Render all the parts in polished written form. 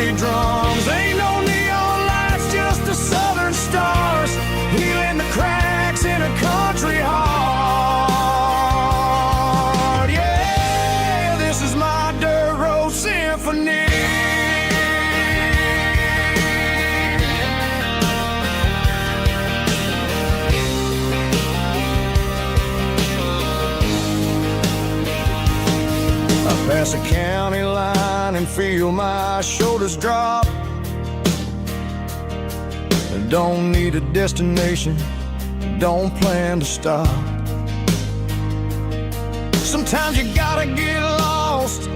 city drums. Ain't no neon lights, just the southern stars, healing the cracks in a country heart. Yeah, this is my dirt road symphony. Pass a county line and feel my shoulders drop. Don't need a destination, don't plan to stop. Sometimes you gotta get lost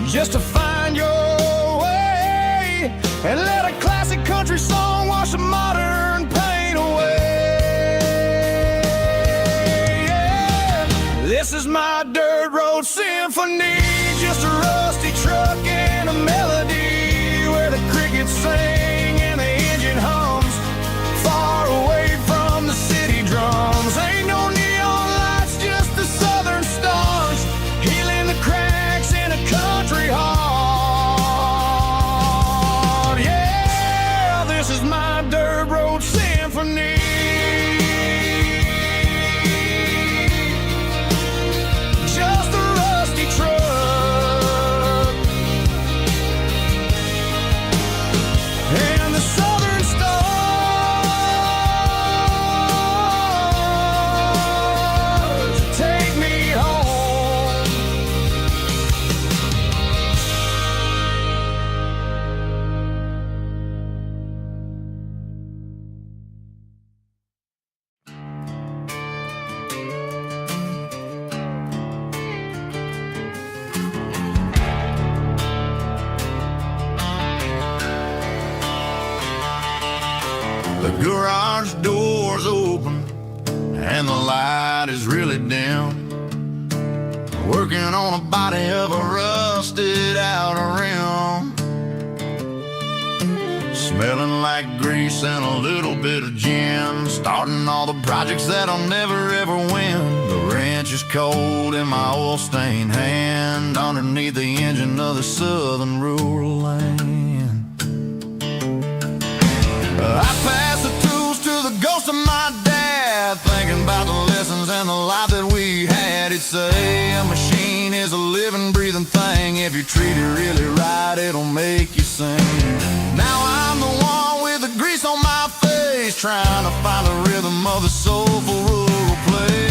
just to find your way, and let a classic country song wash a modern pain away. Yeah. This is my dirt road symphony, just a rusty truck and a melody where the crickets sing and the engine hums, far away from the city drums. Ain't no neon lights, just the southern stars, healing the cracks in a country heart. Yeah, this is my dirt road symphony. The garage door's open and the light is really dim, working on a body of a rusted out rim, smelling like grease and a little bit of gin, starting all the projects that I'll never ever win. The wrench is cold in my oil-stained hand, underneath the engine of the southern rural land. I pass the tools to the ghost of my dad, thinking about the lessons and the life that we had. He'd say a machine is a living, breathing thing. If you treat it really right, it'll make you sing. Now I'm the one with the grease on my face, trying to find the rhythm of the soulful rural place.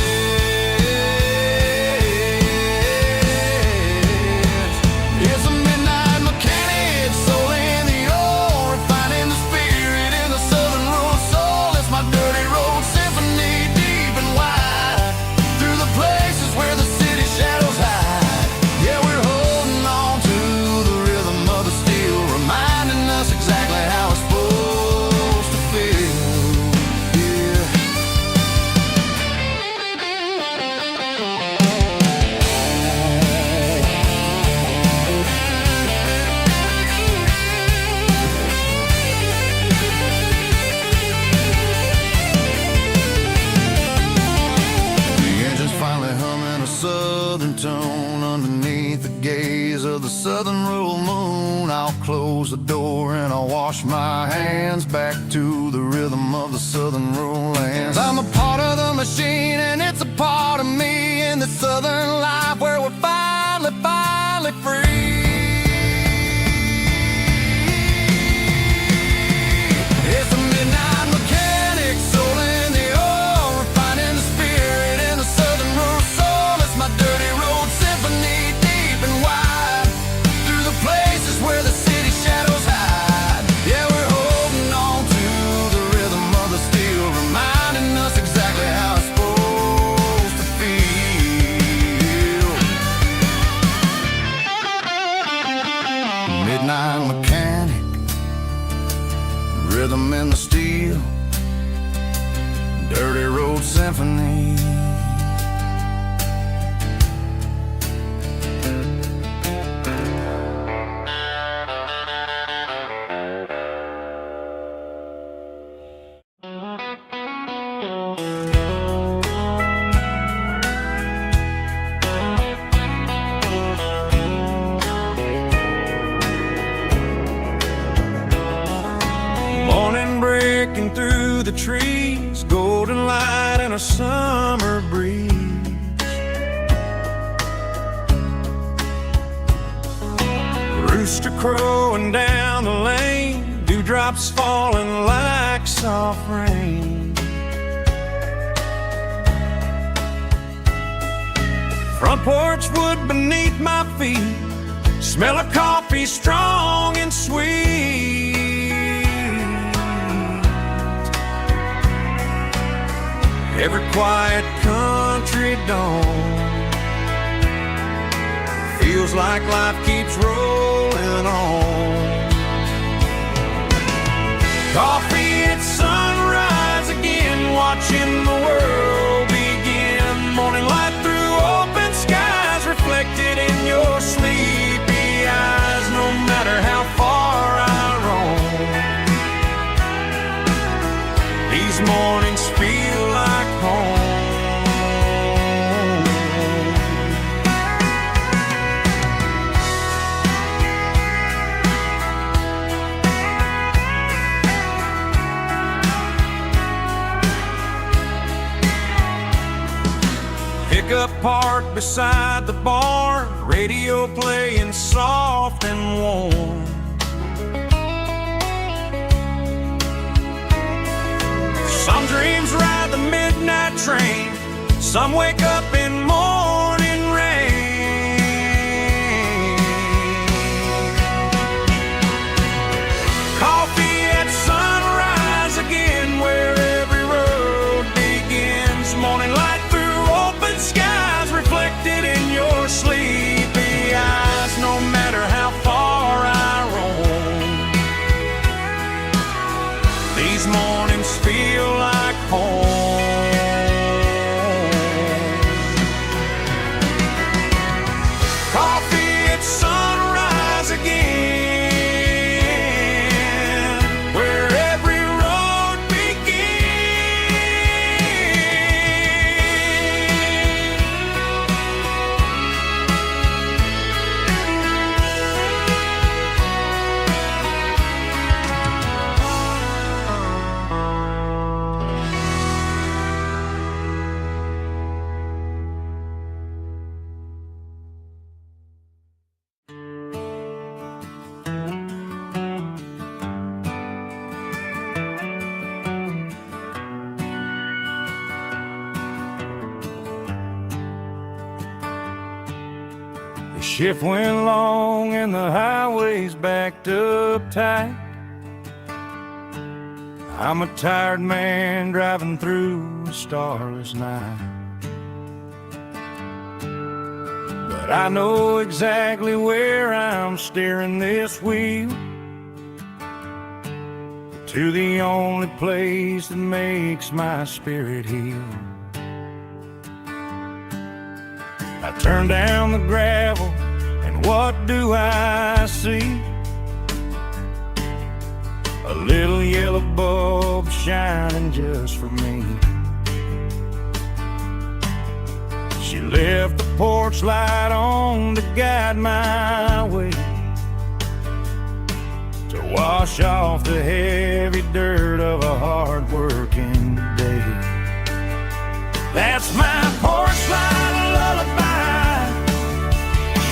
It's a midnight mechanic, soul in the ore, refining the spirit in the southern rural soul. It's my dirty road symphony, deep and wide, through the places where the city shadows hide. Yeah, we're holding on to the rhythm of the steel, reminding us exactly how it's supposed to feel. Yeah. The engine's finally humming a southern tone underneath the gaze of the southern rural moon. I'll close the door and I'll wash my hands back to the rhythm of the southern rural lands. I'm a part of the machine and it's a part of me in the southern life where we're finally free. It's a midnight mechanic, soul in the ore, refining the spirit in the southern rural soul. It's my dirty road symphony, deep and wide, through the places where the city shadows hide. Yeah, we're holding on to the rhythm of the steel, reminding us exactly how it's supposed to feel. Midnight mechanic, rhythm in the steel, dirty road symphony. breaking through the trees, golden light and a summer breeze. Rooster crowing down the lane, dewdrops falling like soft rain. Front porch wood beneath my feet, smell of coffee strong and sweet. Every quiet country dawn feels like life keeps rolling on. Coffee at sunrise again, watching the world begin. Morning light through open skies, reflected in your sleepy eyes. No matter how far I roam, these mornings feel like home. Pickup parked beside the barn, radio playing soft and warm. Some dreams ride the midnight train, some wake up in morning rain. Coffee at sunrise again, where every road begins. Morning light through open skies, reflected in your sleepy eyes. No matter how far I roam, these mornings feel like home. Coffee at sunrise again, where every road The shift went long and the highway's backed up tight. I'm a tired man driving through a starless night. But I know exactly where I'm steering this wheel, to the only place that makes my spirit heal. I turn down the gravel, and what do I see? A little yellow bulb shining just for me. She left the porch light on to guide my way, to wash off the heavy dirt of a hard-working day. That's my porch light lullaby,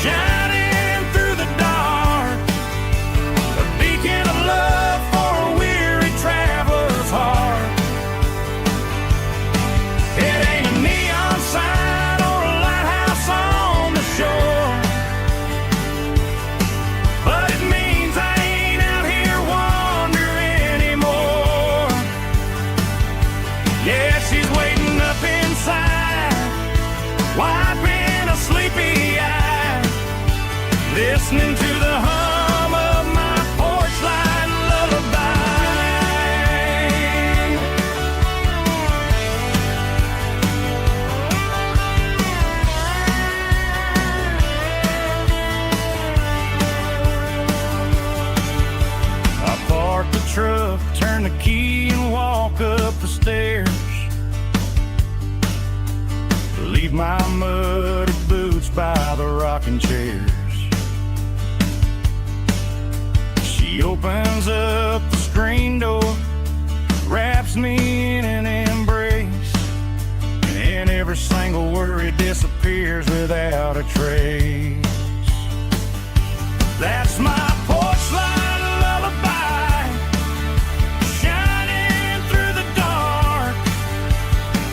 shining through the dark, a beacon of love for a weary traveler's heart. It ain't a neon sign or a lighthouse on the shore, but it means I ain't out here wandering anymore. Yeah, she's waiting up inside, wiping a sleepy eye, listening to the hum of my porch light lullaby. I park the truck, turn the key and walk up the stairs, leave my muddy boots by the rocking chairs. She opens up the screen door, wraps me in an embrace, and every single worry disappears without a trace. That's my porch light lullaby, shining through the dark,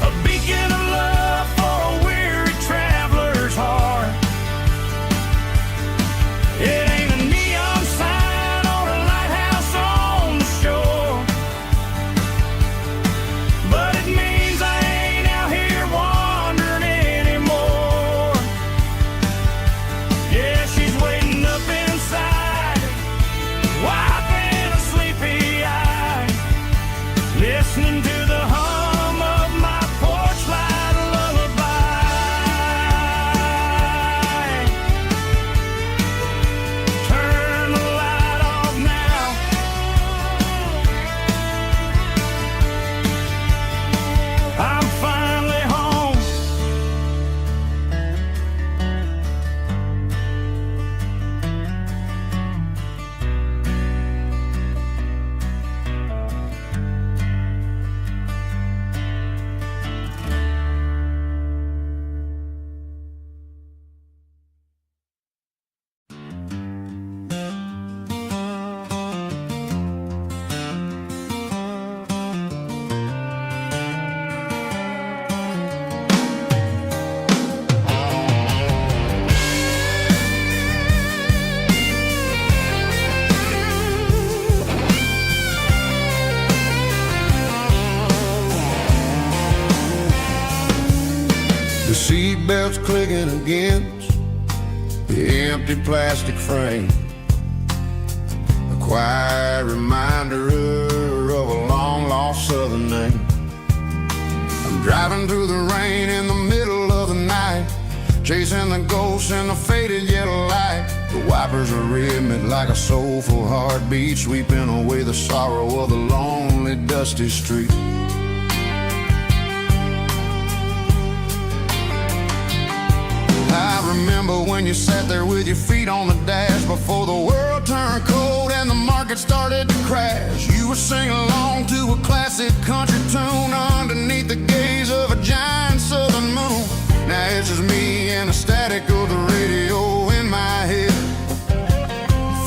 a beacon of love for a weary traveler's heart. It ain't a neon sign or a lighthouse on the shore, but it means I ain't out here wandering anymore. Yeah, she's waiting up inside, wiping a sleepy eye, listening to the hum of my porch light lullaby. Turn the light off now. I'm finally home. The seatbelt's clicking against the empty plastic frame, a quiet reminder of a long-lost southern name. I'm driving through the rain in the middle of the night, chasing the ghosts in the faded yellow light. The wipers are rhythmic like a soulful heartbeat, sweeping away the sorrow of the lonely, dusty street. I remember when you sat there with your feet on the dash, before the world turned cold and the market started to crash. You were singing along to a classic country tune underneath the gaze of a giant southern moon. Now it's just me and the static of the radio in my head,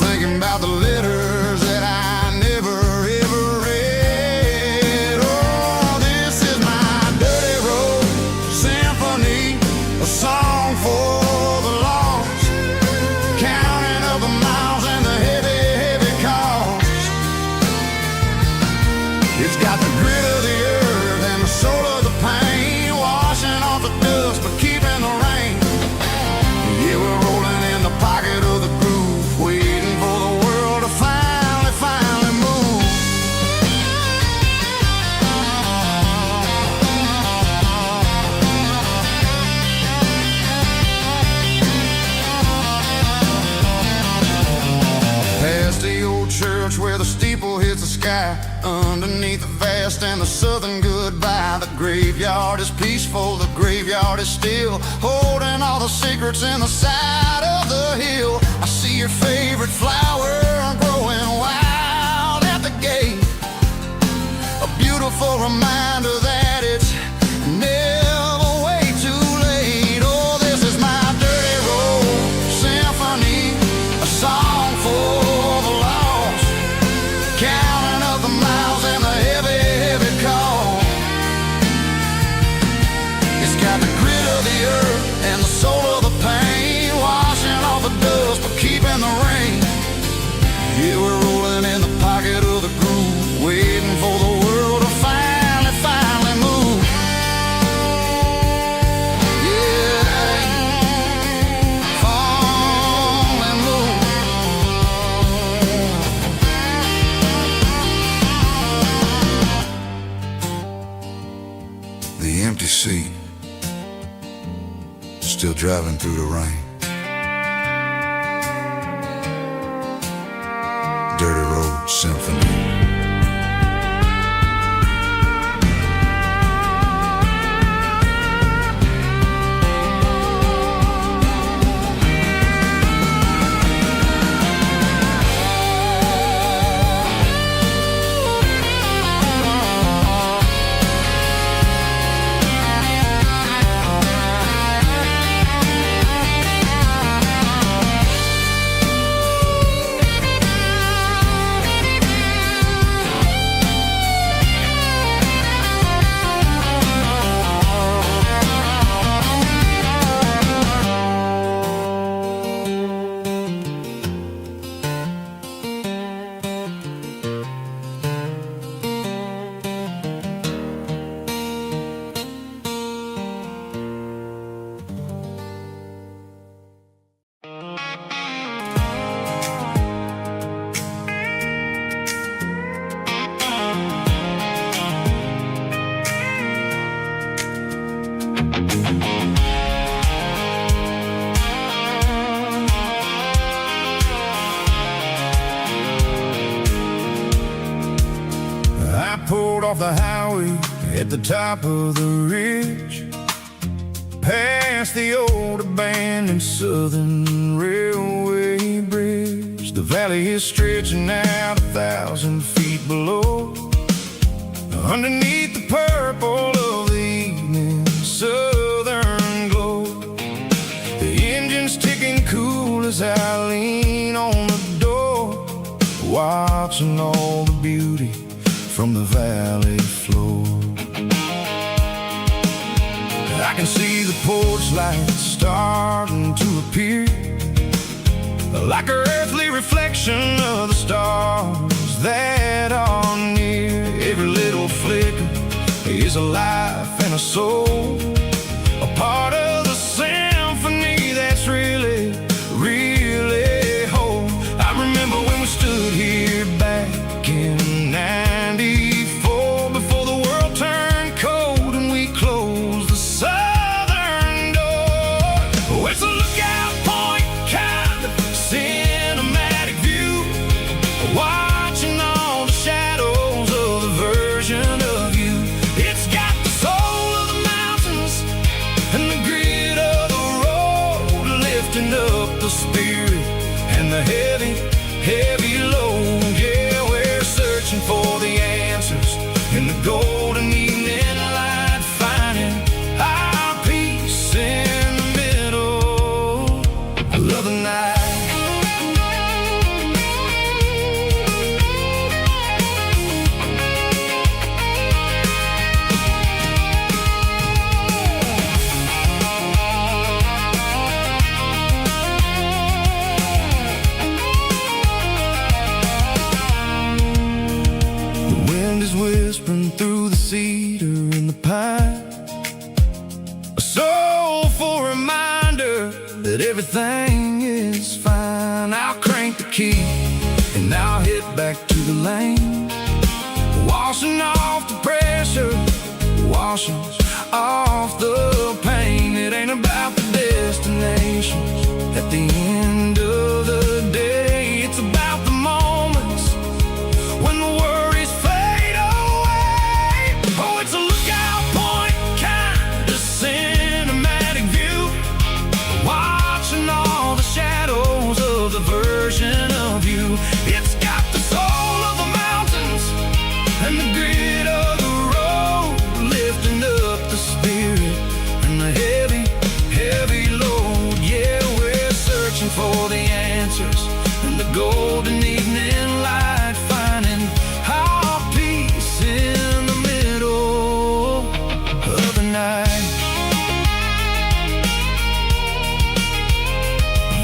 thinking about the letters that I never ever read. Oh, this is my dirty road symphony, a song for the lost, counting up the miles and the heavy, heavy cost. It's got the grit of the earth and the soul of the pain, washing off the dust but keeping the rain. Yeah, we're rolling in the pocket of the groove, waiting for the world to finally move. Past the old church where the steeple hits the sky, underneath the vast and the southern goodbye. The graveyard is peaceful, the graveyard is still, holding all the secrets in the side of the hill. I see your favorite flower growing wild at the gate, a beautiful reminder that it's never way too late. Oh, this is my dirty road symphony, a song for the lost, counting up the miles and the heavy, heavy call. It's got the grit of the earth and the soul of the pain, washing off the dust but keeping the rain. Yeah, we're rolling in the pocket of the groove, waiting for the world to finally move. Yeah, finally move. The empty seat, still driving through the rain. Dirty Road Symphony. road off the highway at the top of the ridge, past the old abandoned Southern Railway bridge. The valley is stretching out 1,000 feet below, underneath the purple of the evening southern glow. The engine's ticking cool as I lean on the door, watching all the beauty from the valley floor. I can see the porch lights starting to appear, like an earthly reflection of the stars that are near. Every little flicker is a life and a soul, a part of the symphony that's really, really whole. I remember when we stood here back in '94, before the world turned cold and we closed the southern door. Oh, it's a lookout point, kind of cinematic view, watching all the shadows of the version of you. It's got the soul of the mountains and the grit of the road, lifting up the spirit and the heavy, heavy load. Yeah, we're searching for the answers in the golden evening light, finding our peace in the middle of the night. The wind is whispering through the cedar and the pine, a soulful reminder that everything is fine. I'll crank the key and I'll head back to the lane, washing off the pressure, washing off the pain. It ain't about the destinations at the end of the day, it's about the moments when the worries fade away. Oh, it's a lookout point, kind of cinematic view, watching all the shadows of the version of you. It's got the soul of the mountains and the grit of the road, lifting up the spirit and the heavy, heavy load. Yeah, we're searching for the answers in the golden evening light, finding our peace in the middle of the night.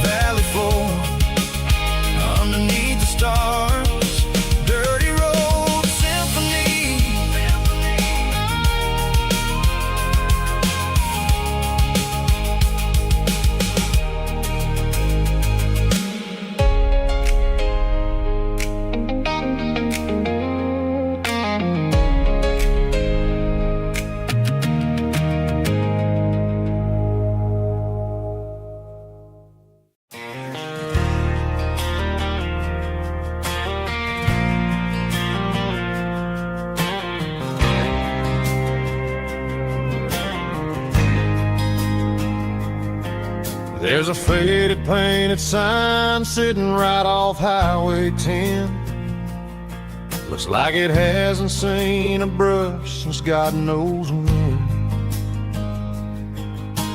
Valley floor, underneath the stars, dirty road symphony. There's a faded painted sign sitting right off Highway 10. Looks like it hasn't seen a brush since God knows when.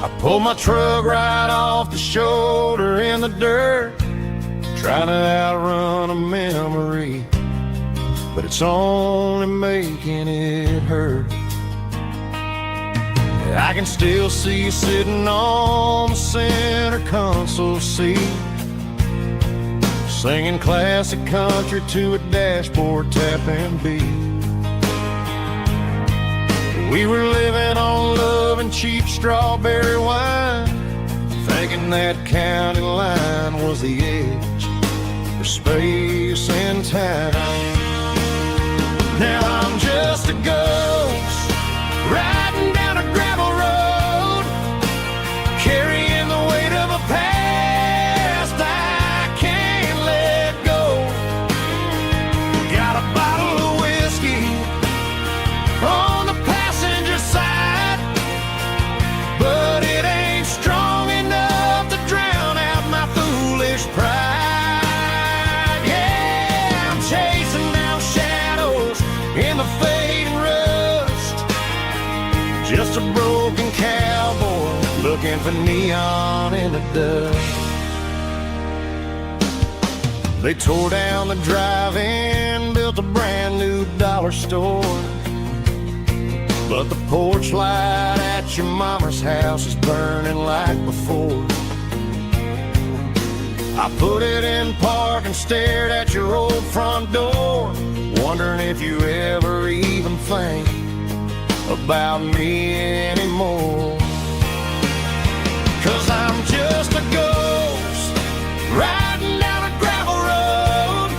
I pulled my truck right off the shoulder in the dirt, trying to outrun a memory, but it's only making it hurt. I can still see you sitting on the center console seat, singing classic country to a dashboard tapping beat. We were living on love and cheap strawberry wine, thinking that county line was the edge for space and time. Now I'm just a ghost riding down a gravel road, carrying the weight of a past I can't let go. Got a bottle of whiskey a broken cowboy looking for neon in the dust. They tore down the drive-in, built a brand new dollar store, but the porch light at your mama's house is burning like before. I put it in park and stared at your old front door, wondering if you ever even think about me anymore. 'Cause I'm just a ghost riding down a gravel road,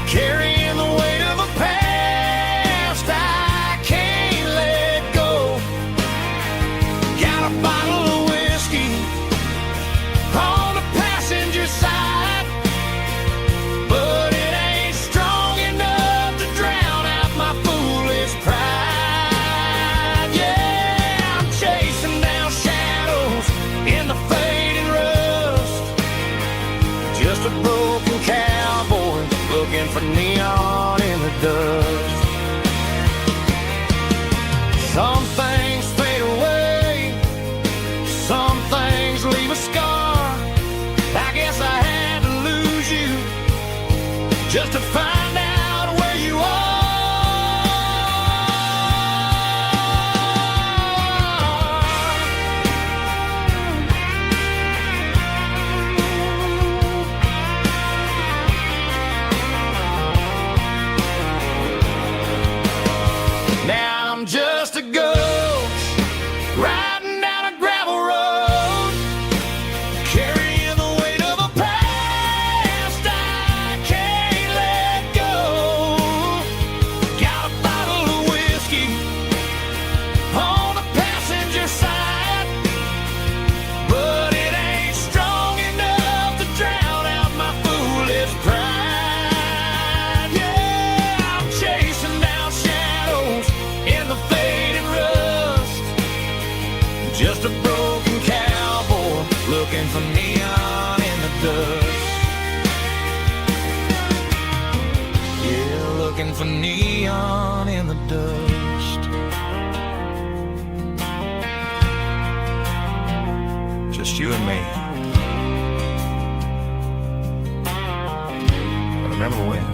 carrying the weight of a past I can't let go. Got a bottle of whiskey on the passenger side, but it ain't strong enough to drown out my foolish pride. Yeah, I'm chasing down shadows in the fading rust, just a broken cowboy looking for neon in the dust. Some things fade away, some things leave a scar. I guess I had to lose you just to find out where you are. Now I'm just a ghost riding down a gravel road, carrying the weight of a past I can't let go. Got a bottle of whiskey on the passenger side, but it ain't strong enough to drown out my foolish pride. Yeah, I'm chasing down shadows in the fading rust, just a broken cowboy looking for neon in the dust. Yeah, looking for neon in the dust. Just you and me. But remember when?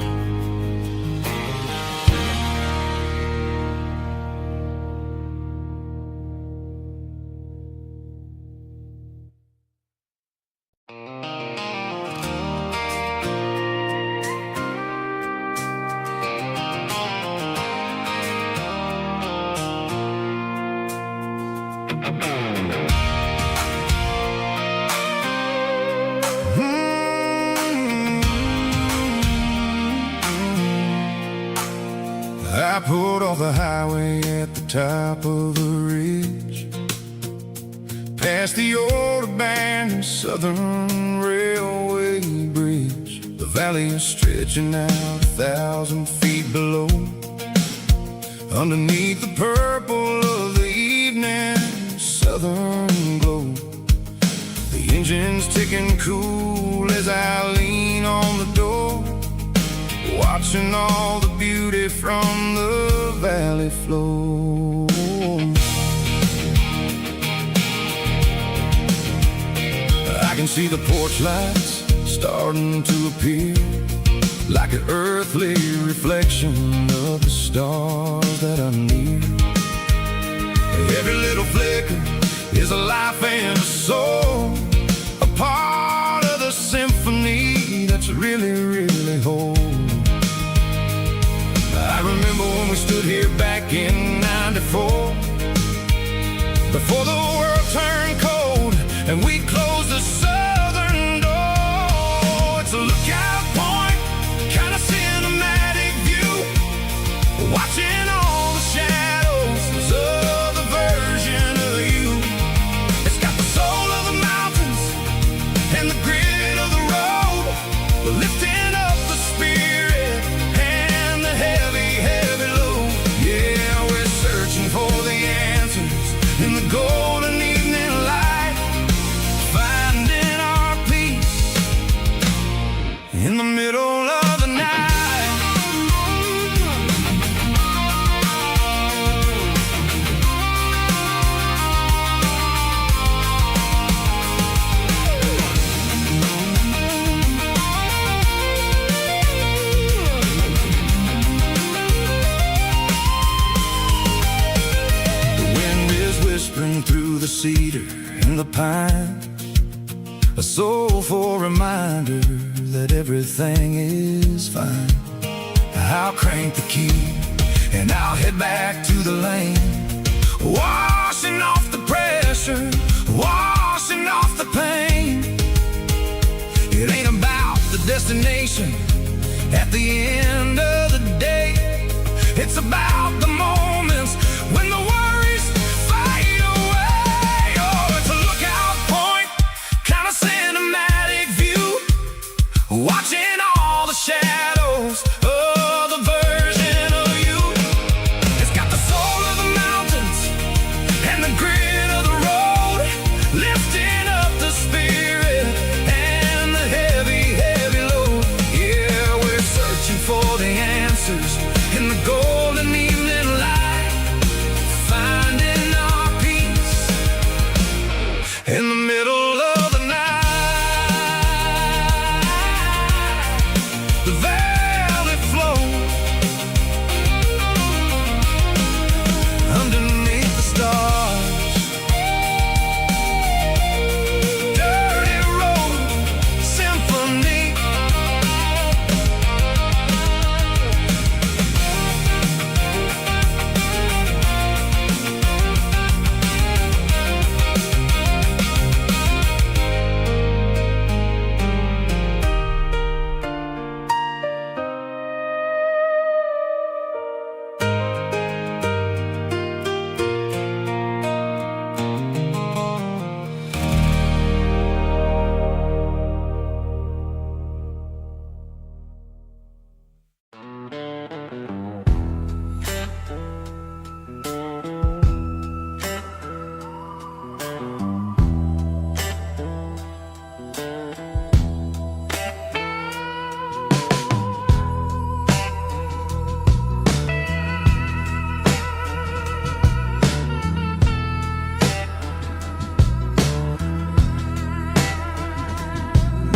I pulled off the highway at the top of the ridge, past the old abandoned Southern Railway bridge. The valley is stretching out 1,000 feet below, underneath the purple of the evening southern glow. The engine's ticking cool as I lean on the door, watching all the beauty from the valley flow. I can see the porch lights starting to appear, like an earthly reflection of the stars that are near. Every little flicker is a life and a soul, a part of the symphony that's really, really whole. I remember when we stood here back in '94, before the world turned cold and we closed the southern door. It's a lookout point, kind of cinematic view, watching all the shadows of the version of you. It's got the soul of the mountains and the grit of the road, lifting up the spirit and the heavy, heavy load. Yeah, we're searching for the answers in the golden evening light, pine, a soulful reminder that everything is fine. I'll crank the key and I'll head back to the lane, washing off the pressure, washing off the pain. It ain't about the destination at the end of the day. It's about the moments when the worries fade away. Oh, it's a lookout point, kind of cinematic view, watching all the shadows of the version of you. It's got the soul of the mountains and the grit of the road, lifting up the spirit and the heavy, heavy load. Yeah, we're searching for the answers in the golden evening light, finding our peace in the middle of the night. The valley flows underneath the stars. Dirty road symphony.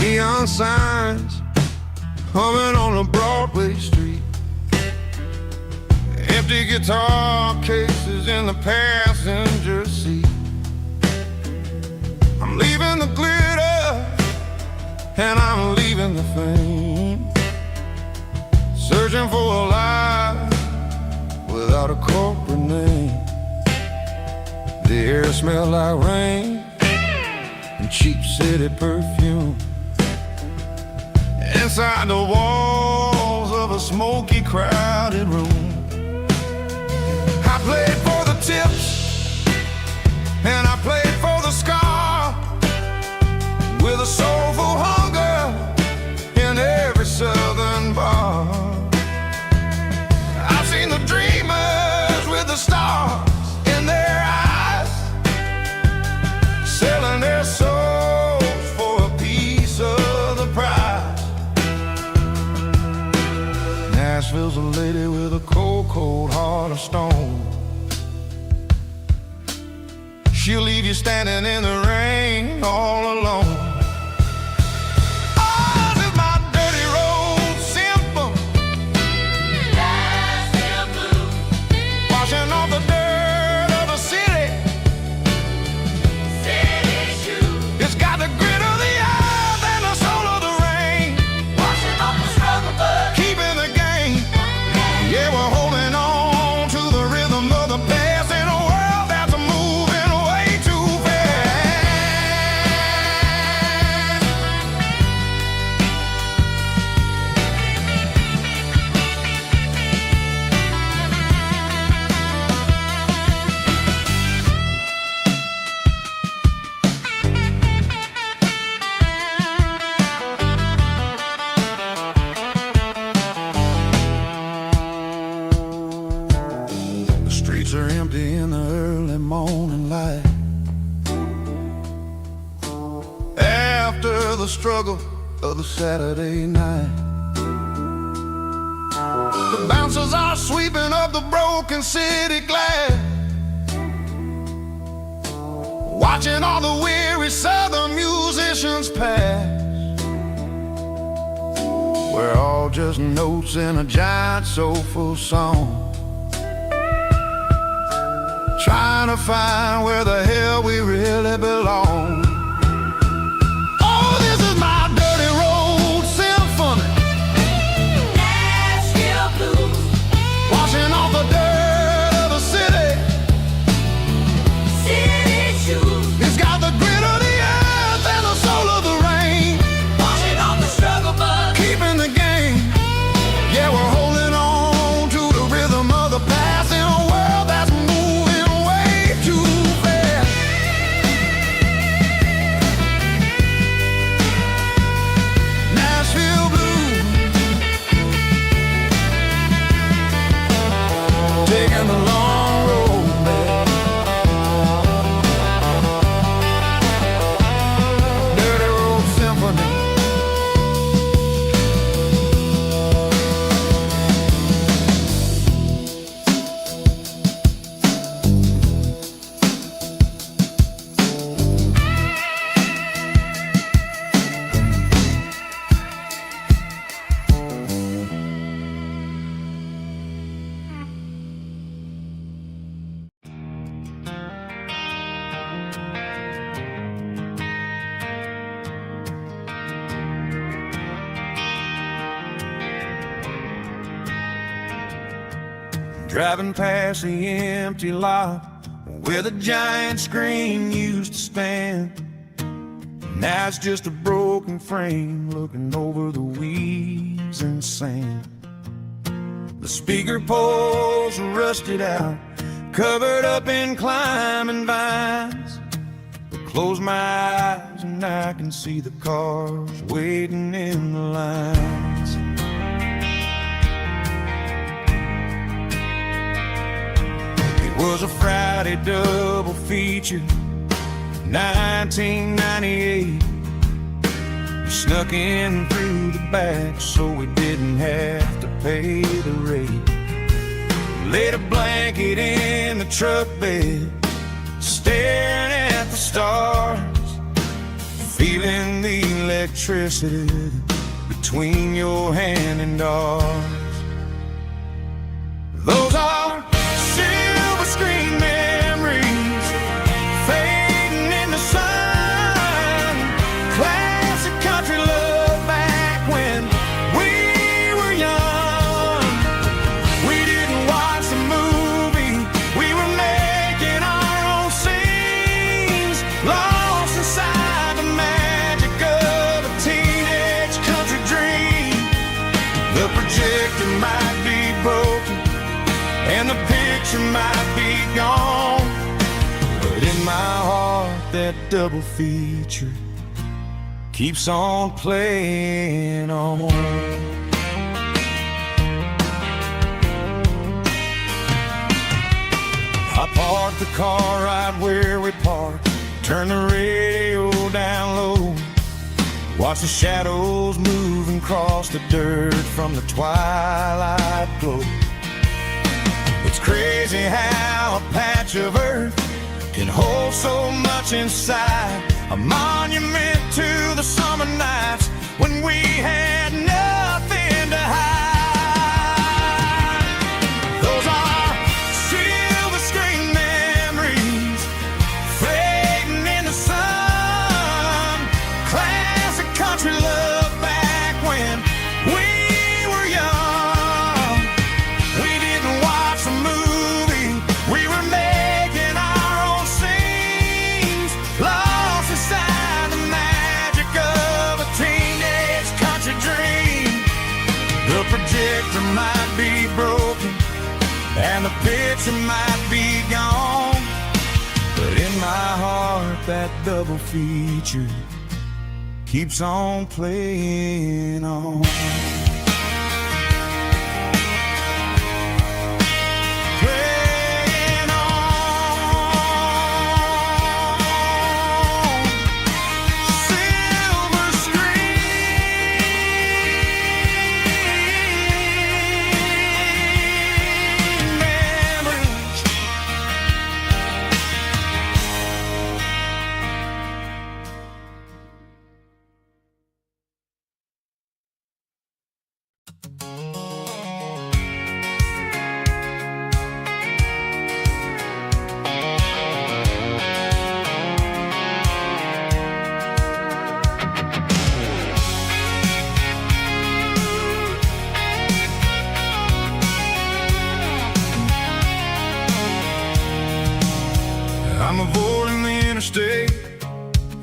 Neon signs humming on a Broadway street, empty guitar cases in the passenger seat. I'm leaving the glitter and I'm leaving the fame, searching for a life without a corporate name. The air smells like rain and cheap city perfume. Inside the walls of a smoky, crowded room, I played for the tips and I played for the scar, with a soulful hunger in every southern bar. I've seen the dreamers with the stars in their eyes, selling their souls for a piece of the prize. Nashville's a lady with a cold, cold heart of stone. She'll leave you standing in the rain all alone. Ours is my dirty road symphony, Nashville blues, washing off the dirt of the city, city shoes. It's got the grit of the earth and the soul of the rain, washing off the struggle but keeping the game. Yeah, we're holding on to the rhythm of the past in a world that's moving way too fast. The streets are empty in the early morning light, after the struggle of the Saturday night. The bouncers are sweeping up the broken city glass, watching all the weary southern musicians pass. We're all just notes in a giant soulful song, trying to find where the hell we really belong. Oh, this is my dirty road symphony, Nashville blues, washing off the dirt of the city. city shoes, It's got the grit of the earth and the soul of the rain, washing off the struggle bug. keeping the game. Yeah, we're holding on to the rhythm of the past in a world that's moving way too fast. Nashville blues, taking the long road back. Dirty road symphony. Driving past the empty lot where the giant screen used to stand. Now it's just a broken frame looking over the weeds and sand. The speaker poles are rusted out, covered up in climbing vines. I close my eyes and I can see the cars waiting in the lines. It was a Friday double feature, 1998. We snuck in through the back so we didn't have to pay the rate. Laid a blanket in the truck bed, staring at the stars, feeling the electricity between your hand and ours. Those are silver screen memories fading in the sun. Classic country love back when we were young. We didn't watch the movie, we were making our own scenes, lost inside the magic of a teenage country dream. The projector might be broken and the picture might be gone, but in my heart that double feature keeps on playing on. I parked the car right where we parked, turned the radio down low, watch the shadows move and cross the dirt from the twilight glow. It's crazy how a patch of earth can hold so much inside, a monument to the summer nights when we had nothing to hide. Those are silver screen memories fading in the sun. Classic country love back when we were young. We didn't watch the movie, we were making our own scenes, lost inside the magic of a teenage country dream. The projector might be broken and the picture might be gone, but in my heart that double feature keeps on playing on.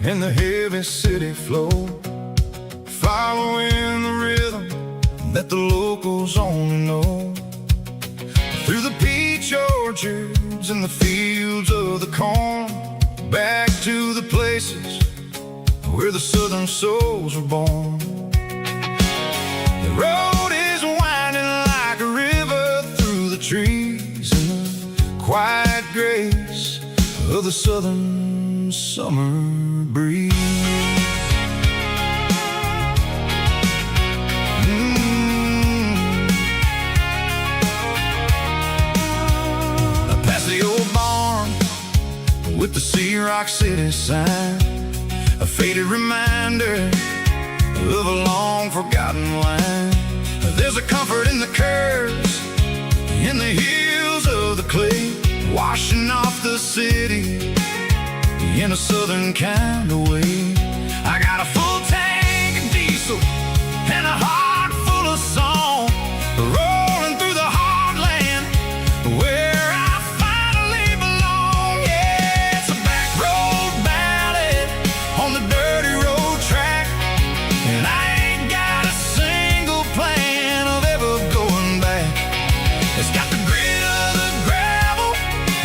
and the heavy city flow, following the rhythm that the locals only know. Through the peach orchards and the fields of the corn, back to the places where the southern souls were born. The road is winding like a river through the trees in the quiet grace of the southern summer breeze. Past the old barn with the Sea Rock City sign, a faded reminder of a long forgotten line. There's a comfort in the curves, in the hills of the clay, washing off the city in a southern kind of way. I got a full tank of diesel and a heart full of song, rolling through the heartland where I finally belong. Yeah, it's a back road ballad on the dirty road track, and I ain't got a single plan of ever going back. It's got the grit of the gravel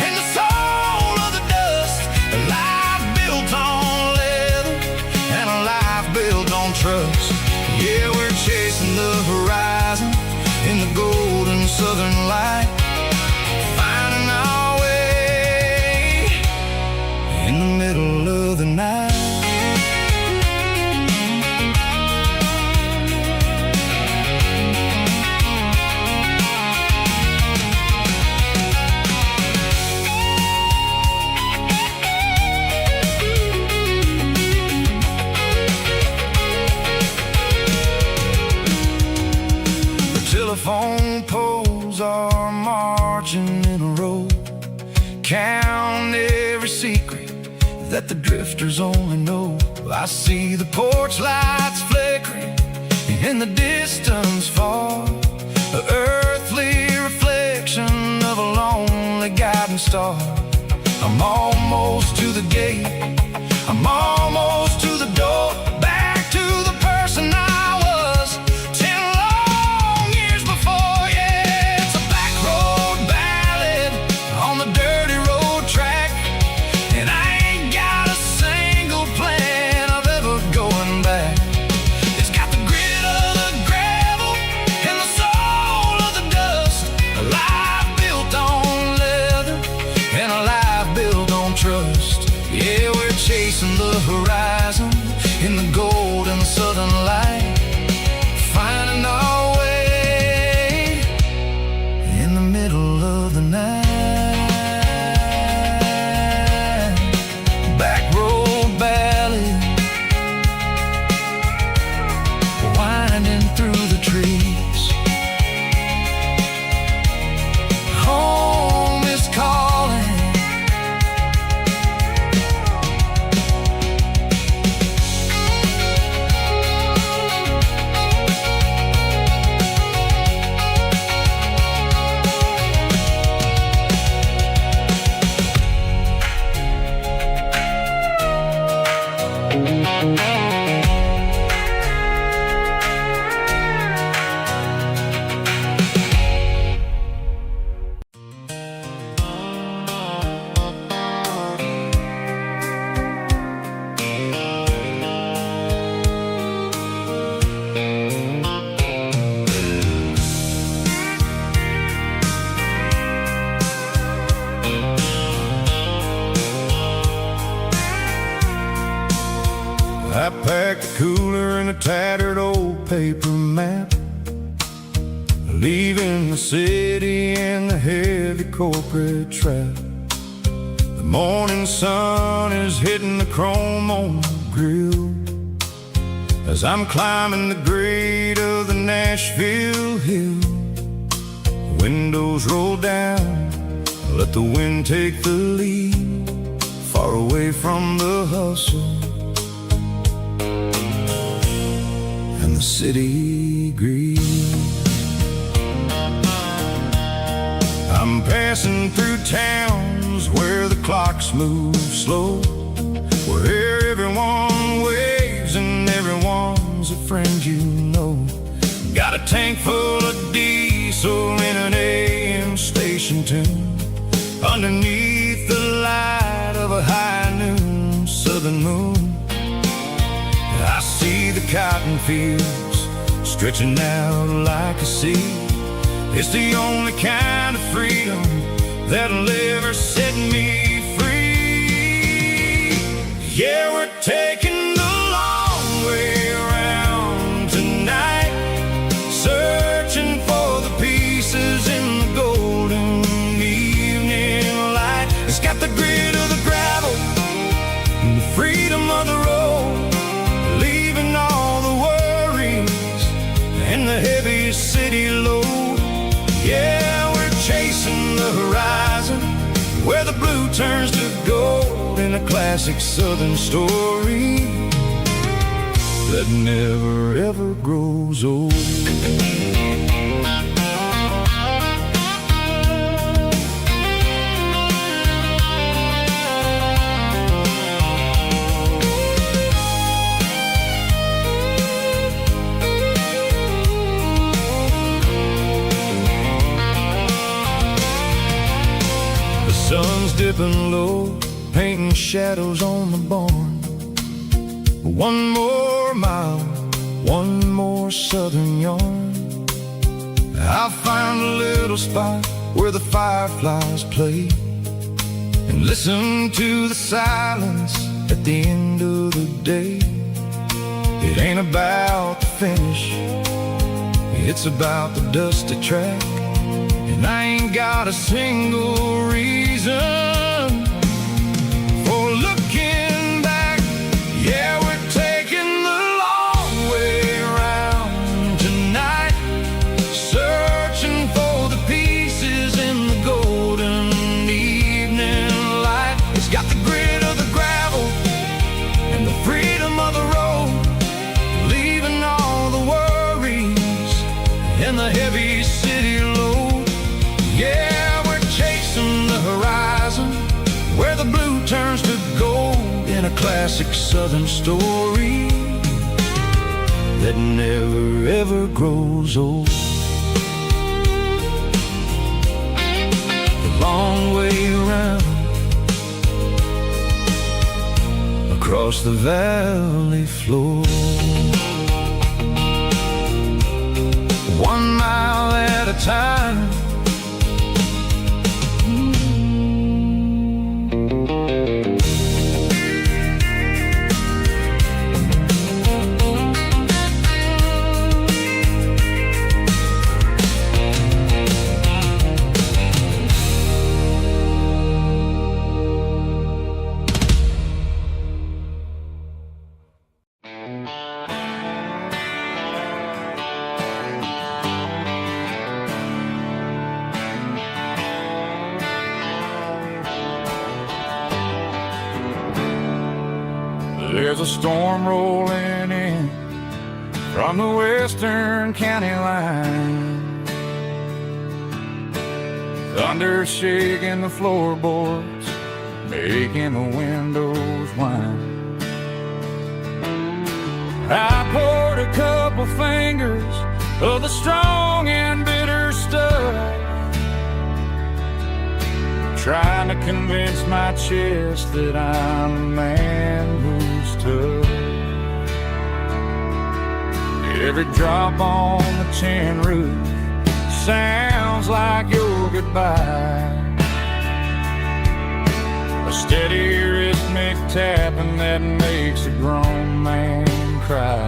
and the soul of the dust, a life built on leather and a life built on trust. Yeah, we're chasing the horizon in the golden southern light, finding our way in the middle of the night. Telephone poles are marching in a row, count every secret that the drifters only know. I see the porch lights flickering in the distance far, an earthly reflection of a lonely guiding star. I'm almost to the gate, I'm almost to the door, back to the person I was 10 long years before. Yeah, it's a back road ballad on the dirty road track, and I ain't got a single plan of ever going back. It's got the grit of the gravel and the soul of the dust, a life built on leather and a life built on trust. Yeah, we're chasing the horizon in the golden southern light, finding our way in the middle of the night. Back road ballad, winding through the trees. Home is calling. I packed a cooler and a tattered old paper map, leaving the city in the heavy corporate trap. The morning sun is hitting the chrome on the grill as I'm climbing the grade of the Nashville hill. The windows roll down, let the wind take the lead, far away from the hustle and the city greed. I'm passing through towns where the clocks move slow, where everyone one's a friend you know. Got a tank full of diesel in an AM station tune, underneath the light of a high noon southern moon. I see the cotton fields stretching out like a sea. It's the only kind of freedom that'll ever set me free. Yeah, we're taking the long way around tonight, searching for the pieces in the golden evening light. It's got the grit of the gravel and the freedom of the road, leaving all the worries and the heavy city load. Yeah, we're chasing the horizon, where the blue turns to gold, in a classic southern story that never ever grows old. Sun's dipping low, painting shadows on the barn. One more mile, one more southern yarn. I'll find a little spot where the fireflies play, and listen to the silence at the end of the day. It ain't about the finish, it's about the dusty track. And I ain't got a single reason for looking back. Yeah, we're taking the long way around tonight, searching for the pieces in the golden evening light. It's got the grit of the gravel and the freedom of the road, leaving all the worries and the heavy city load. Yeah, we're chasing the horizon, where the blue turns to gold, in a classic southern story that never ever grows old. The long way around, across the valley floor, 1 mile at a time. There's a storm rolling in from the western county line, thunder shaking the floorboards, making the windows whine. I poured a couple fingers of the strong and bitter stuff, trying to convince my chest that I'm a man who's tough. Every drop on the tin roof sounds like your goodbye, a steady rhythmic tapping that makes a grown man cry.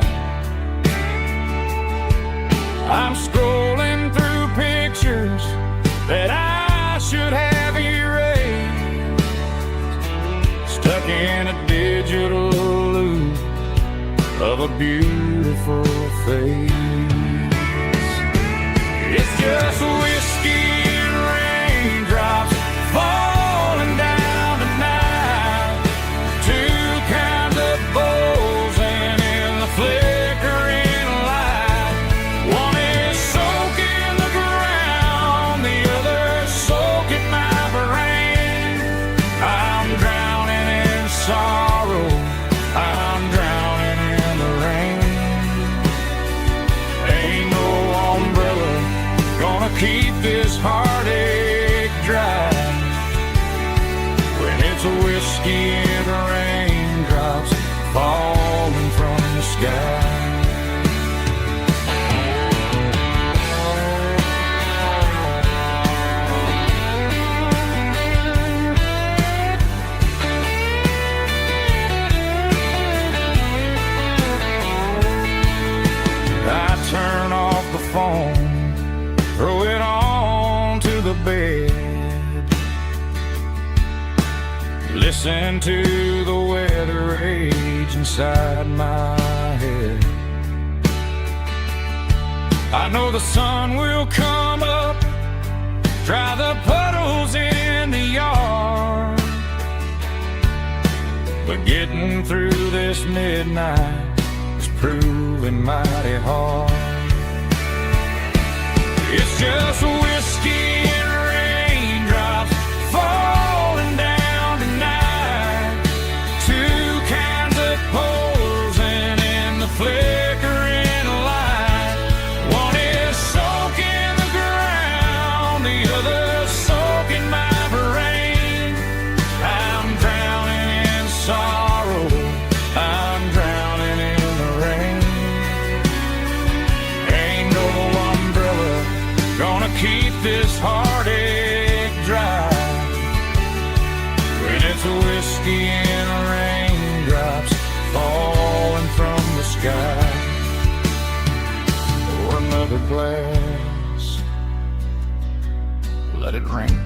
I'm scrolling through pictures that I should have erased, stuck in a digital loop of a beautiful face. It's just whiskey and raindrops falling down tonight, two kinds of bowls and in the flickering light. One is soaking the ground, the other soaking my brain. I'm drowning in sorrow, I'm drowning in the rain. keep this heartache dry. When it's a whiskey and raindrops falling from the sky. Turn off the phone, throw it on to the bed, listen to the weather rage inside my head. I know the sun will come up, dry the puddles in the yard, but getting through this midnight is proving mighty hard. It's just whiskey and raindrops falling down tonight. Two cans of poison in the flickering light. One is soaking the ground, the other soaking my brain. I'm drowning in sorrow, I'm drowning in the rain. Ain't no umbrella gonna keep this heartache dry. When it's a whiskey and raindrops falling from the sky. Pour another glass, let it rain.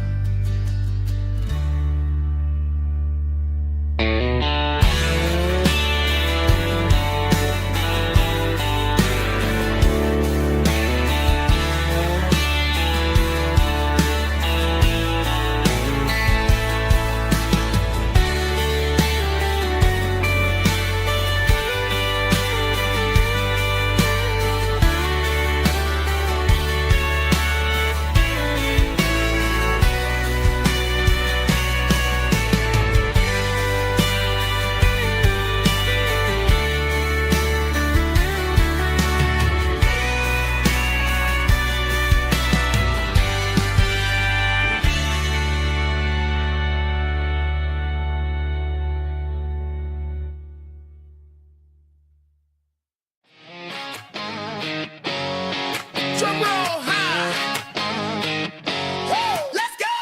Drum roll high. Woo, let's go.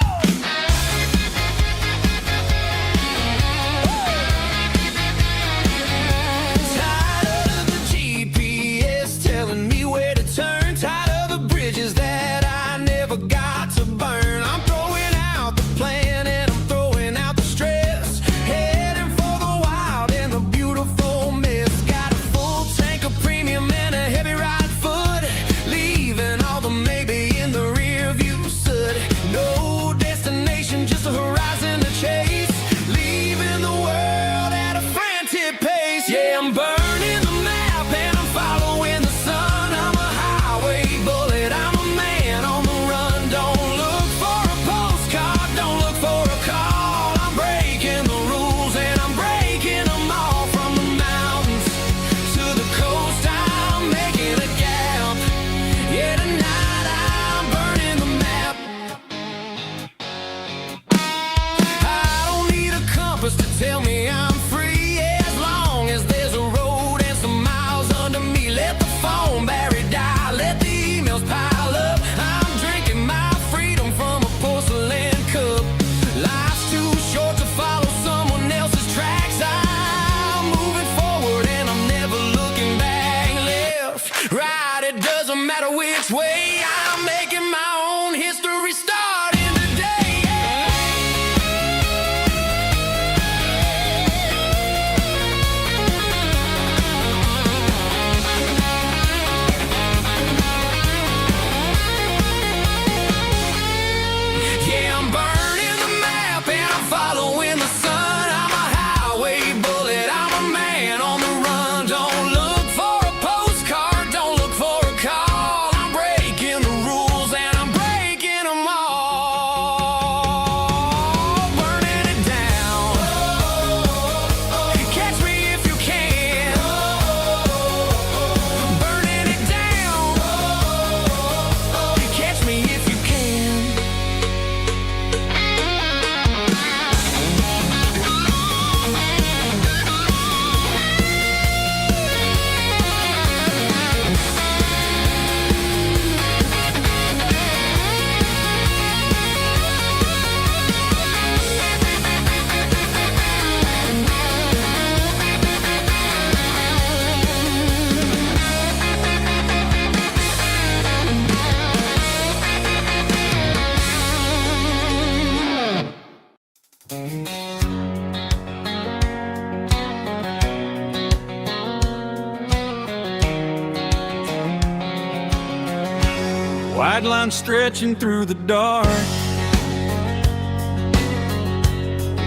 Tired of the GPS telling me where to turn. Tired of the bridges that I never got to burn. I'm throwing out the plan and I'm throwing out the stress. Heading for the wild and the beautiful mess. Got a full tank of premium and a heavy right foot. Leaving all the maybe in the rear view soot. No destination, just a horizon to chase. Leaving the world at a frantic pace. Yeah, I'm burning the map and I'm following the sun. I'm a highway bullet, I'm a man on the run. Don't look for a postcard, don't look for a call. I'm breaking the rules and I'm breaking them all. From the mountains to the coast, I'm making a gap. Yeah, tonight I'm burning Bright lines stretching through the dark,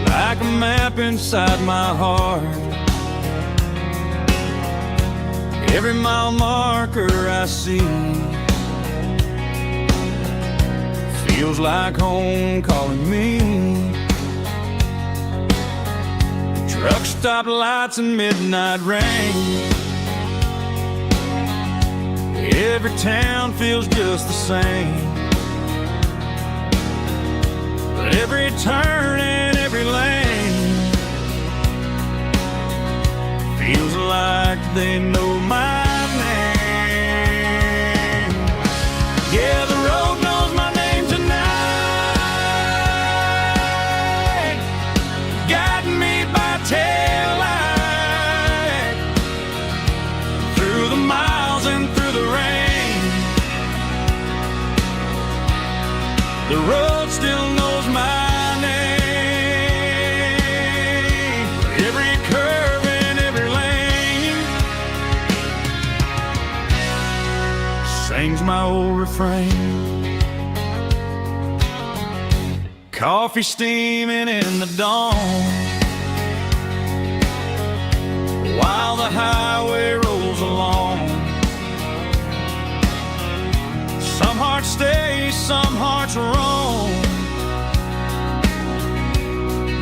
like a map inside my heart. Every mile marker I see feels like home calling me. Truck stop lights and midnight rain, every town feels just the same. But every turn and every lane feels like they know my name. Yeah, the road knows my name tonight, guiding me by taillight through the miles and through the rain. The road still knows my name. Every curve and every lane sings my old refrain. Coffee steaming in the dawn, while the highway rolls along. Some hearts stay, some hearts roam,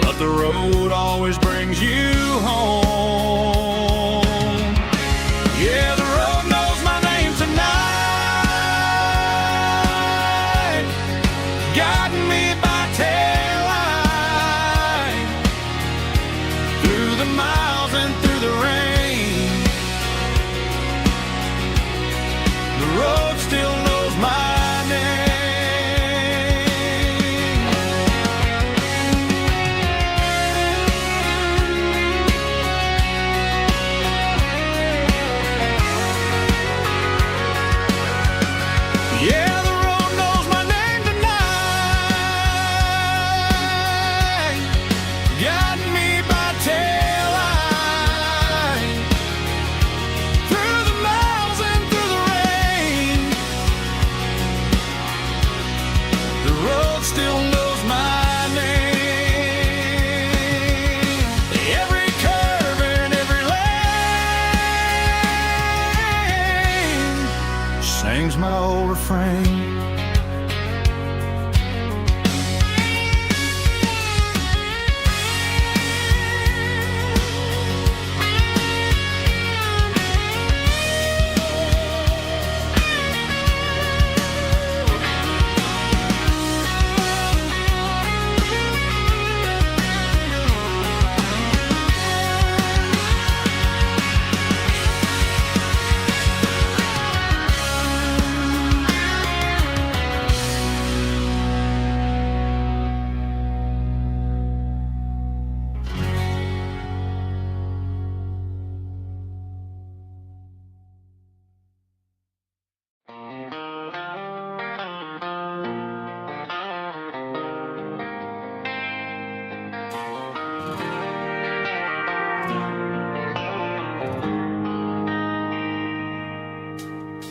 but the road always brings you home. Yeah, the road knows my name tonight, guiding me by taillight through the miles and through the rain. The road still knows my name. Yeah, the road knows my name tonight, guiding me by taillight through the miles and through the rain. The road still knows my name. Every curve and every lane sings my old refrain.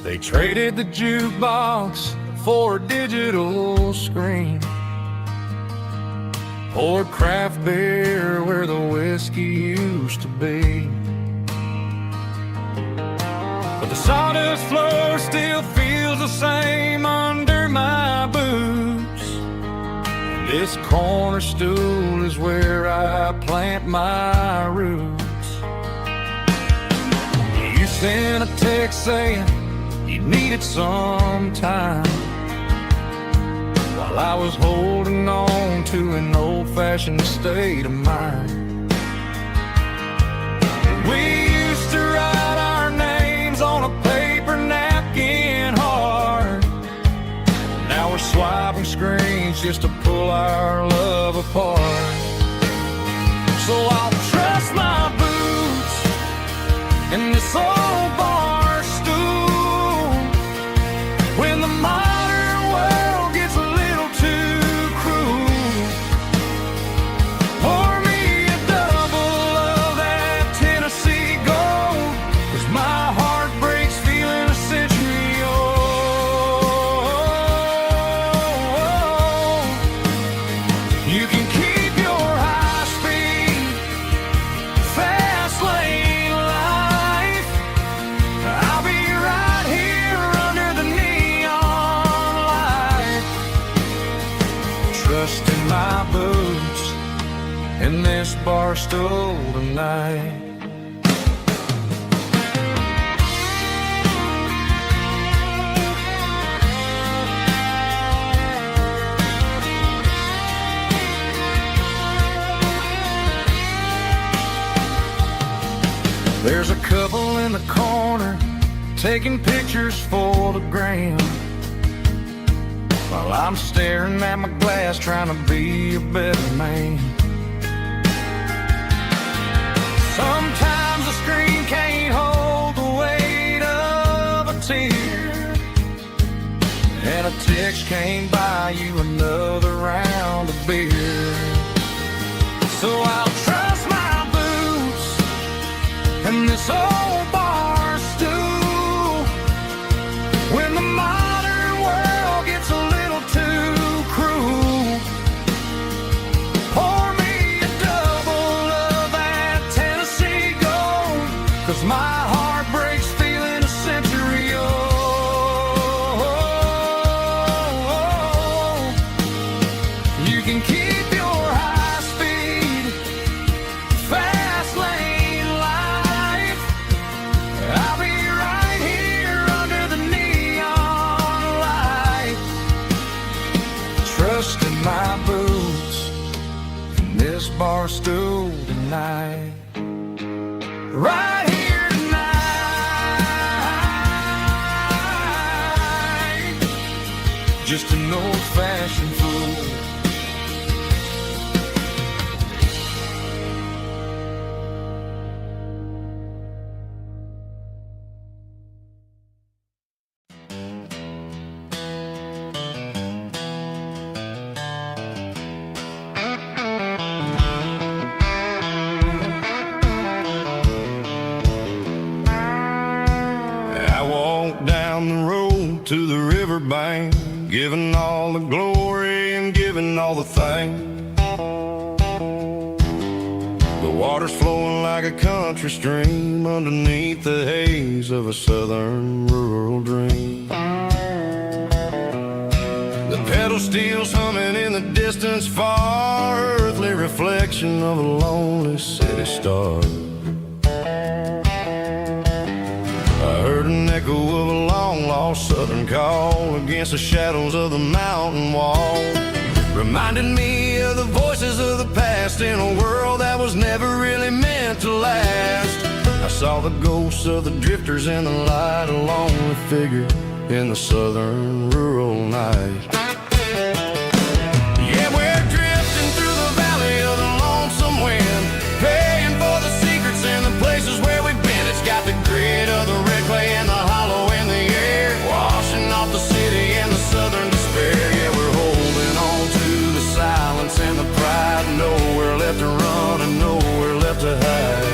They traded the jukebox for a digital screen, poured craft beer where the whiskey used to be. But the sawdust floor still feels the same under my boots. This corner stool is where I plant my roots. You sent a text saying you needed some time, while I was holding on to an old-fashioned state of mind. We used to write our names on a paper napkin hard. Now we're swiping screens just to pull our love apart. So I'll trust my boots in this old bar stool when the modern world gets a little too cruel. Pour me a double of that Tennessee Gold, 'cause my heart breaks feeling a century old. trust in my boots in this bar stool tonight. There's a couple in the corner taking pictures for the gram, while I'm staring at my glass trying to be a better man. Sometimes the screen can't hold the weight of a tear, and a text can't buy you another round of beer. So I'll trust my boots and this old bar stool when the modern world gets a little too cruel. Pour me a double of that Tennessee Gold, 'cause my heart breaks feeling a century old. You can keep your high speed, fast lane life. I'll be right here under the neon light, trusting my boots in this bar stool tonight. Right here tonight, just an old-fashioned fool. I walked down the road to the riverbank, giving all the glory and giving all the thanks. The water's flowing like a country stream underneath the haze of a southern rural dream. The pedal steel's humming in the distance far, earthly reflection of a lonely city star. I heard an echo of a long-lost southern call against the shadows of the mountain wall, reminding me of the voices of the past in a world that was never really meant to last. I saw the ghosts of the drifters in the light, a lonely figure in the southern rural night. Yeah, we're drifting through the valley of the lonesome wind, paying for the secrets and the places where we've been. It's got the grit of the red clay and the hollow in the air, washing off the city and the southern despair. Yeah, we're holding on to the silence and the pride, nowhere left to run and nowhere left to hide.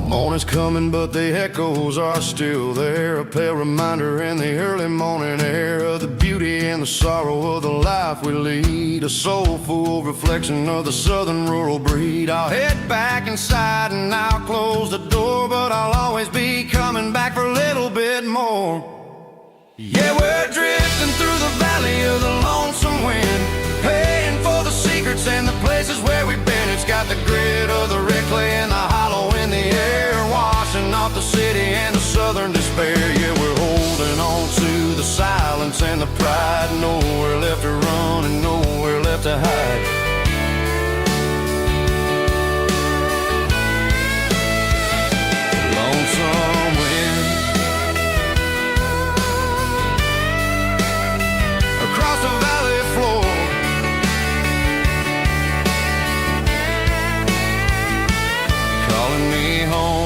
Morning's coming, but the echoes are still there, a pale reminder in the early morning air of the beauty and the sorrow of the life we lead, a soulful reflection of the southern rural breed. I'll head back inside and I'll close the door, but I'll always be coming back for a little bit more. Yeah, we're drifting through the valley of the lonesome wind, paying for the secrets and the places where we've been. It's got the grit of the red clay and the hollow in the air, washing off the city and the southern despair. Yeah, we're holding on to the silence and the pride, nowhere left to run and nowhere left to hide. Lonesome wind across the valley floor, calling me home.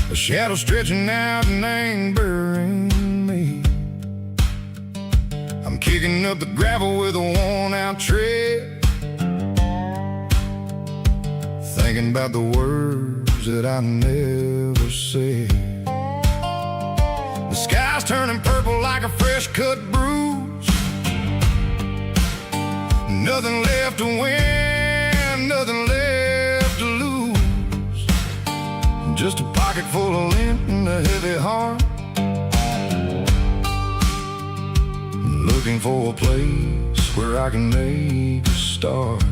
A shadow stretching out and angering me. I'm kicking up the gravel with a worn-out tread, thinking about the words that I never said. The sky's turning purple like a fresh-cut bruise. Nothing left to win, nothing left to lose. Just a pocket full of lint and a heavy heart, looking for a place where I can make a start.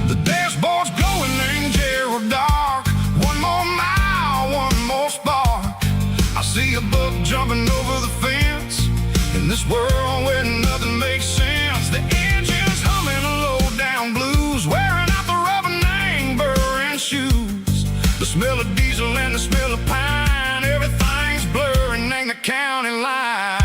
The dashboard's glowing angel dark. One more mile, one more spark. I see a buck jumping over the fence in this world where nothing makes sense. The engine's humming a low-down blues, wearing out the rubbernang burring shoes. The smell of diesel and the smell of pine, everything's blurring, ain't the county line.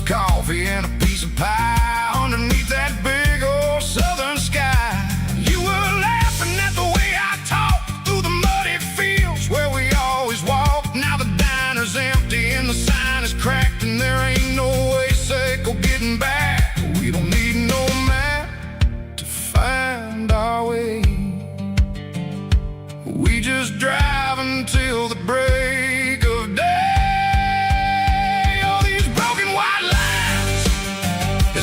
Coffee and a piece of pie underneath that big old southern sky. You were laughing at the way I talked through the muddy fields where we always walked. Now the diner's empty and the sign is cracked, and there ain't no way Seco getting back. We don't need no map to find our way. We just drive until the break of day.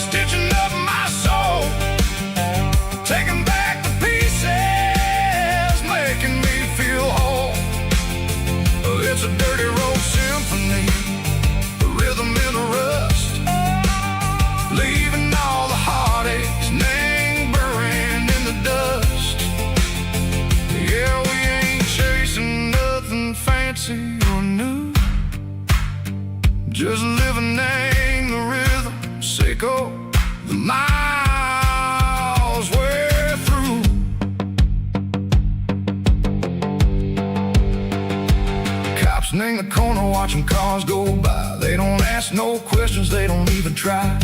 Stitching up my soul, taking back the pieces, making me feel whole. It's a dirty road symphony, the rhythm in a rust, leaving all the heartaches lingering in the dust. Yeah, we ain't chasing nothing fancy or new, just living in the rhythm. Seco, the miles we're through. Cops in the corner watching cars go by. They don't ask no questions, they don't even try.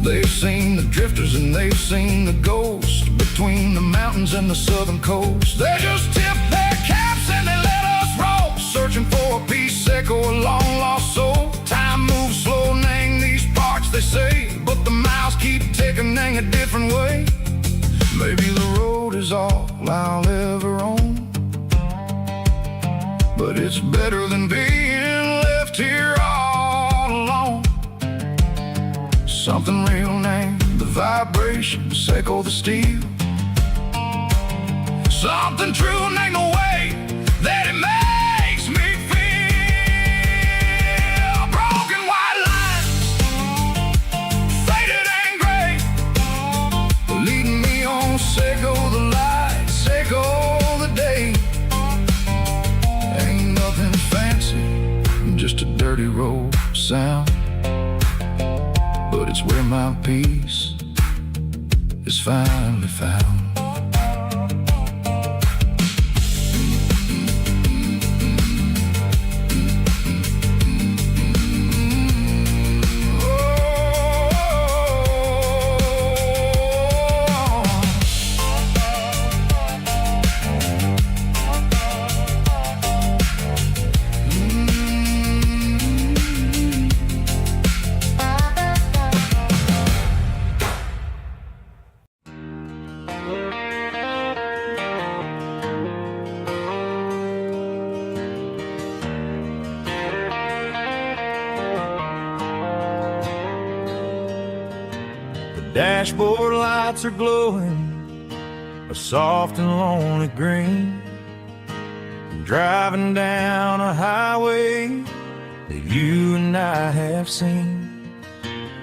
They've seen the drifters and they've seen the ghosts between the mountains and the southern coast. They just tip their caps and they let us roll, searching for a piece, Seco, a long lost soul. Time moves slow, nang these parts, they say, but the miles keep ticking, nang a different way. Maybe the road is all I'll ever own, but it's better than being left here all alone. Something real, nang the vibration, Seco the steel. Something true, nang the way that it makes me feel. Broken white lines, faded and gray, leading me on. Seco the light, Seco the day. Ain't nothing fancy, just a dirty road sound, but it's where my peace is finally found. Dashboard lights are glowing a soft and lonely green. Driving down a highway that you and I have seen.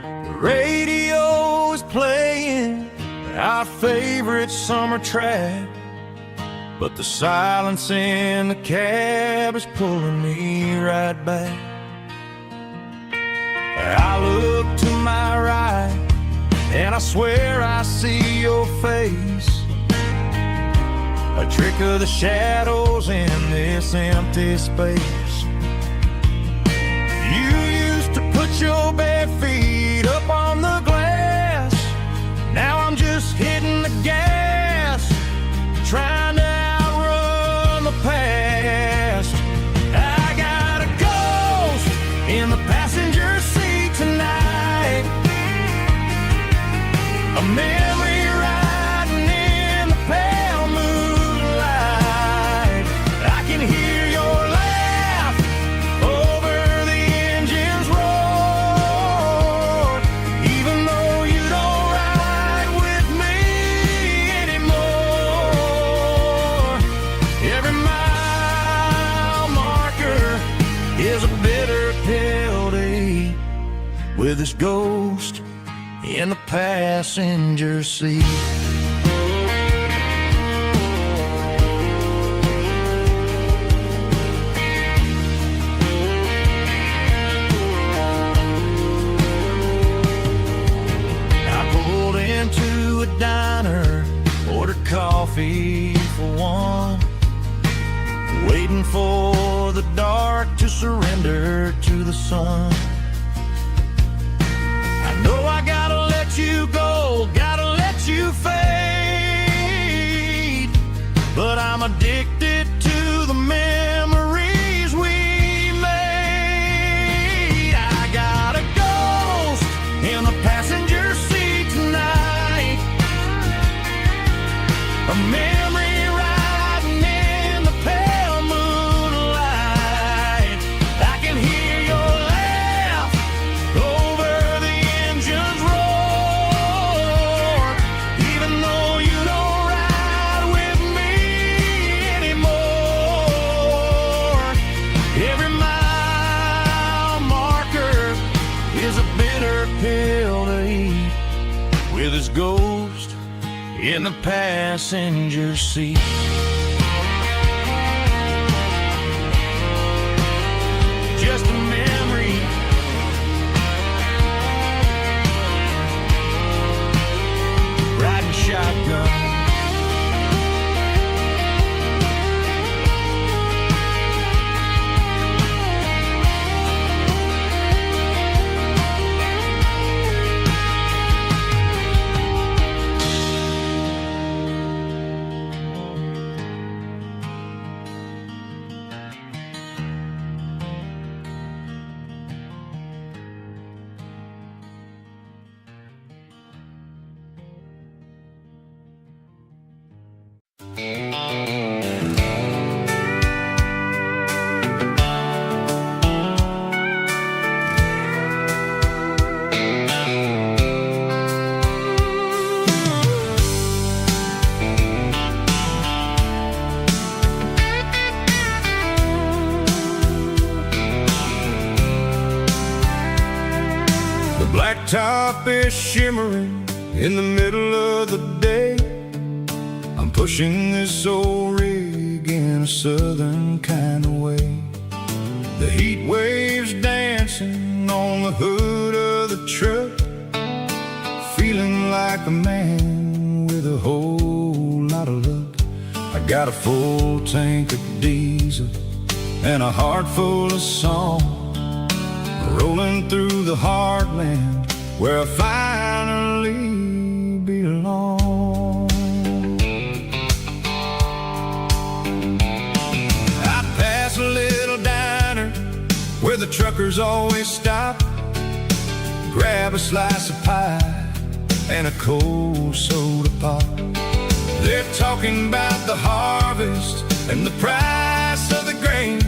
The radio is playing our favorite summer track, but the silence in the cab is pulling me right back. I look to my right and I swear I see your face, trick of the shadows in this empty space. You used to put your bare feet up on the glass. Now I'm just hitting the gas, trying to outrun the past. I got a ghost in the passenger seat tonight, a memory riding in the pale moonlight. I can hear your laugh over the engine's roar, even though you don't ride with me anymore. Every mile marker is a bitter pill to eat, with this ghost in the passenger seat. I pulled into a diner, ordered coffee for one, waiting for the dark to surrender to the sun. I know I gotta let you go, gotta let you fade, but I'm addicted to the memories we made. I got a ghost in the passenger seat tonight, a memory riding in the pale moonlight. I can hear your laugh over the engine's roar, even though you don't ride with me anymore. Every mile marker is a bitter pill to eat, with his ghost in the passenger seat. Just a memory, riding shotgun. The blacktop is shimmering in the middle of the day. I'm pushing this old rig in a southern kind of way. The heat waves dancing on the hood of the truck, feeling like a man with a whole lot of luck. I got a full tank of diesel and a heart full of song, rolling through the heartland where I finally belong. I pass a little diner where the truckers always stop, grab a slice of pie and a cold soda pop. They're talking about the harvest and the price of the grain,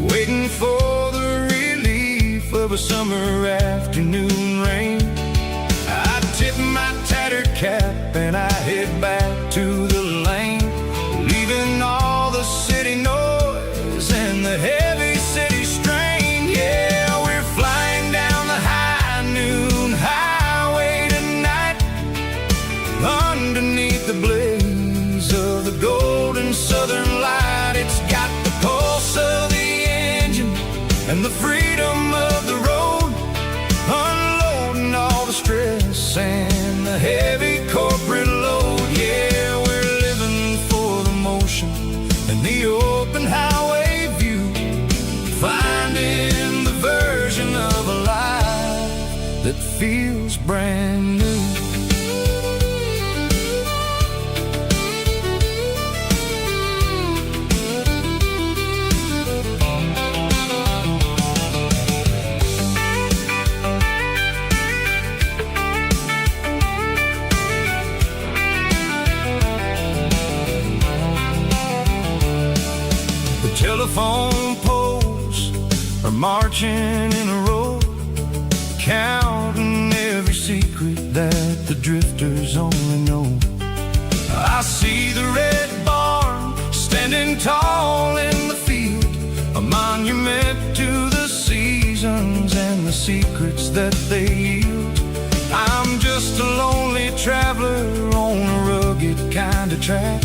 waiting for the relief of a summer afternoon rain. I tip my tattered cap and I head back to the lane, leaving all the city noise and the heavy city strain. Yeah, we're flying down the high noon highway tonight, underneath the blaze of the golden southern light. It's got the pulse of the engine and the freedom of the road, unloading all the stress and the heavy corporate load. Yeah, we're living for the motion the open highway view, finding the version of a life that feels brand new. Telephone poles are marching in a row, counting every secret that the drifters only know. I see the red barn standing tall in the field, a monument to the seasons and the secrets that they yield. I'm just a lonely traveler on a rugged kind of track,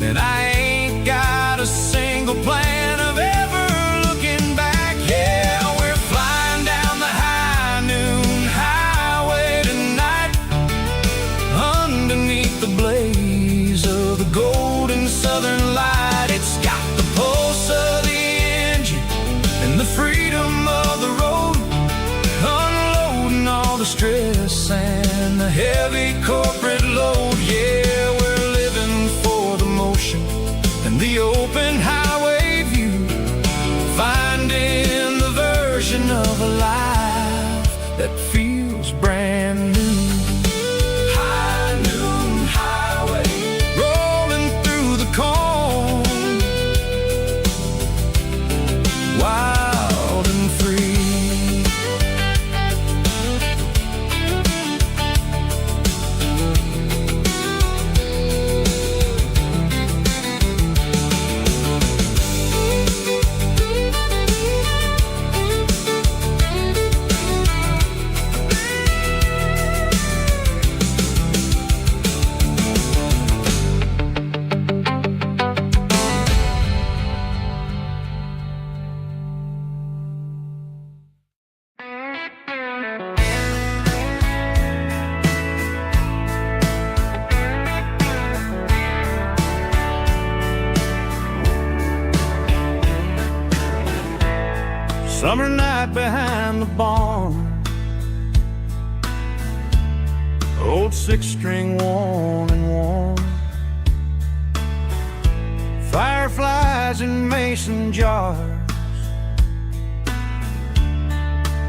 and I ain't got a single plan of ever looking back. Yeah, we're flying down the high noon highway tonight, underneath the blaze of the golden southern light. It's got the pulse of the engine and the freedom of the road, unloading all the stress and the heavy corporate load. Yeah, we're living for the motion and the open highway view, finding the version of a life that feels brand new. High noon highway, rolling through the corn, wild and free. Summer night behind the barn, old six-string worn and worn, fireflies in mason jars,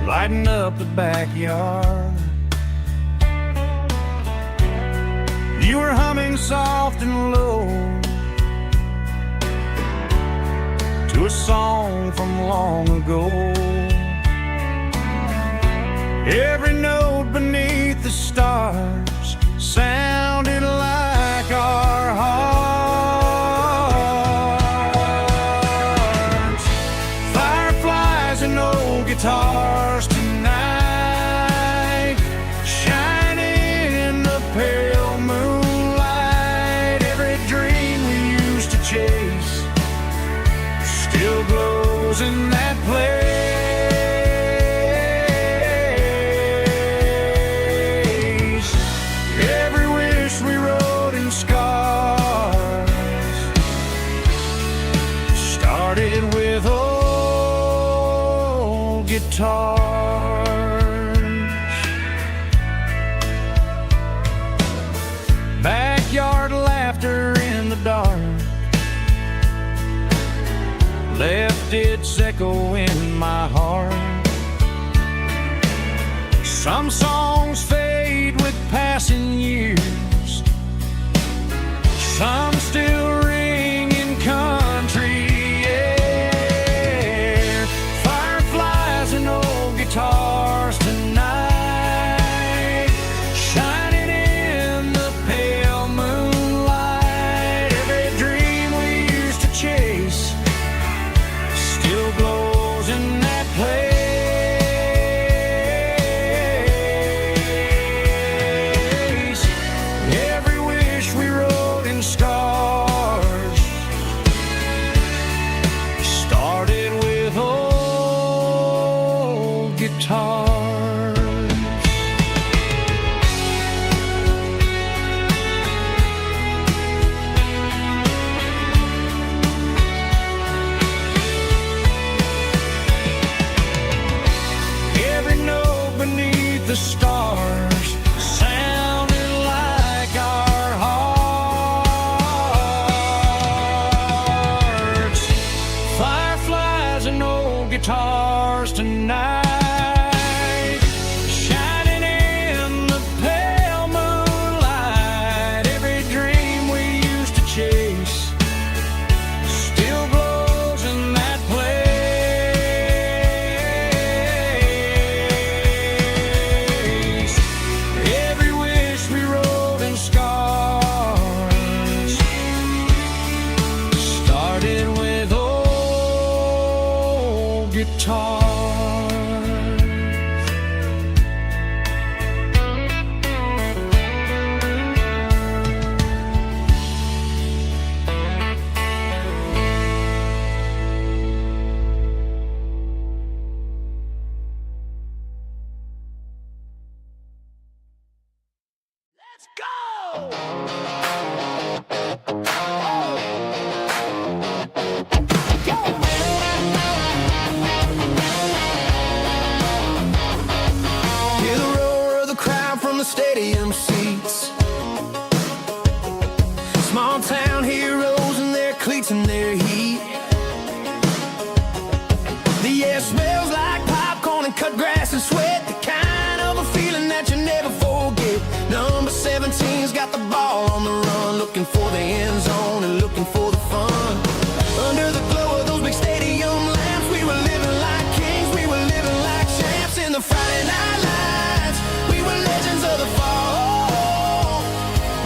lighting up the backyard. You were humming soft and low to a song from long ago. Every note beneath the stars sounded like our hearts. Fireflies and old guitars tonight, shining in the pale moonlight. Every dream we used to chase still glows in that place. Every wish we wrote in scars started with old guitars. Backyard laughter in the dark left its echo in my heart. Some songs fade with passing years, some still ring in country air. Fireflies and old guitars tonight, shining in the pale moonlight. Every dream we used to chase still glows in that place. Every wish we wrote in stars guitars tonight, shining in the pale moonlight. Every dream we used to chase still glows in that place. Every wish we wrote in scars started with old guitars. Let's go! Hear the roar of the crowd from the stadium seats. Small town heroes in their cleats and their heat. The air smells like popcorn and cut grass and sweat. The kind of a feeling that you never forget. Number 17's got the ball on the run, looking for the end zone and looking for the fun. Under the glow of those big stadium lamps, we were living like kings, we were living like champs in the Friday night lights. We were legends of the fall,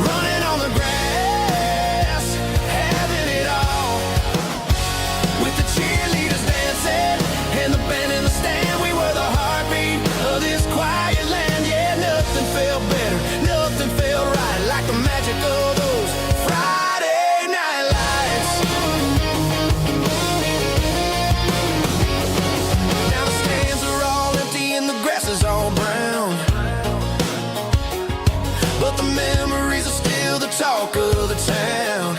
running on the grass, having it all. With the cheerleaders dancing and the band in the stand, we were the heartbeat of this quiet land. Yeah, nothing felt better, nothing felt right like the magic of those Friday night lights. Now the stands are all empty and the grass is all brown, but the memories are still the talk of the town.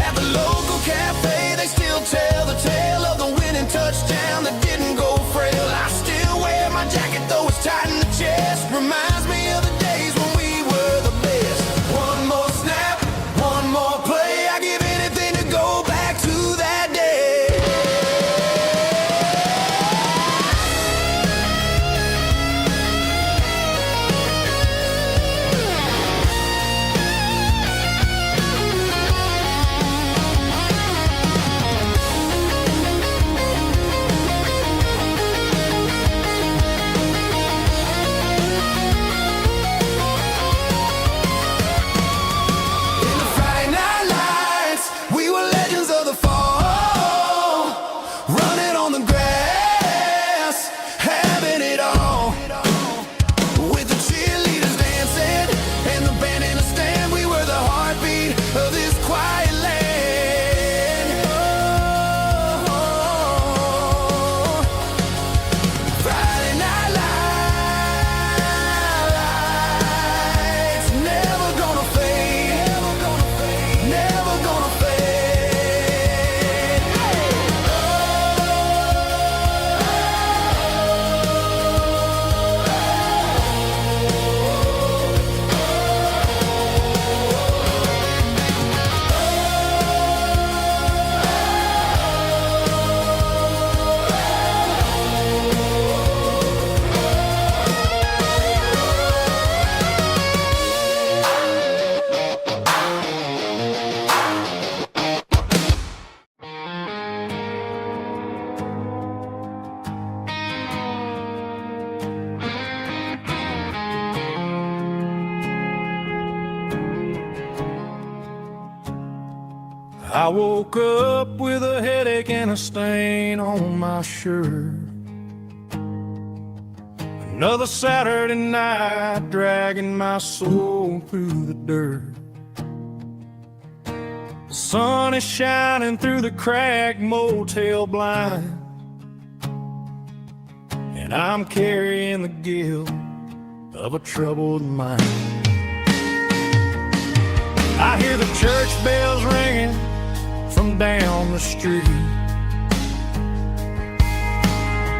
At the local cafe, they still tell the tale of the winning touchdown that didn't go frail. I still wear my jacket, though it's tight in the chest. Reminds me of the days when we were the best. One more snap, one more play. I give anything to go back to that day. In the Friday night lights, we were legends of the fall, running on the grass, having it all. With the cheerleaders dancing and the band in the stand, we were the heartbeat of this quiet land. Oh, Friday night lights, never gonna fade, never gonna fade. I woke up with a headache and a stain on my shirt. Another Saturday night dragging my soul through the dirt. The sun is shining through the cracked motel blind, and I'm carrying the guilt of a troubled mind. I hear the church bells ringing from down the street,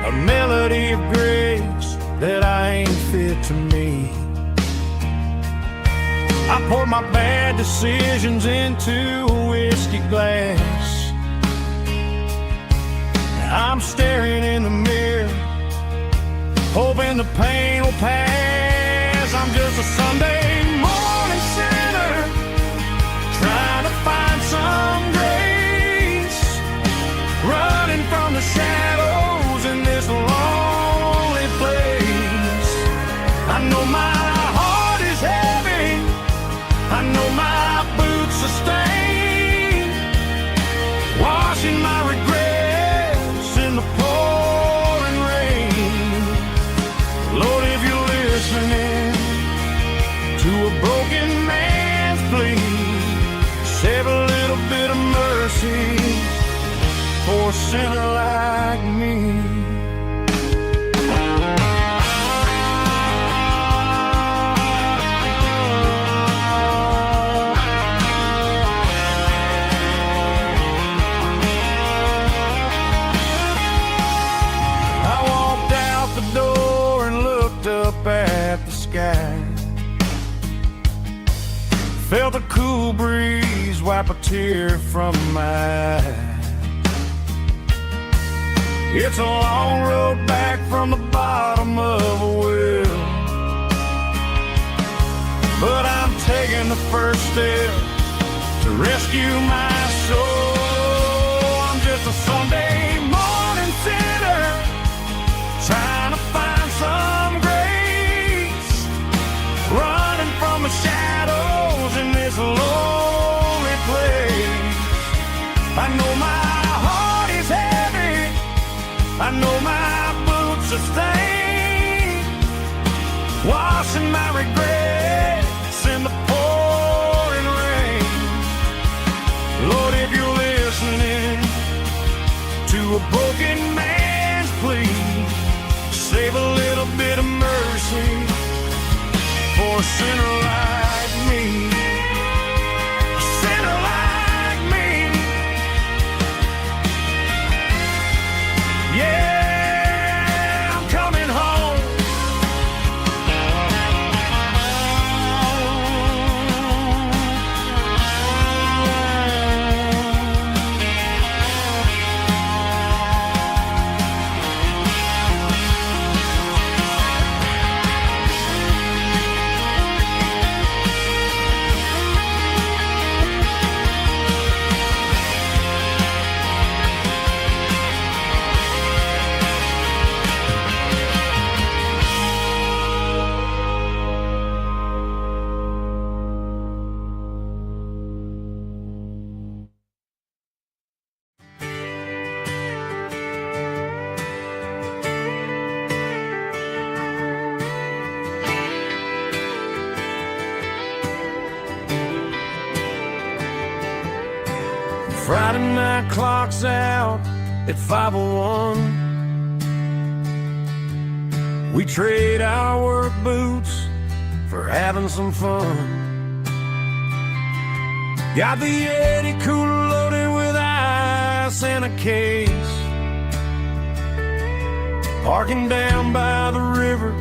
a melody of grace that I ain't fit to meet. I poured my bad decisions into a whiskey glass, I'm staring in the mirror, hoping the pain will pass. I'm just a Sunday morning sinner, trying to find some grace, running from the shadows in this lonely place. I know my heart is heavy, I know my boots are stained, washing my regrets in the pouring rain. Lord, if you're listening to a broken man's plea, save a little bit of mercy for a sinner like me. I walked out the door and looked up at the sky, felt a cool breeze wipe a tear from my eye. It's a long road back from the bottom of a well, but I'm taking the first step to rescue my soul. I'm just a Sunday morning sinner, trying to find some grace, running from the shadows in this lonely place. I know my heart is heavy, I know my boots are stained, washing my regrets in the pouring rain. Lord, if you're listening to a broken man's plea, save a little bit of mercy for a sinner like me. A sinner like me. Yeah, I'm coming home. Friday night clock's out at 5:01. We trade our work boots for having some fun. Got the Yeti cooler loaded with ice and a case, parking down by the river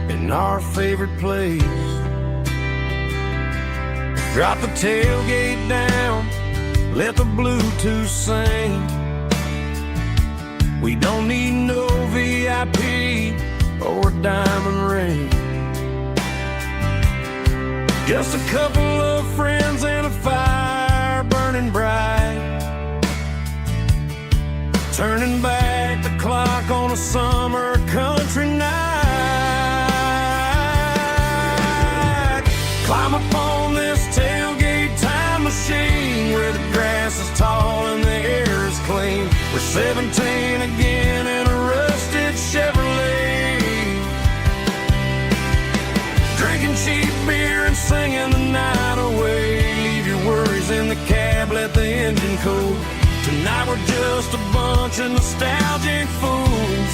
in our favorite place. Drop the tailgate down, let the Bluetooth sing. We don't need no VIP or a diamond ring, just a couple of friends and a fire burning bright, turning back the clock on a summer country night. Climb up on this tailgate time machine where the grass is tall and the air is clean. We're 17 again in a rusted Chevrolet, drinking cheap beer and singing the night away. Leave your worries in the cab, let the engine cool. Tonight we're just a bunch of nostalgic fools,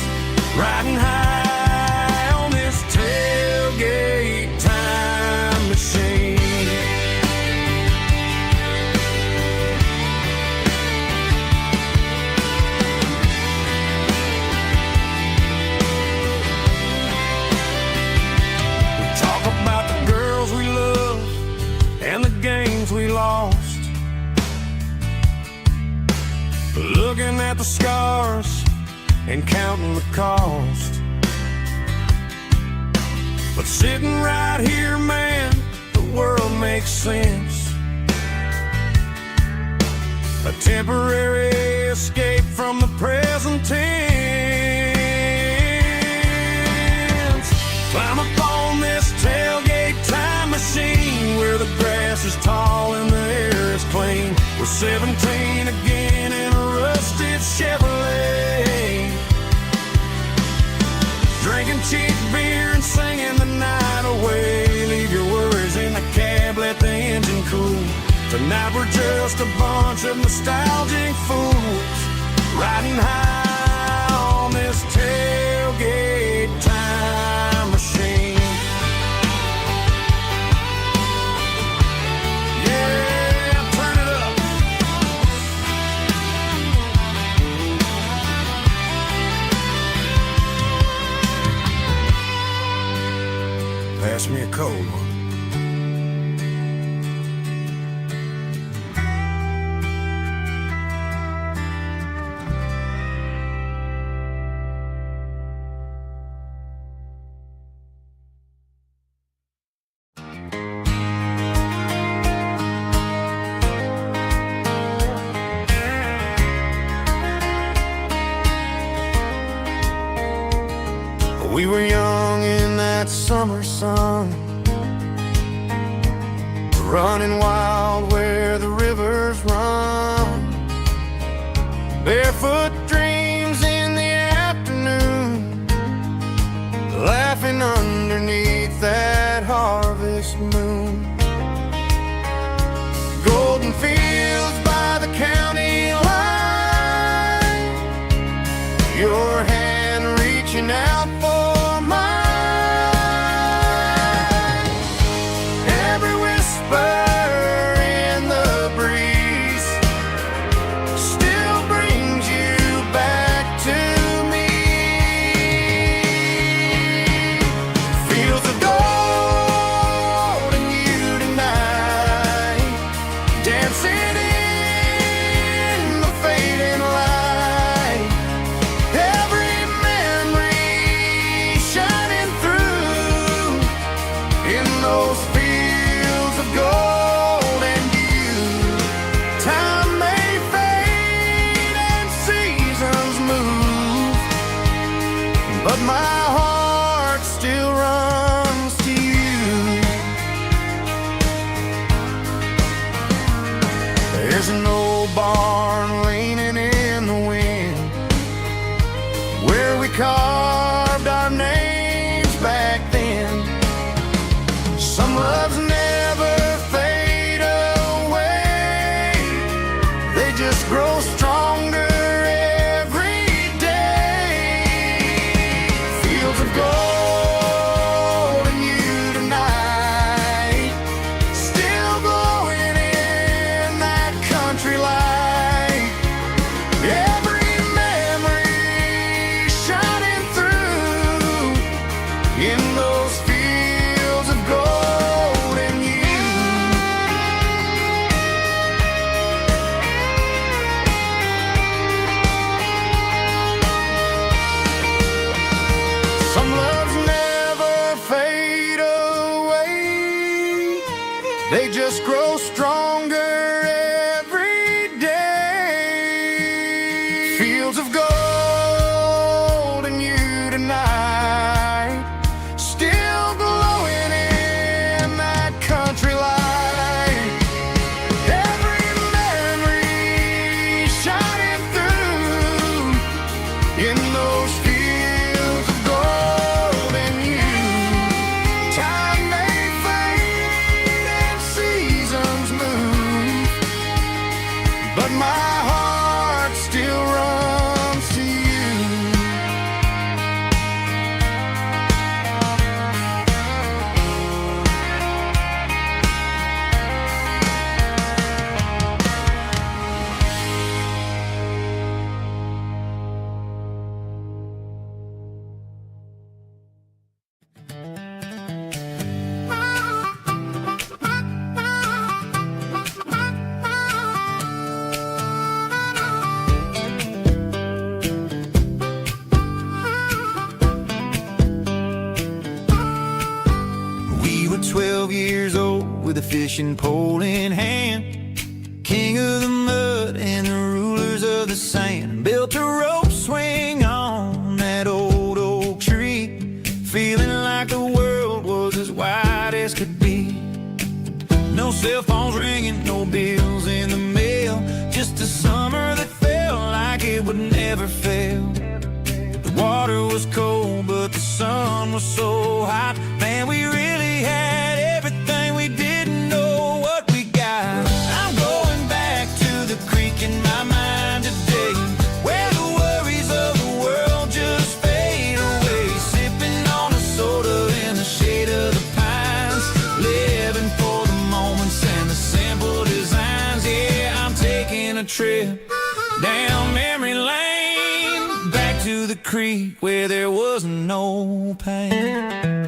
riding high on this tailgate time machine. Looking at the scars and counting the cost. But sitting right here, man, the world makes sense. A temporary escape from the present tense. Climb upon this tailgate time machine, where the grass is tall and the air is clean. We're 17 again in a rusted Chevrolet, drinking cheap beer and singing the night away. Leave your worries in the cab, let the engine cool. Tonight we're just a bunch of nostalgic fools, riding high on this tailgate time machine. Yeah, turn it up. Pass me a cold one. We were young in that summer sun, running wild where the rivers run. Barefoot dreams in the afternoon, laughing underneath that harvest moon. Golden fields by the county line, your hand reaching out for carved our names back then. Some loves never fade away, they just grow stronger every day. Fields of gold and you tonight, still glowing in that country light. They just grow stronger every day. Fields of gold and you tonight, still glowing in that country light. Every memory shining through in those fields of gold and you. Time may fade and seasons move, but my heart still runs to you. fishing pole in hand, king of the mud and the rulers of the sand. Built a rope swing on that old oak tree, feeling like the world was as wide as could be. No cell phones ringing, no bills in the mail, just a summer that felt like it would never fail. The water was cold, but the sun was so hot. Man, we really had everything, we didn't know what we got. I'm going back to the creek in my mind today, where the worries of the world just fade away. Sipping on a soda in the shade of the pines, living for the moments and the simple designs. Yeah, I'm taking a trip down memory lane, back to the creek where there was no pain.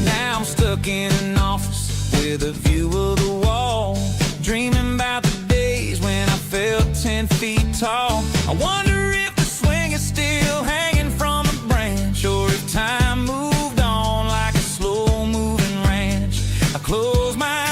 Now I'm stuck in an office with a view of the wall, dreaming about the days when I felt 10 feet tall. I wonder if the swing is still hanging from a branch, or if time moved on like a slow-moving ranch. I close my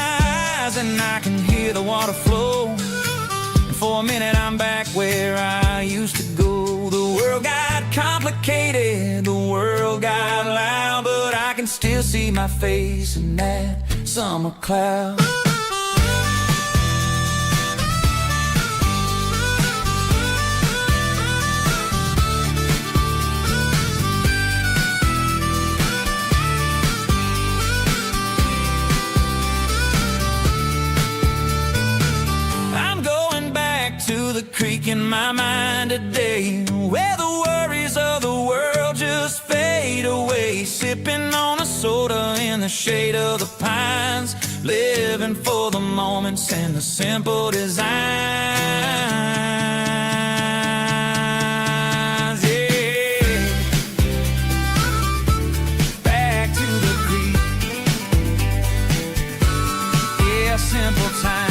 eyes and I can hear the water flow, and for a minute I'm back where I used to go. The world got complicated, the world got loud, but I can still see my face in that summer cloud. To the creek in my mind today, where the worries of the world just fade away. Sipping on a soda in the shade of the pines, living for the moments and the simple designs. Yeah, back to the creek. Yeah, simple times.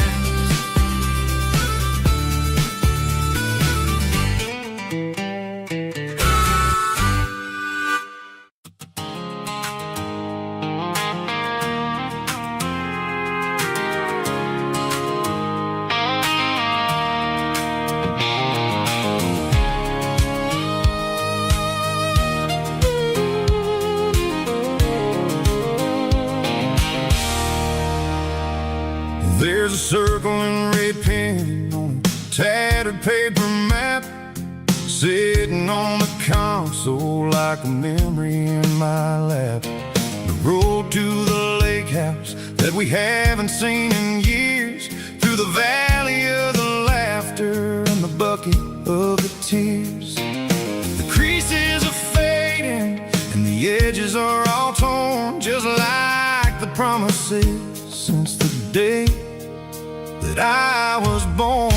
There's a circle and red pen on a tattered paper map, sitting on the console like a memory in my lap. The road to the lake house that we haven't seen in years, through the valley of the laughter and the bucket of the tears. The creases are fading and the edges are all torn, just like the promises since the day that I was born.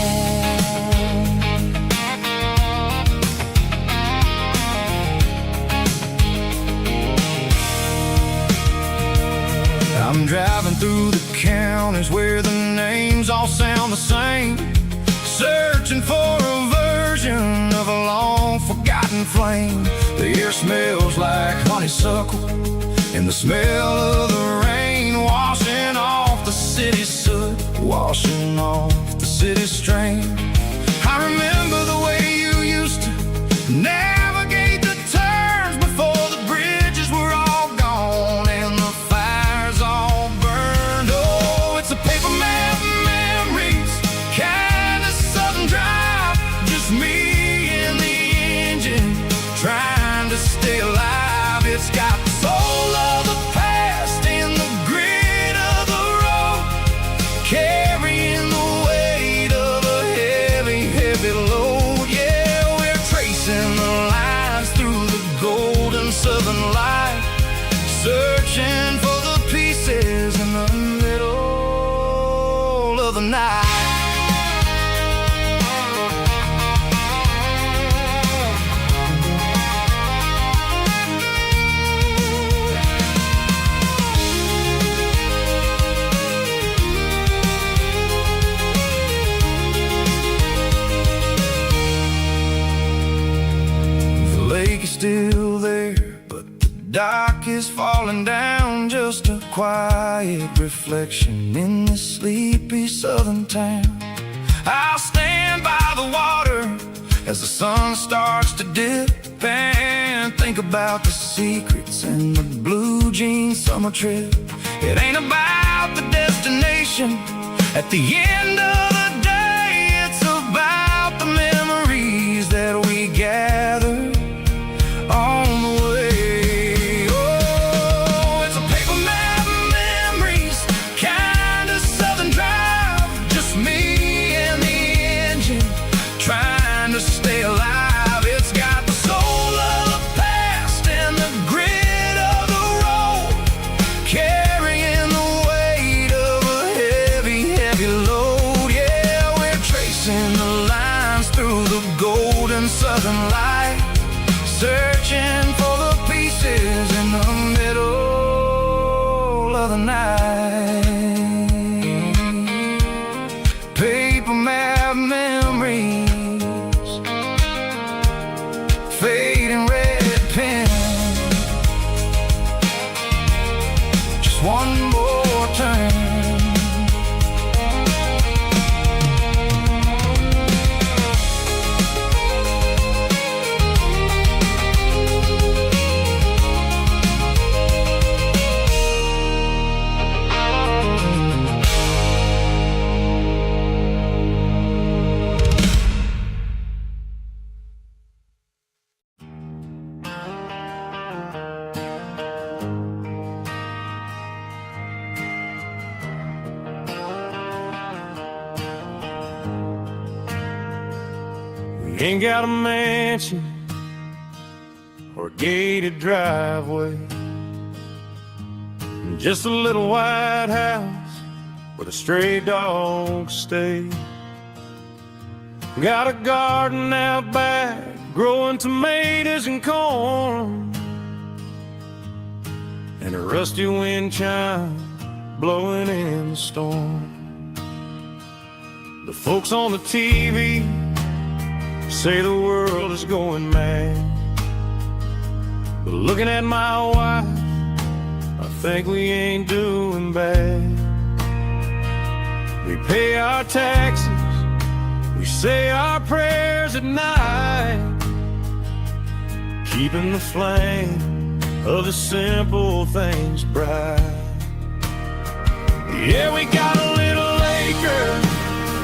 I'm driving through the counties where the names all sound the same, searching for a version of a long forgotten flame. The air smells like honeysuckle and the smell of the rain, washing off the city's soot, washing off the city's strain. I remember the way you used to navigate the turns before the bridges were all gone and the fires all burned. Oh, it's a paper map memories, kind of southern drive, just me and the engine trying to stay alive. It's got the soul of the past and the grit of the road, carrying the weight of a heavy, heavy load. Yeah, we're tracing the lines through the golden southern light, searching for the pieces in the middle of the night. Still there, but the dock is falling down, just a quiet reflection in this sleepy southern town. I'll stand by the water as the sun starts to dip and think about the secrets and the blue jean summer trip. It ain't about the destination at the end of the day, it's about the memories that we gather on the way. Oh, it's a paper map of memories, kind of southern drive, just me and the engine trying to stay alive. It's got the soul of the past and the grit of the road, carrying the weight of a heavy, heavy load. Yeah, we're tracing the lines through the golden southern light, searching for the pieces in the middle of the night. Paper map memories, fading red pen, just one more turn. We ain't got a mansion or a gated driveway, just a little white house where the stray dogs stay. Got a garden out back, growing tomatoes and corn, and a rusty wind chime blowing in the storm. The folks on the TV say the world is going mad, but looking at my wife, I think we ain't doing bad. We pay our taxes, we say our prayers at night, keeping the flame of the simple things bright. Yeah, we got a little acre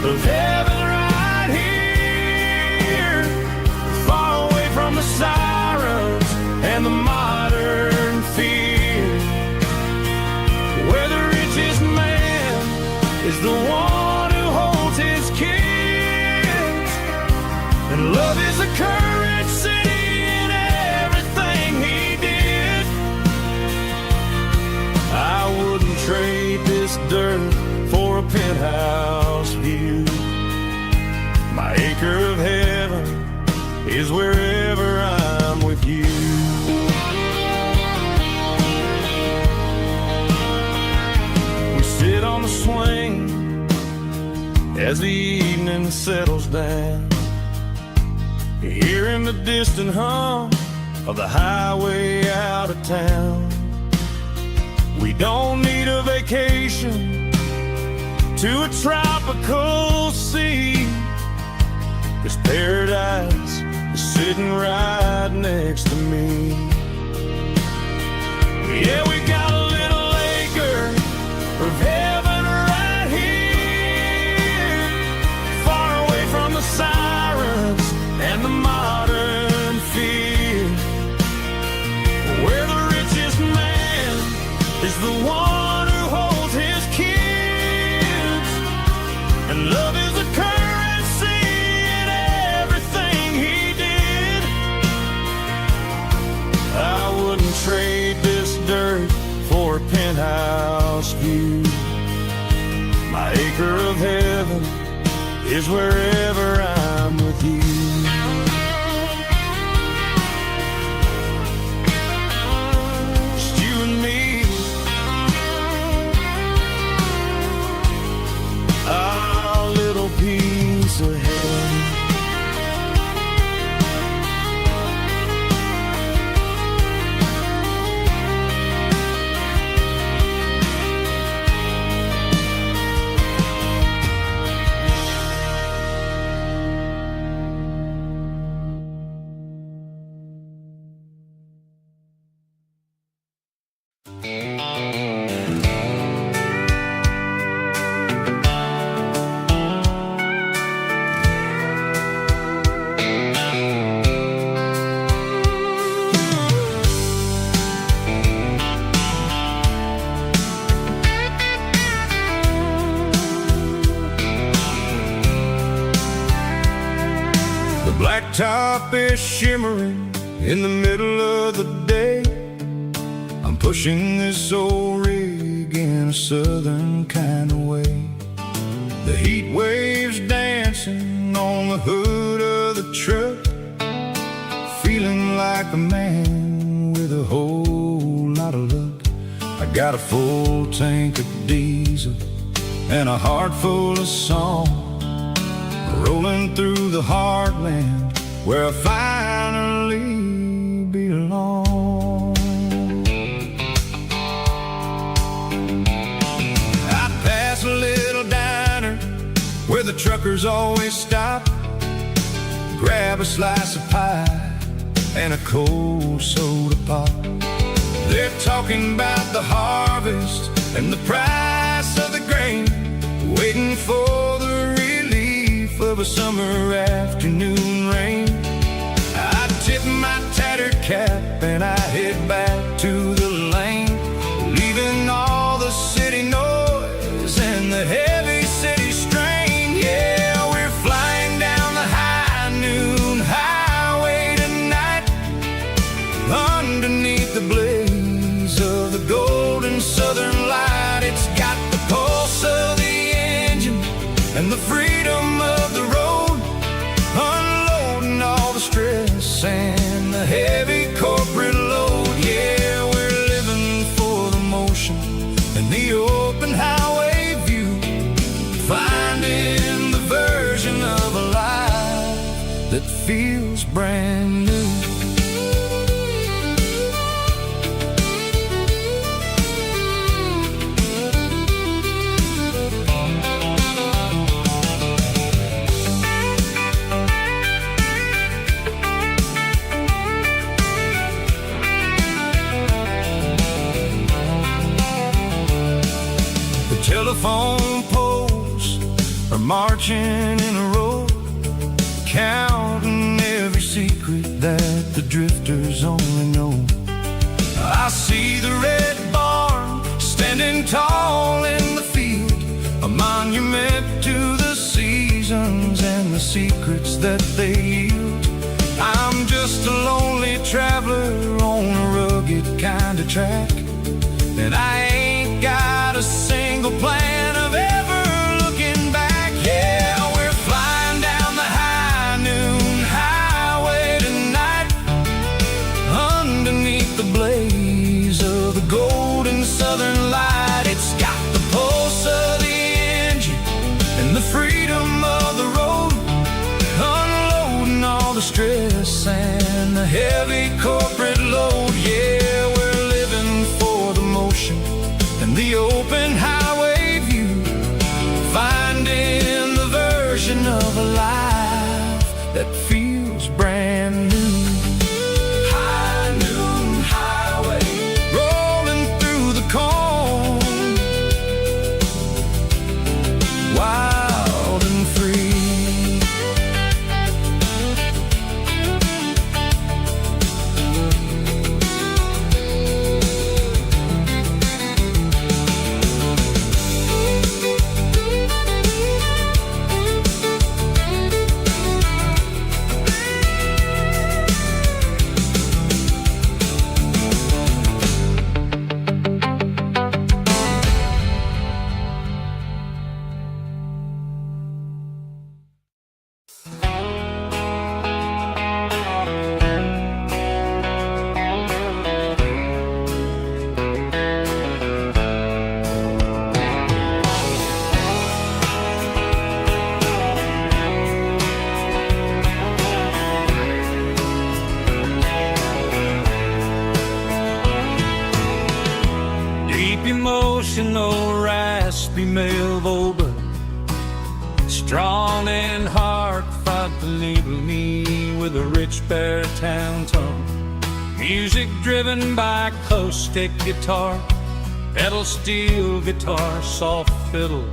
of heaven right here, far away from the sirens and the modern fear, where the richest man is the one who holds his kids, and love is a currency in everything he did. I wouldn't trade this dirt for a penthouse view. My acre of heaven is wherever I'm with you. We sit on the swing as the evening settles down, hearing the distant hum of the highway out of town. We don't need a vacation to a tropical sea, 'cause paradise is sitting right next to me. Yeah, we got a little acre of heaven right here, far away from the sirens and the modern fear, where the richest man is the one who holds his kids, and love is a currency in everything he did. I wouldn't trade this dirt for a penthouse view. My acre of heaven is wherever I'm with you. Just you and me, our little piece of heaven. blacktop is shimmering in the middle of the day. I'm pushing this old rig in a southern kind of way. The heat waves dancing on the hood of the truck, feeling like a man with a whole lot of luck. I got a full tank of diesel and a heart full of song, rolling through the heartland where I finally belong. I pass a little diner where the truckers always stop, grab a slice of pie and a cold soda pop. They're talking about the harvest and the price of the grain, waiting for the relief of a summer afternoon rain. I tip my tattered cap and I head back to the lane, leaving all the city noise and the heavy city strain. Yeah, we're flying down the high noon highway tonight, underneath the blaze of the golden southern light. It's got the pulse of the engine and the freedom of the road, unloading all the stress and the heavy corporate load. Yeah, we're living for the motion and the open highway view, finding the version of a life that feels brand new. Telephone poles are marching in a row, counting every secret that the drifters only know. I see the red barn standing tall in the field, a monument to the seasons and the secrets that they yield. I'm just a lonely traveler on a rugged kind of track, and I ain't got a single plan of ever looking back. Yeah, we're flying down the high noon highway tonight, underneath the blaze of the golden southern light. It's got the pulse of the engine and the freedom of the road, unloading all the stress and the heavy corporate load. Yeah, we're living for the motion and the open highway view, finding the version of a life that feels brand new. High noon highway, rolling through the corn, wild and free. Emotional, raspy male vocal, strong and heartfelt, believe me, with a rich baritone tone. Music driven by acoustic guitar, pedal steel guitar, soft fiddle,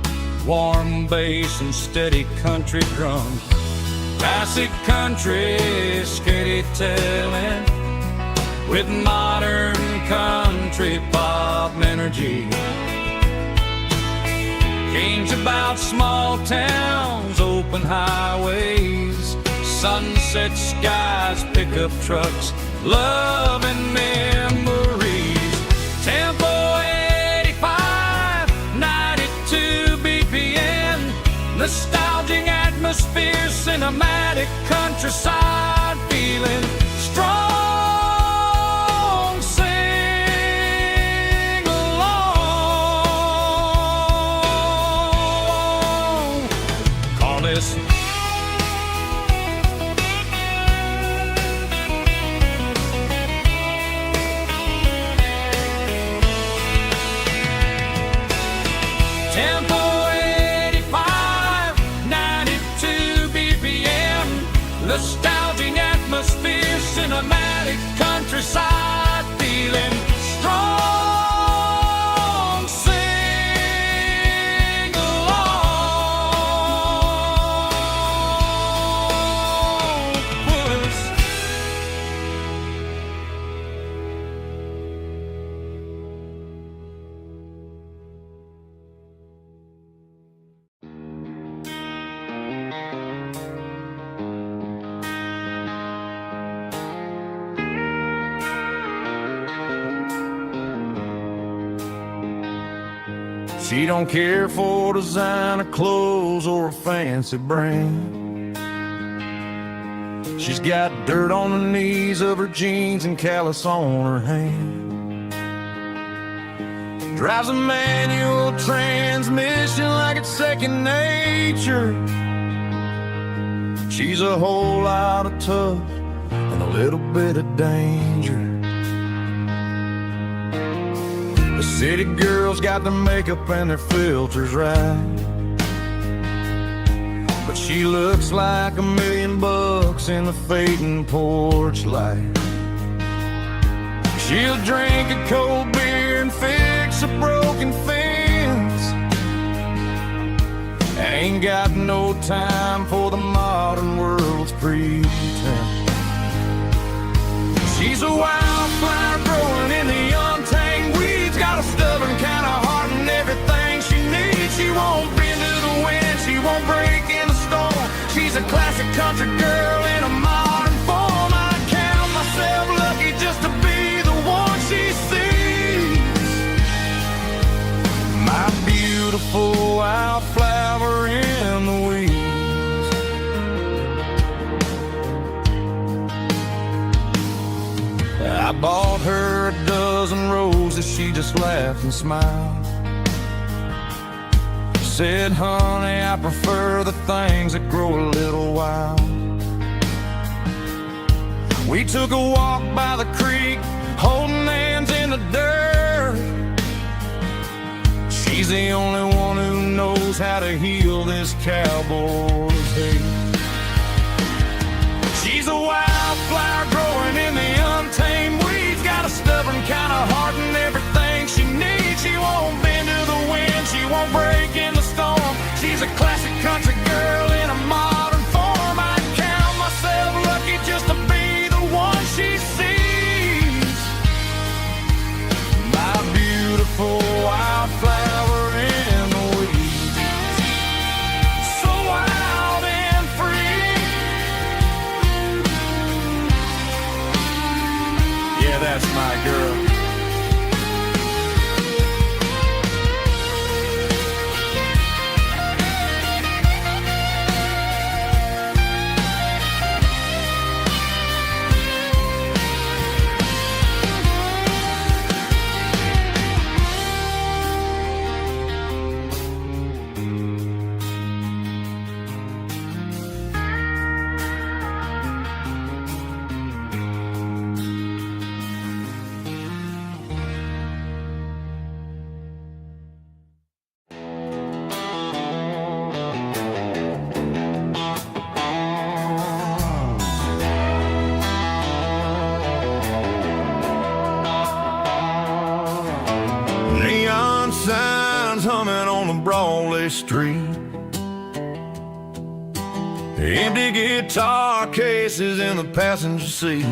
warm bass and steady country drums. Classic country skitty-tailing with modern country pop energy. Games about small towns, open highways, sunset skies, pickup trucks, love and memories. Tempo 85, 92 BPM, nostalgic atmosphere, cinematic countryside feeling strong. Sing along. Call this Tempo 85, 92 BPM, nostalgic atmosphere, cinematic countryside feeling strong. Sing along. Push. She don't care for designer clothes or a fancy brand. She's got dirt on the knees of her jeans and callus on her hand. Drives a manual transmission like it's second nature. She's a whole lot of tough and a little bit of danger. The city girls got their makeup and their filters right, but she looks like $1 million in the fading porch light. She'll drink a cold beer and fix a broken fence, ain't got no time for the modern world's pretense. She's a wildflower growing in the untamed weeds, got a stubborn kind of heart and everything she needs. She won't bend to the wind, she won't break in the storm. She's a classic country girl in a modern form. I count myself lucky just to be the one she sees. My beautiful wildflower in the weeds. I bought her a dozen roses, she just laughed and smiled. She said, honey, I prefer the things that grow a little wild. We took a walk by the creek, holding hands in the dirt. She's the only one who knows how to heal this cowboy's hate. She's a wildflower growing in the untamed weeds, got a stubborn kind of heart and everything she needs. She won't bend to the wind, she won't break in the storm. She's a classic country girl in a modern form. I count myself lucky just to be the one she sees. My beautiful wildflower in the weeds, so wild and free. Yeah, that's my girl. Neon signs humming on the Broadway street, empty guitar cases in the passenger seat.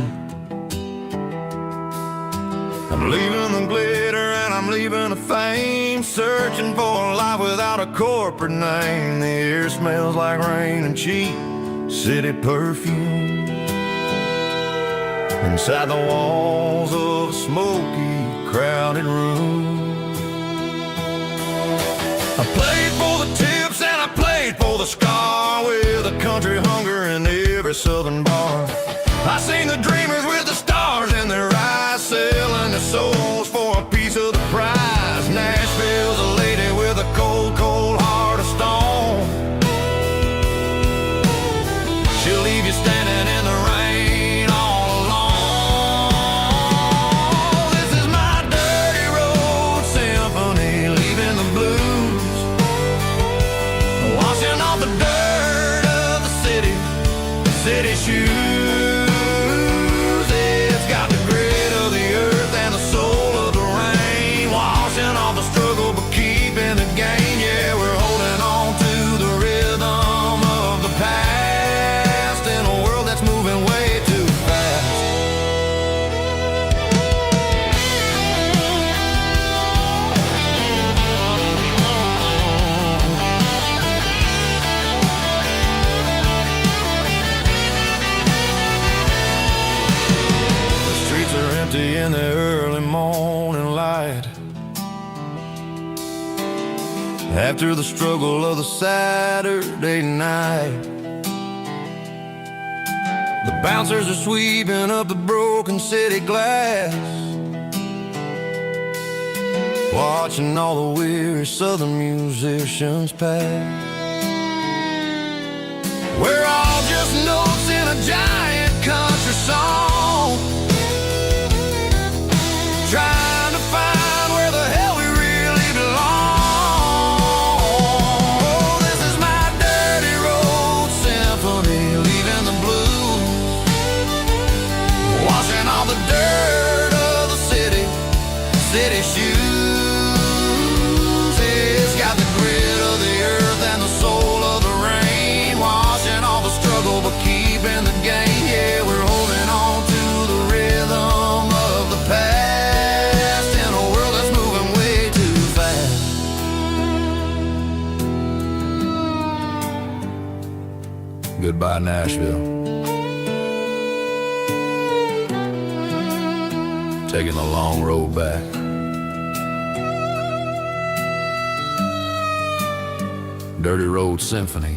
I'm leaving the glitter and I'm leaving the fame, searching for a life without a corporate name. The air smells like rain and cheap city perfume inside the walls of a smoky, crowded room. I played for the tips and I played for the scar, with a country hunger in every southern bar. I seen the dreamers with the stars in their eyes, selling their souls for a piece of the prize. Nashville's a lady with a cold, cold heart of stone. She'll leave you standing in the rain all alone. This is my dirty road symphony, leaving the blues, washing off the dirt of the city shoes. It's got the grit of the earth and the soul of the rain, washing off the struggle but keeping the gain. Yeah, we're holding on to the rhythm of the past in a world that's moving way too fast. In the early morning light, after the struggle of the Saturday night, the bouncers are sweeping up the broken city glass, watching all the weary southern musicians pass. We're all just notes in a giant country song, trying to find where the hell we really belong. Oh, this is my dirty road symphony, leaving the blues, washing all the dirt of the city shoes. It's got the grit of the earth and the soul of the rain, washing all the struggle but keeping the gain. Yeah, we're holding on to the rhythm of the past. Goodbye, Nashville. Taking the long road back. Dirty Road Symphony.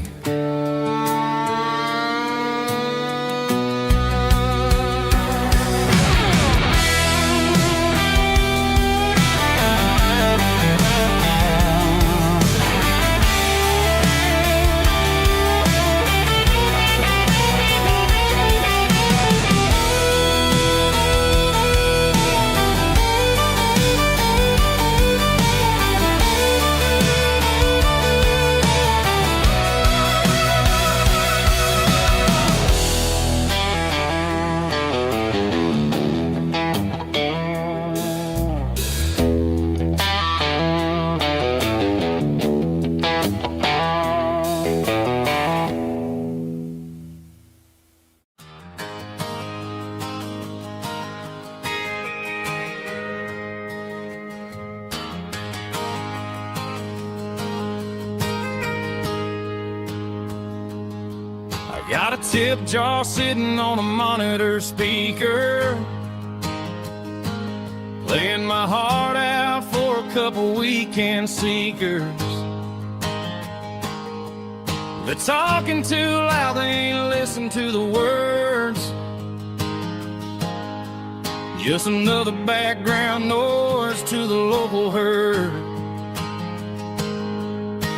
Got a tip jar sitting on a monitor speaker, playing my heart out for a couple weekend seekers. They're talking too loud, they ain't listen to the words. Just another background noise to the local herd.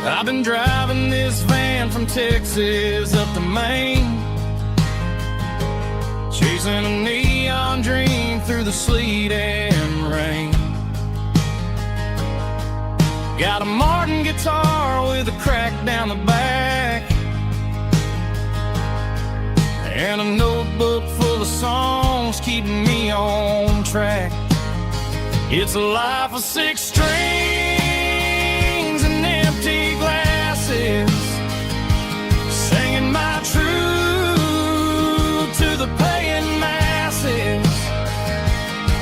I've been driving this van from Texas up to Maine, chasing a neon dream through the sleet and rain. Got a Martin guitar with a crack down the back, and a notebook full of songs keeping me on track. It's a life of 6 strings and empty glasses, singing my truth to the paying masses.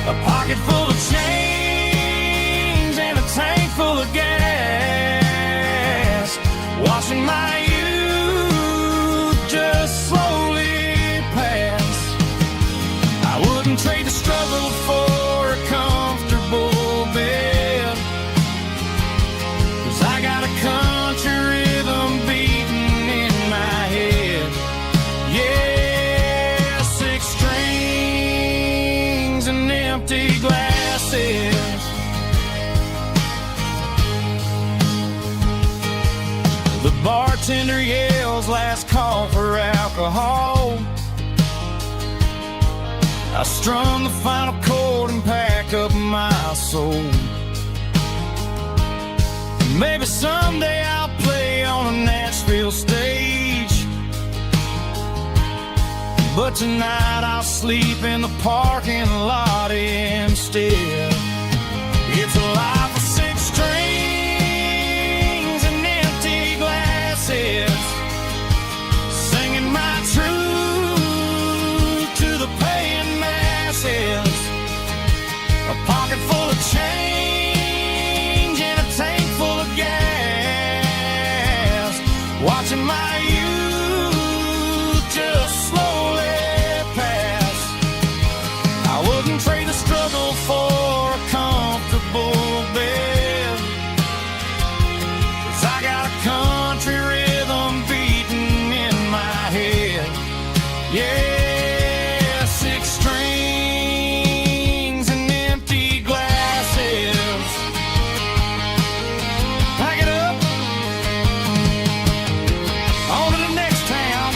A pocket full of change and a tank full of gas, watching my youth just bartender yells last call for alcohol. I strummed the final chord and packed up my soul. Maybe someday I'll play on a Nashville stage, but tonight I'll sleep in the parking lot instead. It's a life of 6 strings and empty glasses, singing my truth to the paying masses. A pocket full of change and a tank full of gas, watching my youth just slowly pass. I wouldn't trade the struggle for a comfortable bed, 'cause I got a country rhythm beating in my head. Yeah, 6 strings and empty glasses. Pack it up, on to the next town.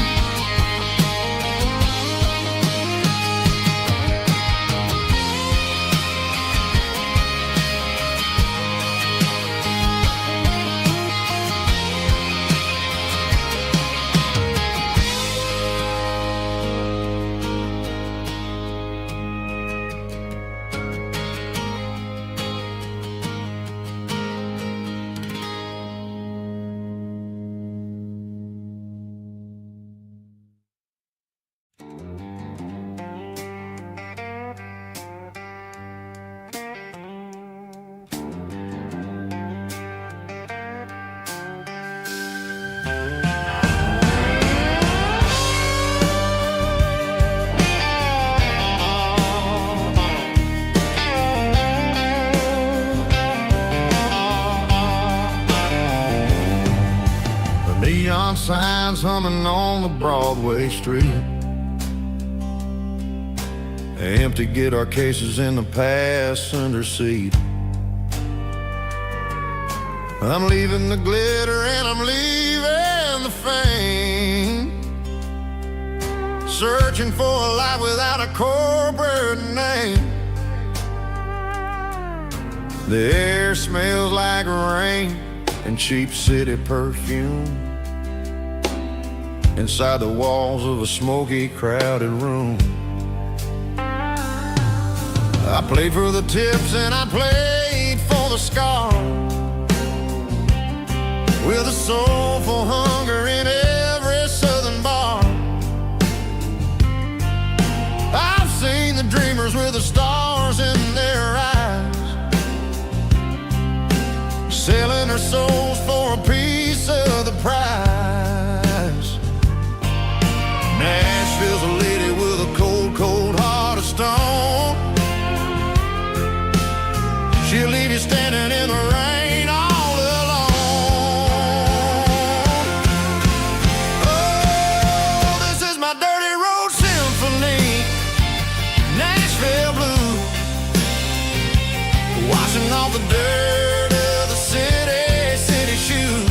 Neon signs humming on the Broadway street, empty guitar cases in the passenger seat. I'm leaving the glitter and I'm leaving the fame, searching for a life without a corporate name. The air smells like rain and cheap city perfume inside the walls of a smoky, crowded room. I played for the tips and I played for the scars, with a soulful hunger in every southern bar. I've seen the dreamers with the stars in their eyes, selling their souls for a piece of the prize. Nashville's a lady with a cold, cold heart of stone. She'll leave you standing in the rain all alone. Oh, this is my dirty road symphony, Nashville blues, washing off the dirt of the city shoes.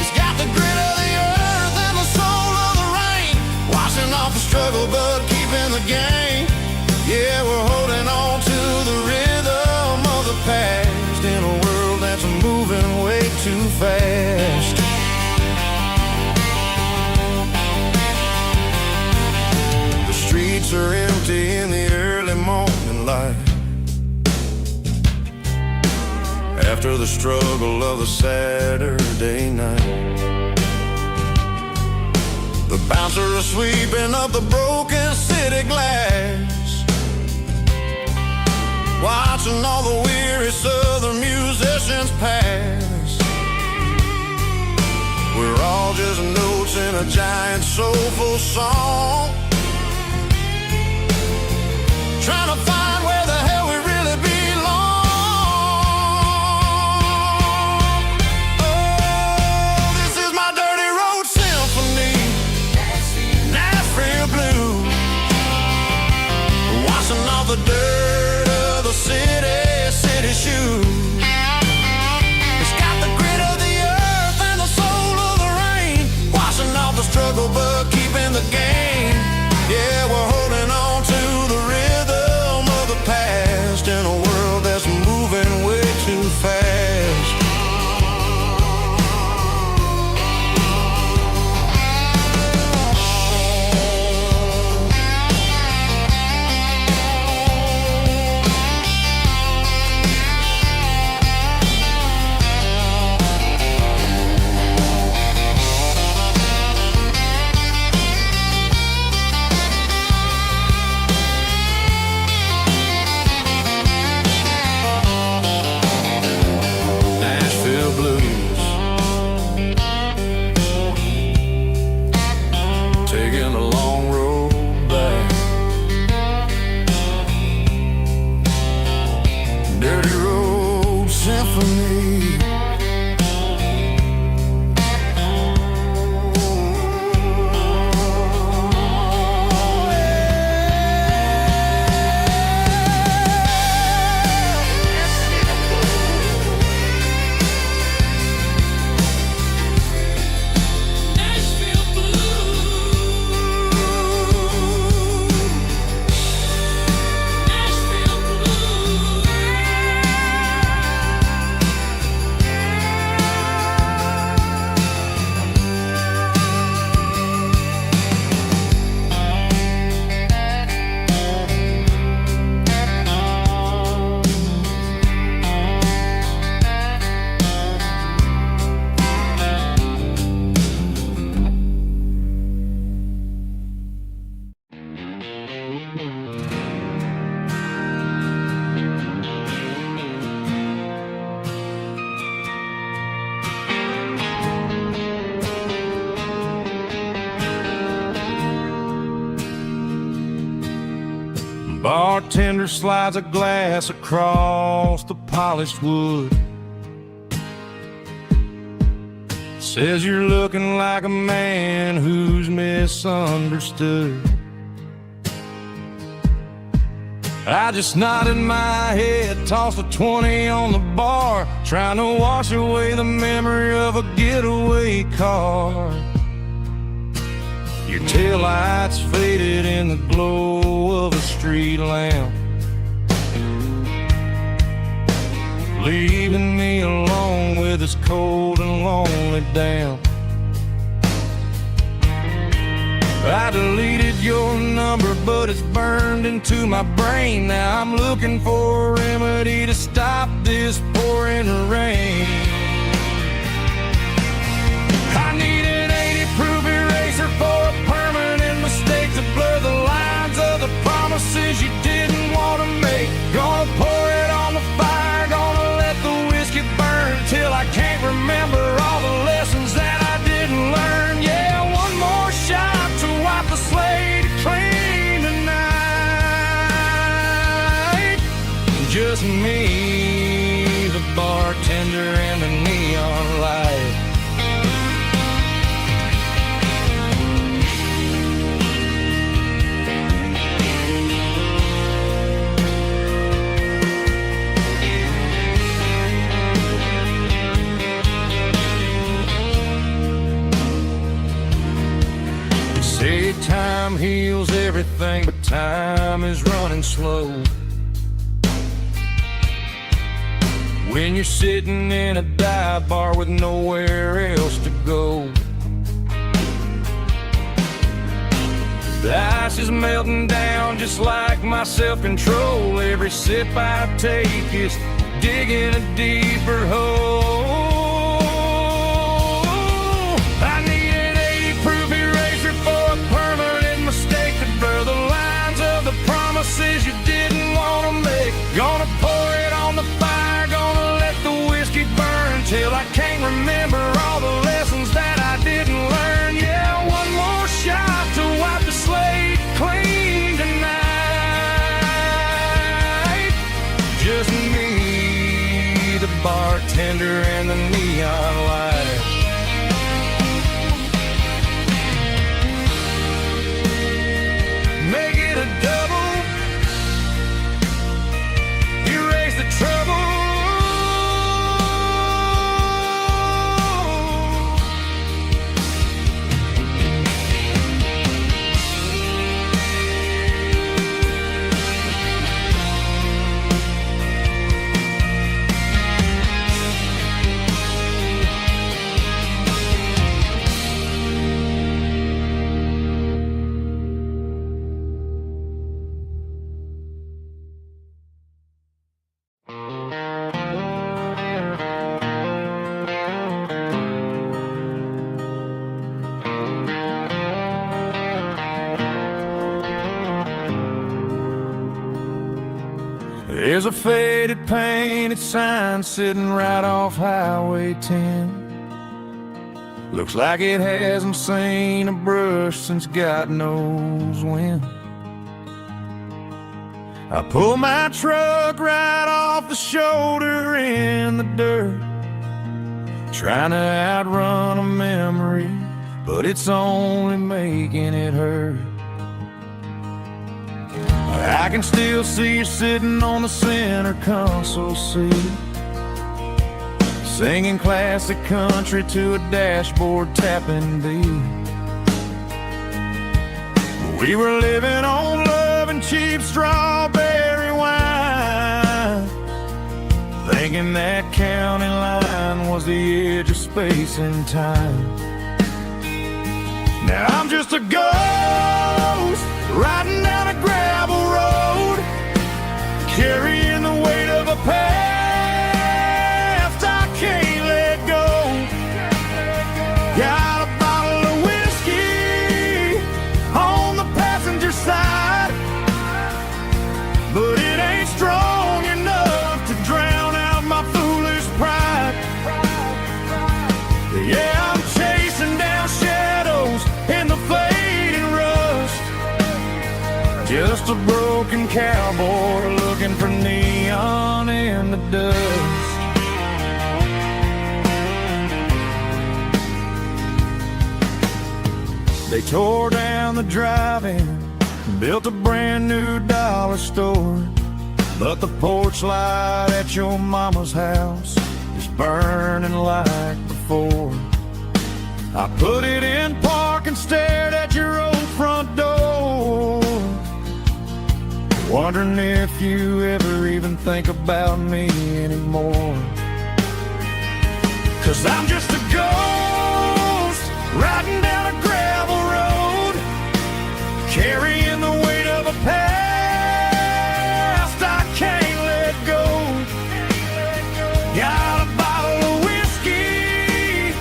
It's got the grit of the earth and the soul of the rain, washing off the struggle but keeping the game. Yeah, we're holding on to the rhythm of the past in a world that's moving way too fast. The streets are empty in the early morning light, after the struggle of the Saturday night. The bouncer is sweeping up the broken city glass, watching all the weary southern musicians pass. We're all just notes in a giant soulful song, trying to find where the hell we really belong. Oh, this is my dirty road symphony, Nashville blues, washing off the dirt of the city shoes. It's got the grit of the earth and the soul Bartender slides a glass across the polished wood. Says you're looking like a man who's misunderstood. I just nodded my head, tossed a 20 on the bar, trying to wash away the memory of a getaway car. Your taillights faded in the glow of a street lamp, leaving me alone with this cold and lonely damp. I deleted your number, but it's burned into my brain. Now I'm looking for a remedy to stop this pouring rain. I need an 80-proof eraser for a permanent mistake to blur the lines of the promises you didn't want to make. Gonna pour it on the fire, gonna let the whiskey burn till I can't remember all the lessons that I didn't learn. Yeah, one more shot to wipe the slate clean tonight. Just me, the bartender, and the neon light. Say time heals everything, but time is running slow. When you're sitting in a dive bar with nowhere else to go, the ice is melting down just like my self-control. Every sip I take is digging a deeper hole. I need an 80-proof eraser for a permanent mistake to blur the lines of the promises you didn't want to make. Gonna pour it on the fire, gonna let the whiskey burn till I can't remember all the lessons that I didn't learn. Yeah, one more shot to wipe the slate clean tonight. Just me, the bartender, and the neon light. Make it a double, erase the trouble. There's a faded painted sign sitting right off Highway 10. Looks like it hasn't seen a brush since God knows when. I pull my truck right off the shoulder in the dirt, trying to outrun a memory, but it's only making it hurt. I can still see you sitting on the center console seat, singing classic country to a dashboard tapping beat. We were living on love and cheap strawberry wine, thinking that county line was the edge of space and time. Now I'm just a ghost riding down a gravel road, carrying the weight of a past I can't let go. Got a bottle of whiskey on the passenger side, but it ain't strong enough to drown out my foolish pride. Yeah, I'm chasing down shadows in the fading rust, just a broken cowboy looking for neon in the dust. They tore down the drive-in, built a brand new dollar store, but the porch light at your mama's house is burning like before. I put it in park and stared at your old front door, wondering if you ever even think about me anymore. 'Cause I'm just a ghost riding down a gravel road, carrying the weight of a past I can't let go. Got a bottle of whiskey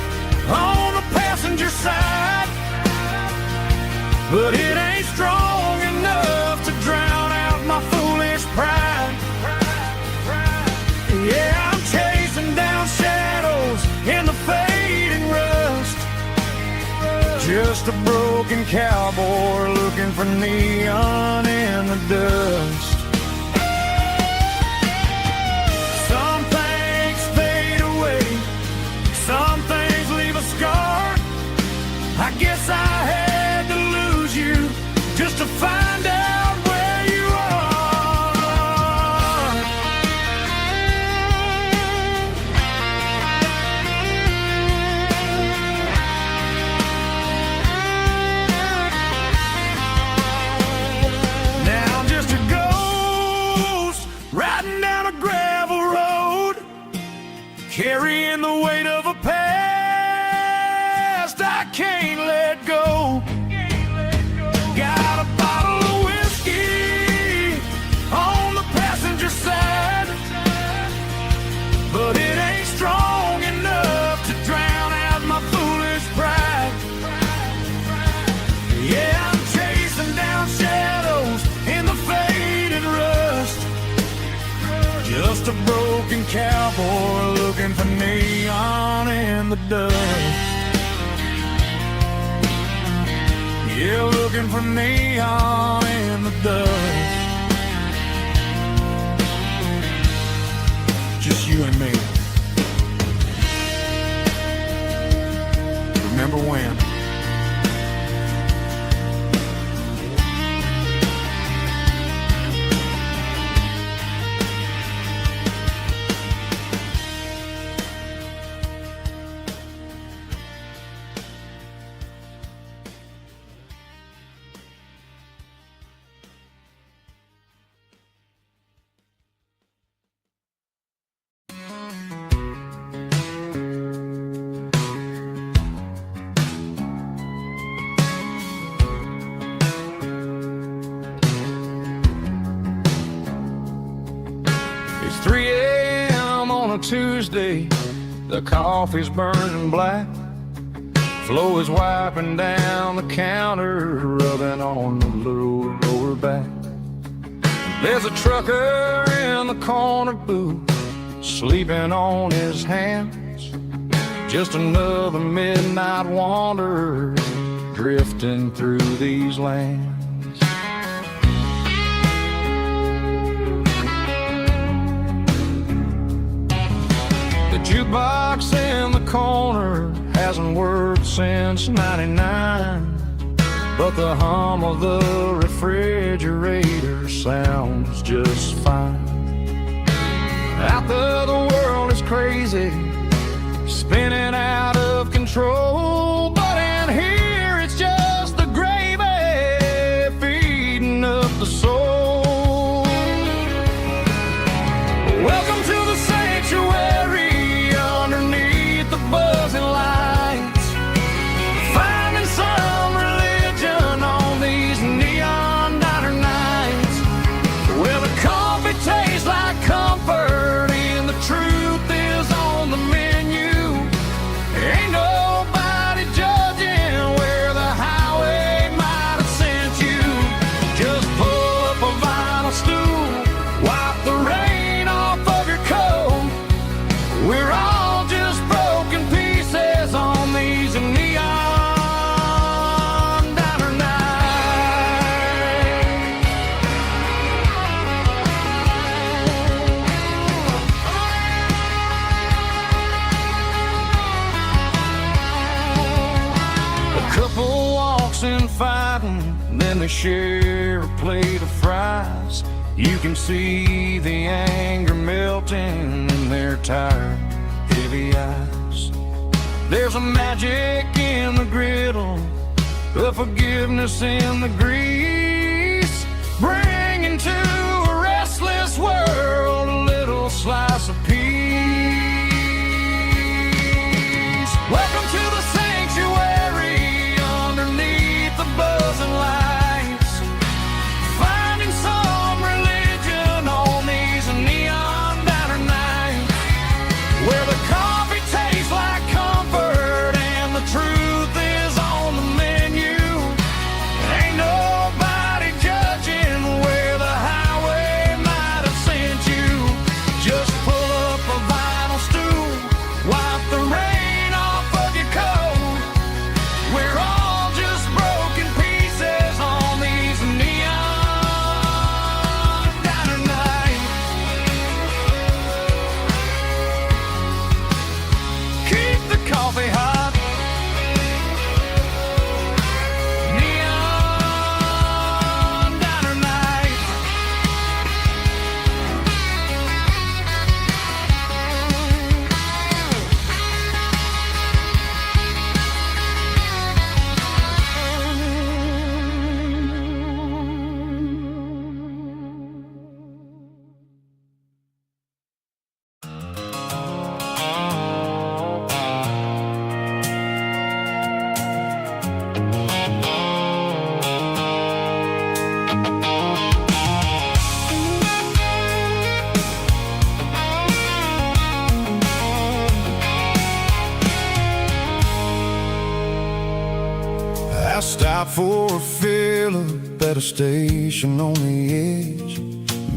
on the passenger side, but it ain't strong enough to drown out my foolish pride. Yeah, I'm chasing down shadows in the fading rust, just a broken cowboy looking for neon in the dust. Some things fade away, some things leave a scar. I guess I had to lose you just to find out where you are. Now I'm just a ghost riding down a gravel road, carrying the weight of a past I can't let go. Got a bottle of whiskey on the passenger side, but it ain't strong enough to drown out my foolish pride. Yeah, I'm chasing down shadows in the faded rust, just a broken cowboy looking for neon in the dust. Yeah, looking for neon in the dust. Just you and me. Remember when? It's 3 a.m. on a Tuesday, the coffee's burning black. Flo is wiping down the counter, rubbing on the little lower back. There's a trucker in the corner booth, sleeping on his hands. Just another midnight wanderer, drifting through these lands. The jukebox in the corner hasn't worked since '99, but the hum of the refrigerator sounds just fine. Out there the world is crazy, spinning out of control, but in here it's just the gravy feeding up the soul. Welcome to the sanctuary underneath the buzzing lights, finding some religion on these neon diner nights. Well, the coffee tastes like comfort and the truth is on the menu. Ain't then they share a plate of fries. You can see the anger melting in their tired, heavy eyes. There's a magic in the griddle, a forgiveness in the grease, bringing to a restless world a little slice of peace. Welcome to the sanctuary underneath the buzzing lights, finding some religion on these neon diner nights, where the coffee tastes like comfort and the truth is on the menu. Ain't nobody judging where the highway might have sent you. Just pull up a vinyl stool, wipe the rain off of your coat. We're all just broken pieces on these neon diner nights. Keep the coffee hot. Neon diner nights. I stopped for a fill-up at a station on the edge.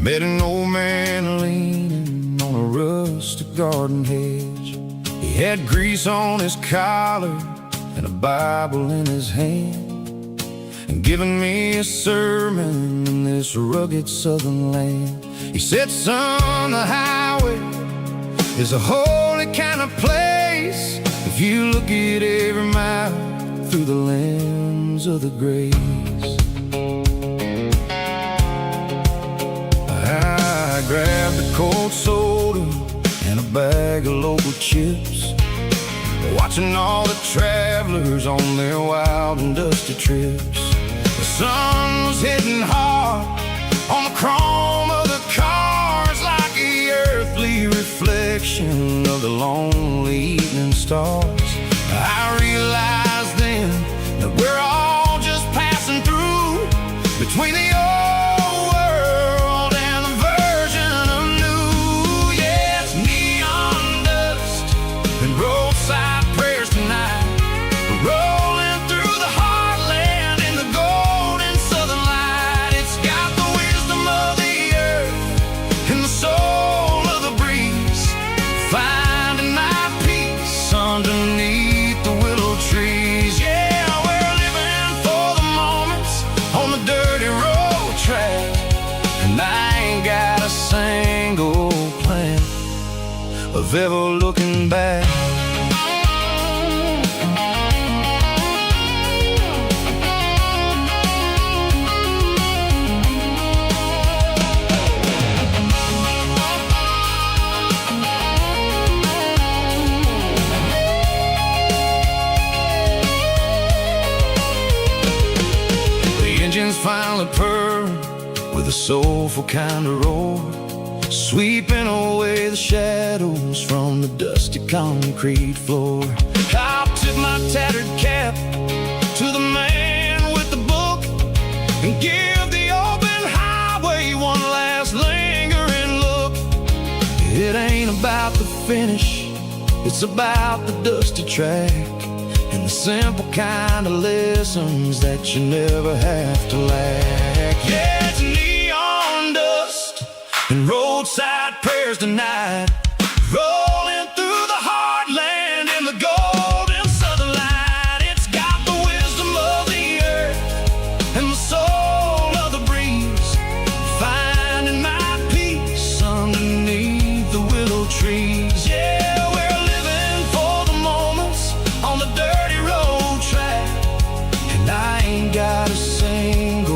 Met an old man leaning on a rustic garden hedge. He had grease on his collar and a Bible in his hand, and giving me a sermon in this rugged southern land. He said, son, the highway is a holy kind of place if you look at every mile through the lens of the grace. I grabbed a cold soda and a bag of local chips, watching all the travelers on their wild and dusty trips. The sun was hitting hard on the chrome of the cars, like the earthly reflection of the lonely evening stars. I realized then that we're all just passing through between the old world and the version of new. Yeah, it's neon dust and roadside prayers tonight. We're rolling through the heartland in the golden southern light. It's got the wisdom of the earth and the soul of the breeze, finding my peace underneath the willow trees. Yeah, we're living for the moments on the dirty road track, and I ain't got a single plan of ever looking back. Engines finally purr with a soulful kind of roar, sweeping away the shadows from the dusty concrete floor. I'll tip my tattered cap to the man with the book and give the open highway one last lingering look. It ain't about the finish, it's about the dusty track and the simple kind of lessons that you never have to lack. Yeah, it's neon dust and roadside prayers tonight, rolling through the heartland in the golden southern light. It's got the wisdom of the earth and the soul of the breeze, finding my peace underneath the willow trees. Yeah, we're living for the moments on the dirty road track, and I ain't got a single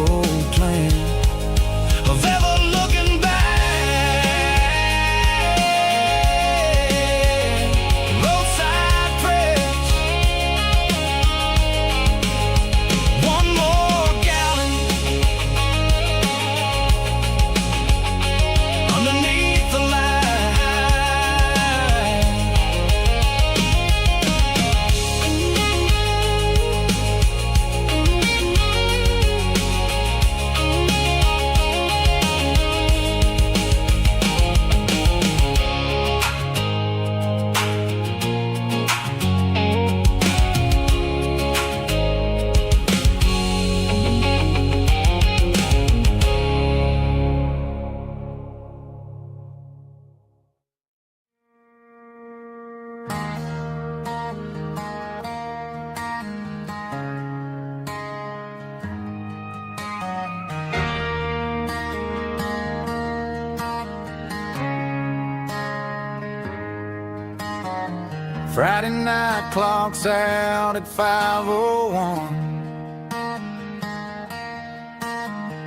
Friday night clocks out at 5:01.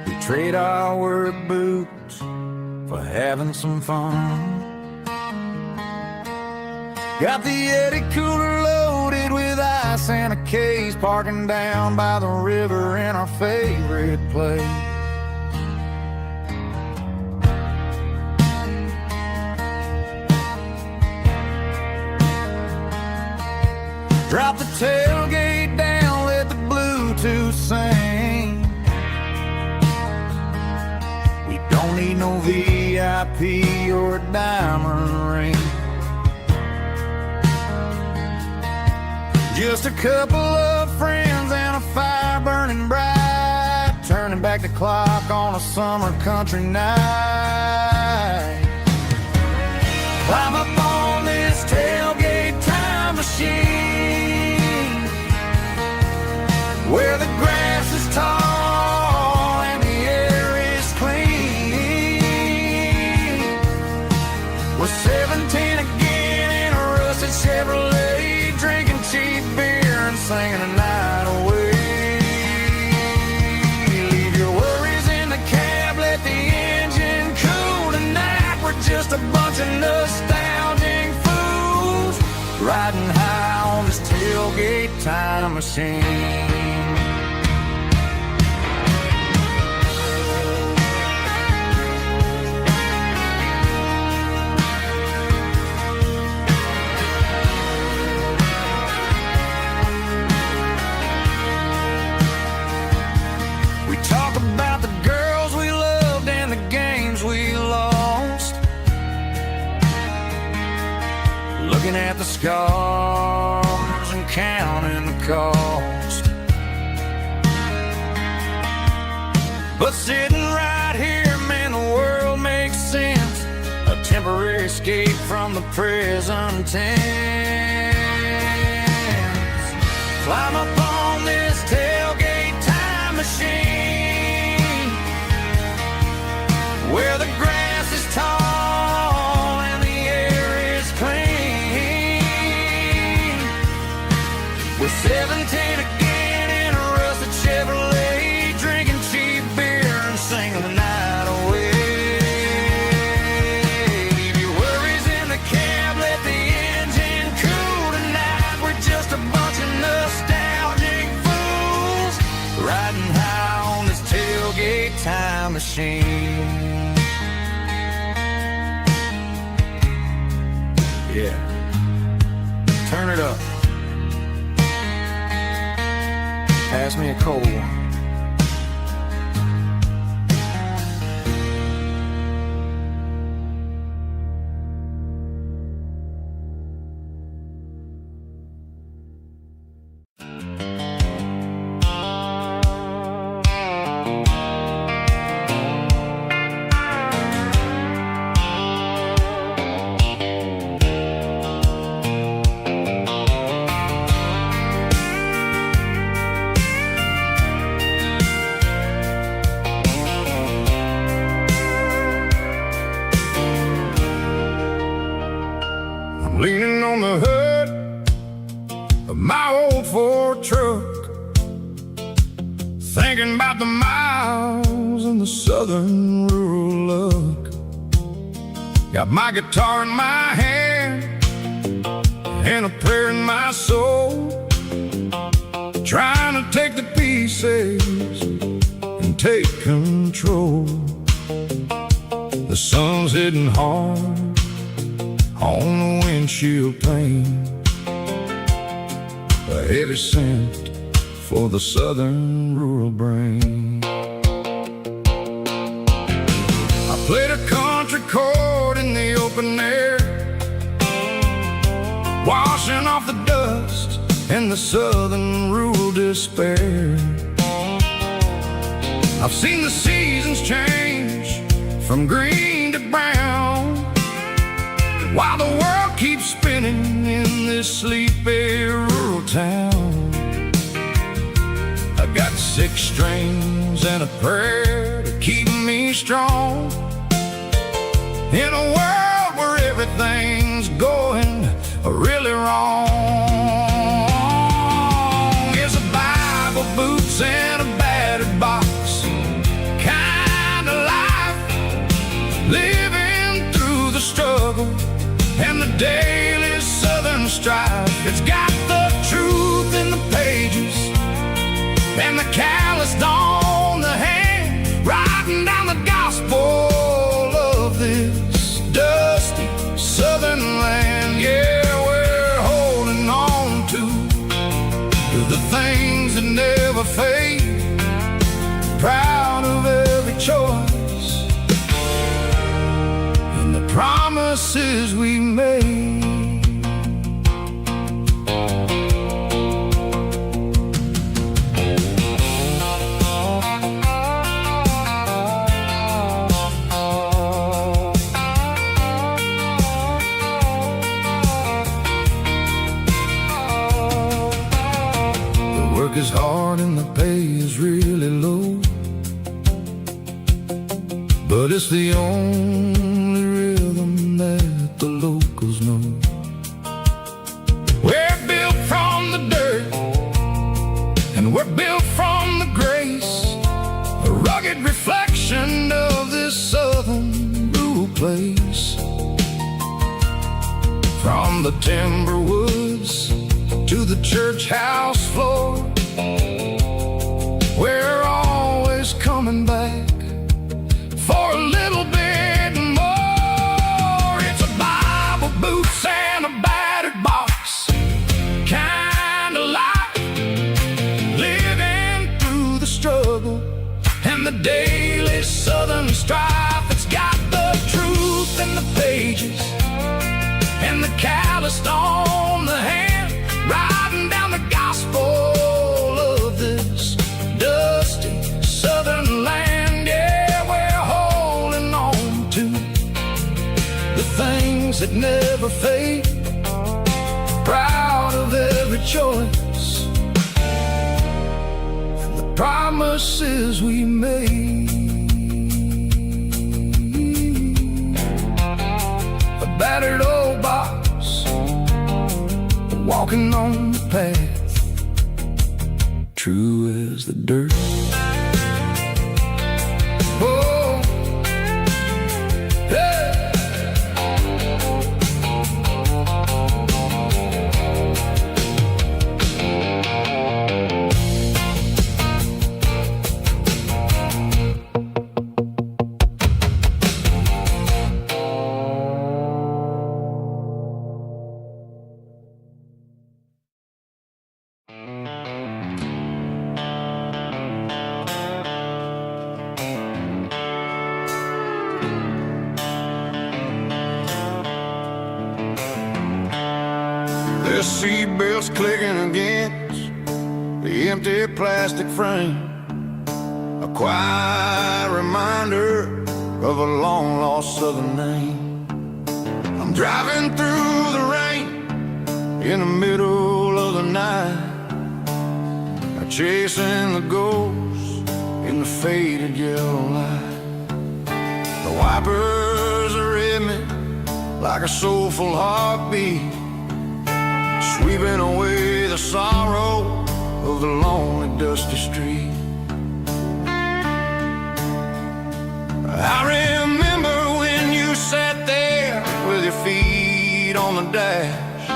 We trade our work boots for having some fun. Got the Yeti cooler loaded with ice and a case, parking down by the river in our favorite place. Drop the tailgate down, let the Bluetooth sing. We don't need no VIP or a diamond ring. Just a couple of friends and a fire burning bright, turning back the clock on a summer country night. Climb up on this tailgate time machine, where the grass is tall and the air is clean. We're 17 again in a rusted Chevrolet, drinking cheap beer and singing the night away. Leave your worries in the cab, let the engine cool tonight. We're just a bunch of nostalgic fools, riding high on this tailgate time machine. About the girls we loved and the games we lost, looking at the scars and counting the cost. But sitting right here, man, the world makes sense, a temporary escape from the present tense. Climb up on this tailgate time machine, where the grass is tall and the air is clean. We're 17 again in a rusted Chevrolet, drinking cheap beer and singing the night away. Leave your worries in the cab, let the engine cool tonight. We're just a bunch of nostalgic fools, riding high on this tailgate time machine. Yeah, turn it up. Pass me a cold one. Leaning on the hood of my old Ford truck, thinking about the miles and the southern rural look. Got my guitar in my hand and a prayer in my soul, trying to take the pieces and take control. The sun's hitting hard on the windshield pane, a heavy scent for the southern rural brain. I played a country chord in the open air, washing off the dust and the southern rural despair. I've seen the seasons change from green to brown, while the world keeps spinning in this sleepy rural town. I got 6 strings and a prayer to keep me strong, in a world where everything's going really wrong. wrong. It's a Bible, boots, and a battered box kind of life, living through the struggle and the daily southern strife. It's got the truth in the pages and the calloused on the hand, writing down the gospel of this dusty southern land. Yeah, we're holding on to the things that never fade, proud of every choice and the promises we made. Work is hard and the pay is really low, but it's the only rhythm that the locals know. We're built from the dirt and we're built from the grace, a rugged reflection of this southern rural place. From the timber woods to the church house floor, we're always coming back for a little bit more. It's a Bible, boots, and a battered box kind of life, living through the struggle and the daily southern strife. It's got the truth in the pages and the calloused on the hand, writing down the gospel of this dusty southern land. Yeah, we're holding on to the things that never fade, proud of every choice and the promises we made. A battered old box, walking on the path, true as the dirt. Oh, hey. The seatbelt's clicking against the empty plastic frame, a quiet reminder of a long-lost southern name. I'm driving through the rain in the middle of the night, chasing the ghosts in the faded yellow light. The wipers are in me like a soulful heartbeat, sweeping away the sorrow of the lonely dusty street. I remember when you sat there with your feet on the dash,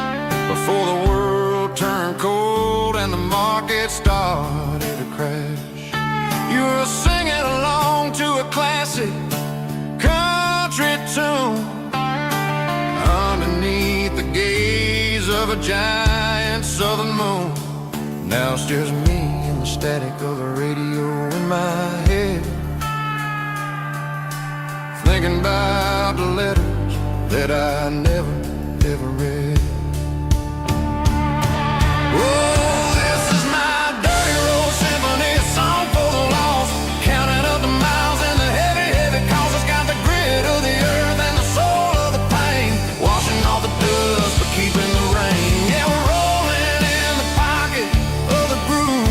before the world turned cold and the market started to crash. You were singing along to a classic country tune underneath the gaze of a giant southern moon. Now it's just me and the static of the radio in my head, thinking about the letters that I never, ever read. Oh, this is my dirty road symphony, a song for the lost, counting up the miles and the heavy, heavy calls. It's got the grit of the earth and the soul of the pain, washing off the dust but keeping the rain. Yeah, we're rolling in the pocket of the groove,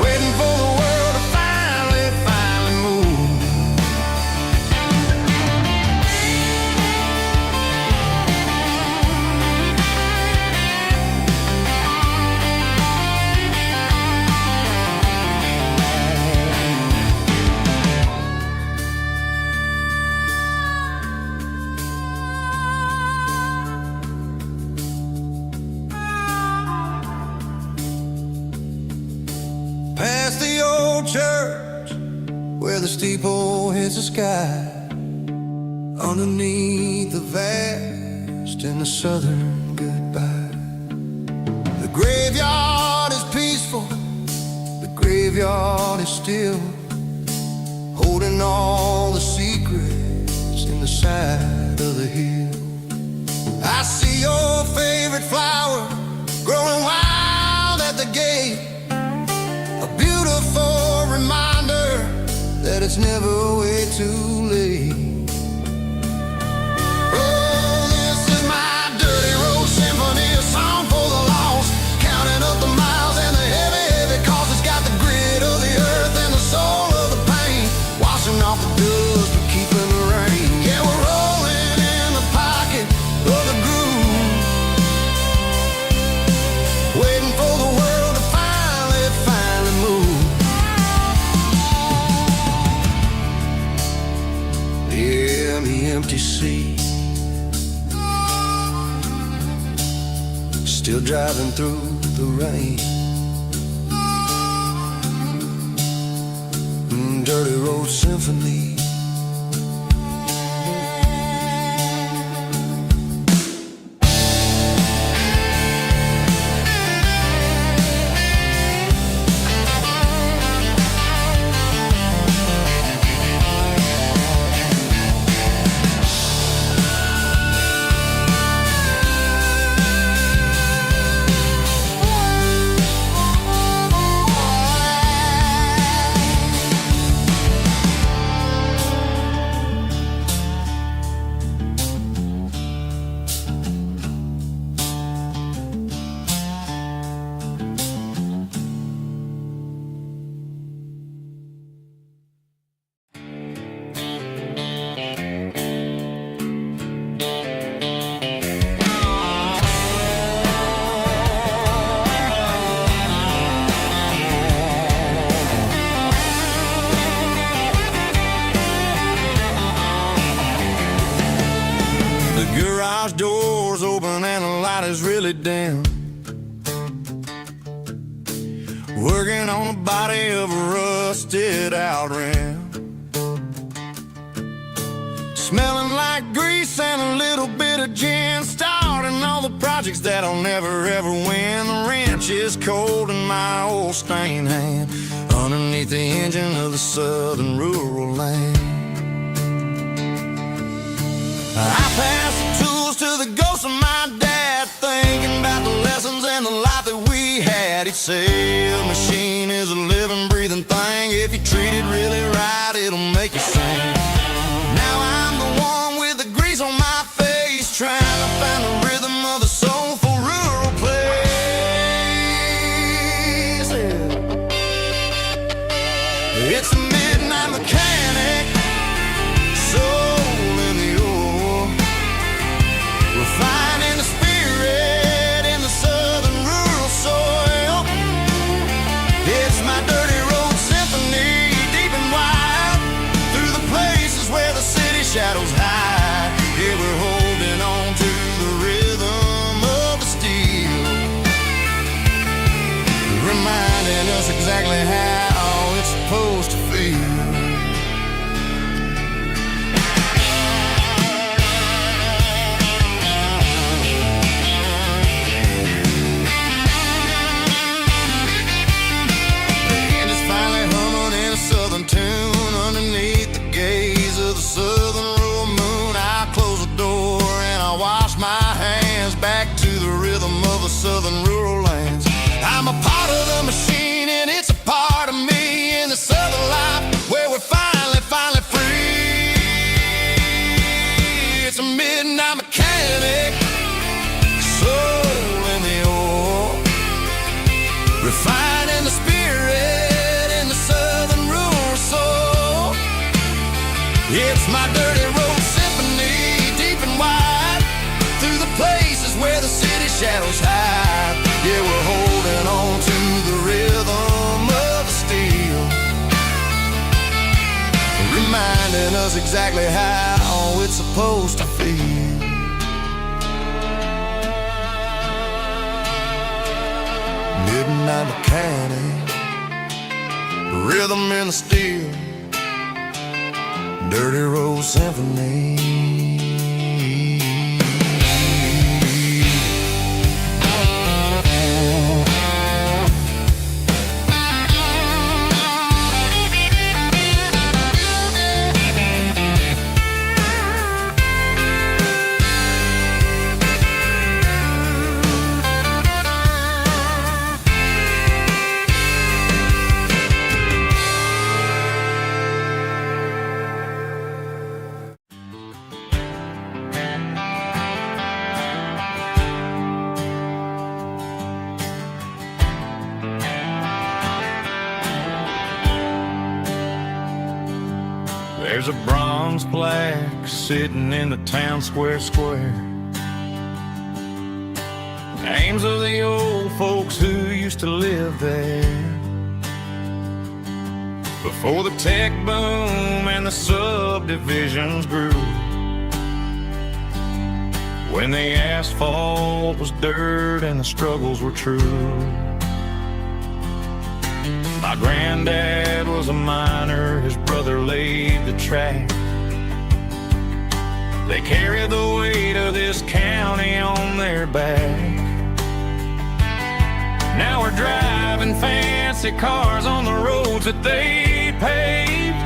waiting for the world to finally move. where the steeple hits the sky, underneath the vast and the southern goodbye. The graveyard is peaceful, the graveyard is still, holding all the secrets in the side of the hill. I see your favorite flower growing wild at the gate, a beautiful reminder that it's never way too late. Oh, this is my dirty road symphony, a song for the lost, counting up the miles and the heavy, heavy cost. It's got the grit of the earth and the soul of the pain, washing off the dust but keeping the rain. Yeah, we're rolling in the pocket of the groove, waiting for the world to finally move. Yeah, the empty sea, still driving through the rain. Dirty road symphony. Garage doors open and the light is really dim, working on the body of a rusted out rim, smelling like grease and a little bit of gin, starting all the projects that'll never ever win. The wrench is cold in my old stained hand, underneath the engine of the southern rural land. I pass the tools to the ghost of my dad, thinking about the lessons and the life that we had. He'd say a machine is a living, breathing thing. If you treat it really right, it'll make you sing. Now I'm the one with the grease on my face, trying to find the rhythm of the soulful rural place. It's a midnight mechanic, soul in the ore, refining the spirit in the southern rural soil. It's my dirty road symphony, deep and wide, through the places where the city shadows hide. Yeah, we're holding on to the rhythm of the steel, reminding us exactly how it's supposed to feel. Tune underneath the gaze of the southern rural moon. I close the door and I wash my hands, back to the rhythm of the southern rural lands. I'm a part of the machine and it's a part of me in the southern life where we're finally free. It's a midnight mechanic, soul in the ore, refining the spirit in the southern rural soul. It's my dirty road symphony, deep and wide, through the places where the city shadows hide. Yeah, we're holding on to the rhythm of the steel, reminding us exactly how it's supposed to feel. Midnight mechanic, rhythm in the steel, Dirty Road Symphony. There's a bronze plaque sitting in the town square. Names of the old folks who used to live there before the tech boom and the subdivisions grew. When the asphalt was dirt and the struggles were true. My granddad was a miner, his brother laid the track. They carried the weight of this county on their back. Now we're driving fancy cars on the roads that they paved,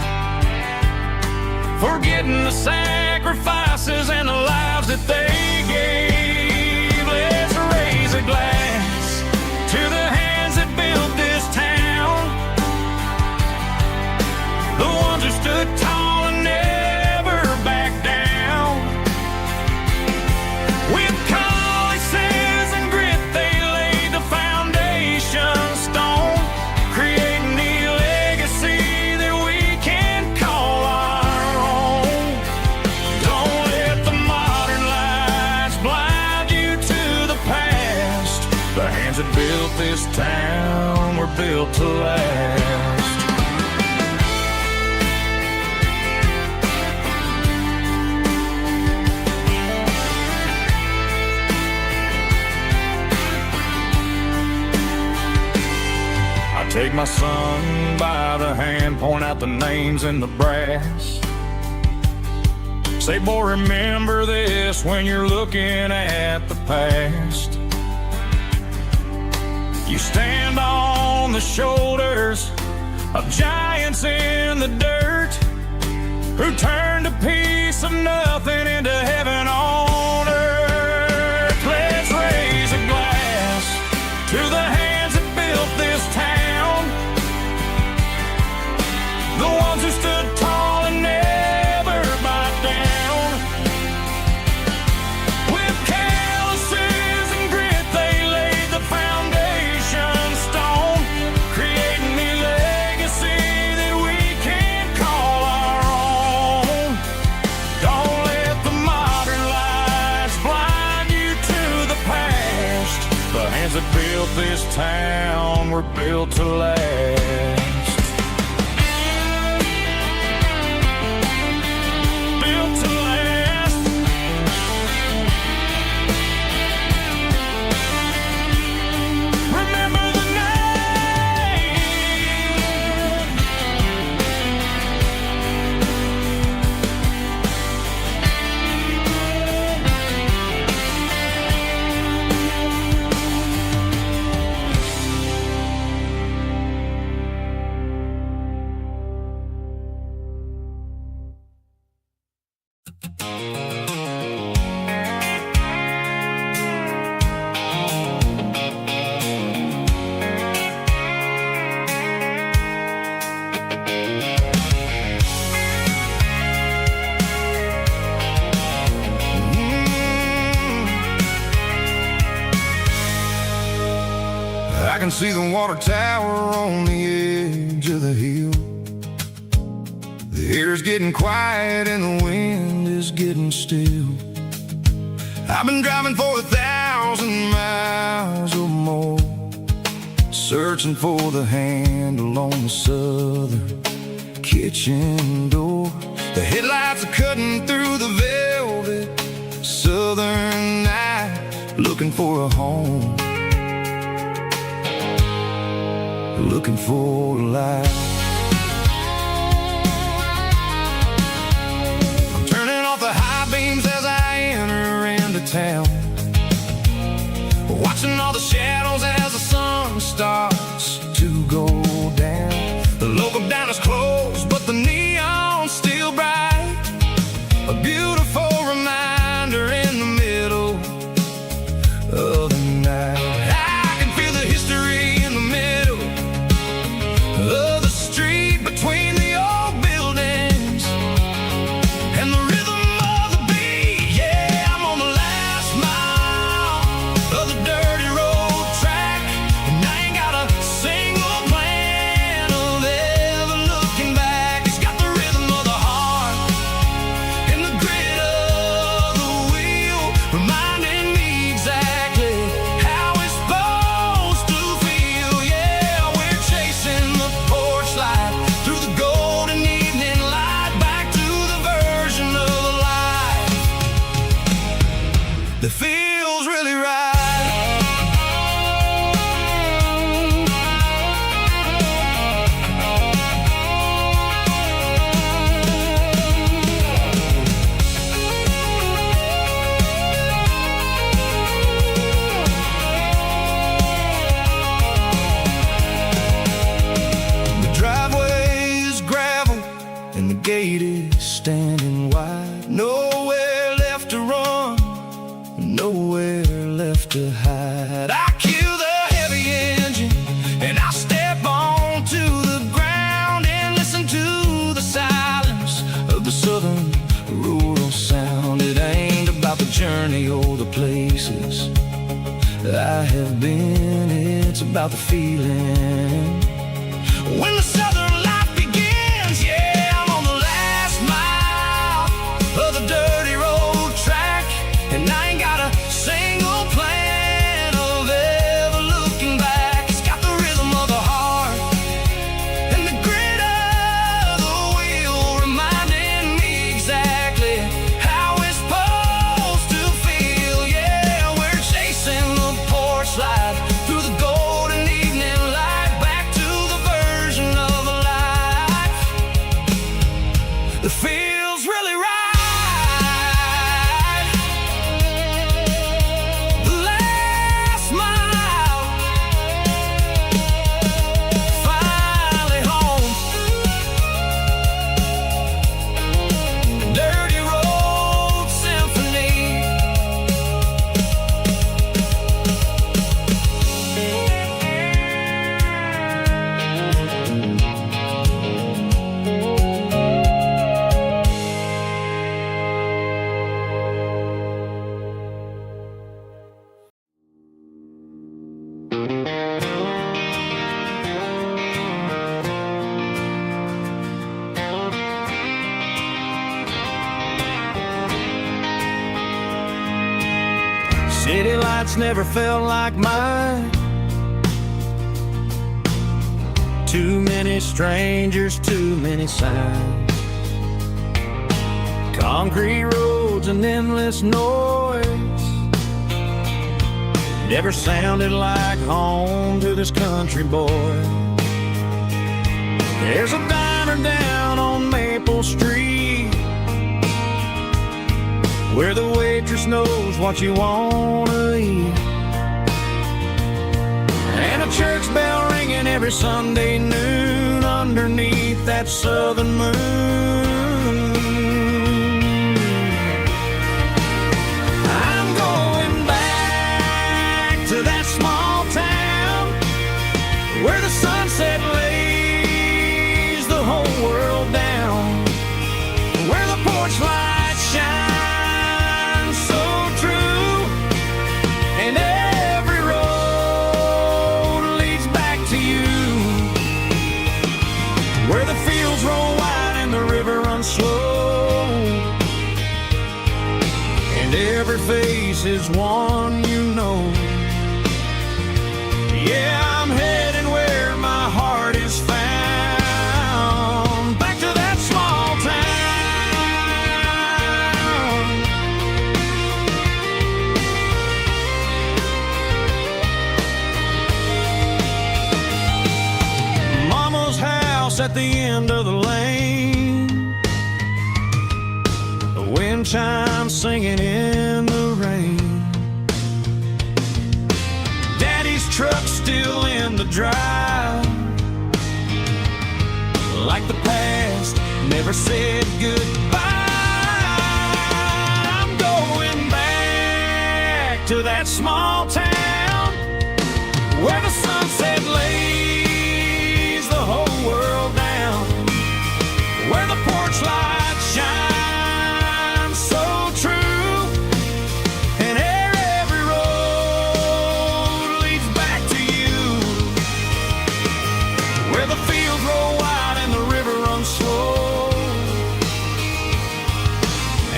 forgetting the sacrifices and the lives that they gave. Let's raise a glass to the hands that built this town, the ones who stood tall and never backed down. With calluses and grit, they laid the foundation stone, creating the legacy that we can call our own. Don't let the modern lights blind you to the past. The hands that built this town were built to last. Take my son by the hand, point out the names in the brass. Say, boy, remember this when you're looking at the past. You stand on the shoulders of giants in the dirt, who turned a piece of nothing into heaven on earth. Let's raise a glass to the hands that built this town, the ones who stood tall and never backed down. With calluses and grit, they laid the foundation stone, creating the legacy that we can call our own. Don't let the modern lights blind you to the past. The hands that built this town were built to last. I can see the water tower on the edge of the hill. The air's getting quiet and the wind is getting still. I've been driving for 1,000 miles or more, searching for the handle on the southern kitchen door. The headlights are cutting through the velvet southern night, looking for a home, looking for a life. town, watching all the shadows as the sun starts to go down. The local diners closed, but the neon's still bright, a beautiful reminder in the middle of the night. I can feel the history in the middle of the street between the old buildings and the rhythm of the beat. Yeah, I'm on the last mile of the dirty road track, and I ain't got a single plan of ever looking back. It's got the rhythm of the heart and the grit of the wheel, reminding me exactly how it's supposed to feel. Yeah, we're chasing the porch light through the golden evening light, back to the version of life that feels really right. The driveway is gravel and the gate is standing wide. Nowhere left to run, nowhere left to hide. I kill the heavy engine and I step onto the ground and listen to the silence of the southern rural sound. It ain't about the journey or the places I have been, it's about the feeling when the southern life begins. Yeah, I'm on the last mile of the dirty road track, and I ain't got a single plan of ever looking back. It's got the rhythm of the heart and the grit of the wheel, reminding me exactly how it's supposed to feel. Yeah, we're chasing the porch light through the golden evening light, back to the version of life that feels really right. The last mile, finally home. Dirty Road Symphony. City lights never felt like mine. Too many strangers, too many signs. Concrete roads and endless noise never sounded like home to this country boy. There's a diner down on Maple Street where the waitress knows what you wanna eat, and a church bell ringing every Sunday noon underneath that southern moon. I'm going back to that small town where the sunset lays the whole world down, where the porch lights shine so true, and every road leads back to you, where the fields roll wide and the river runs slow, and every face is one you know. Yeah, I'm heading where my heart is found, back to that small town. Mama's house at the end of the lane, the wind chimes singing in the rain. drive. Like the past never said goodbye. I'm going back to that small town where the sunset lays the whole world down, where the porch light shines so true, and every road leads back to you, where the fields roll wide and the river runs slow,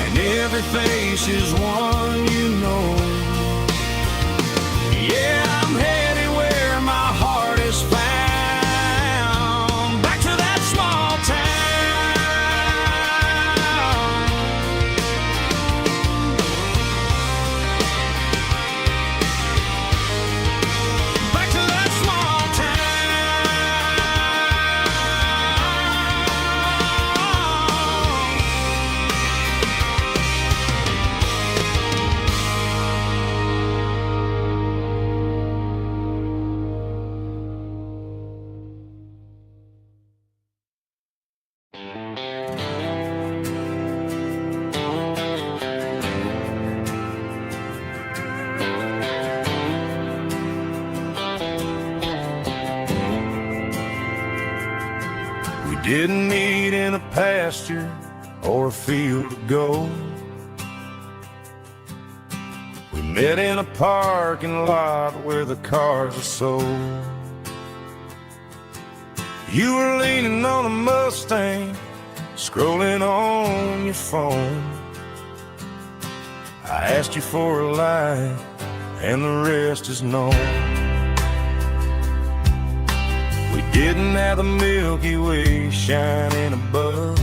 and every face is one you know. Yeah, I'm headed where my heart is found, back to that small town. Back to that small We didn't meet in a pasture or a field of gold. We met in a parking lot where the cars are sold. You were leaning on a Mustang, scrolling on your phone. I asked you for a light, and the rest is known. We didn't have the Milky Way shining above,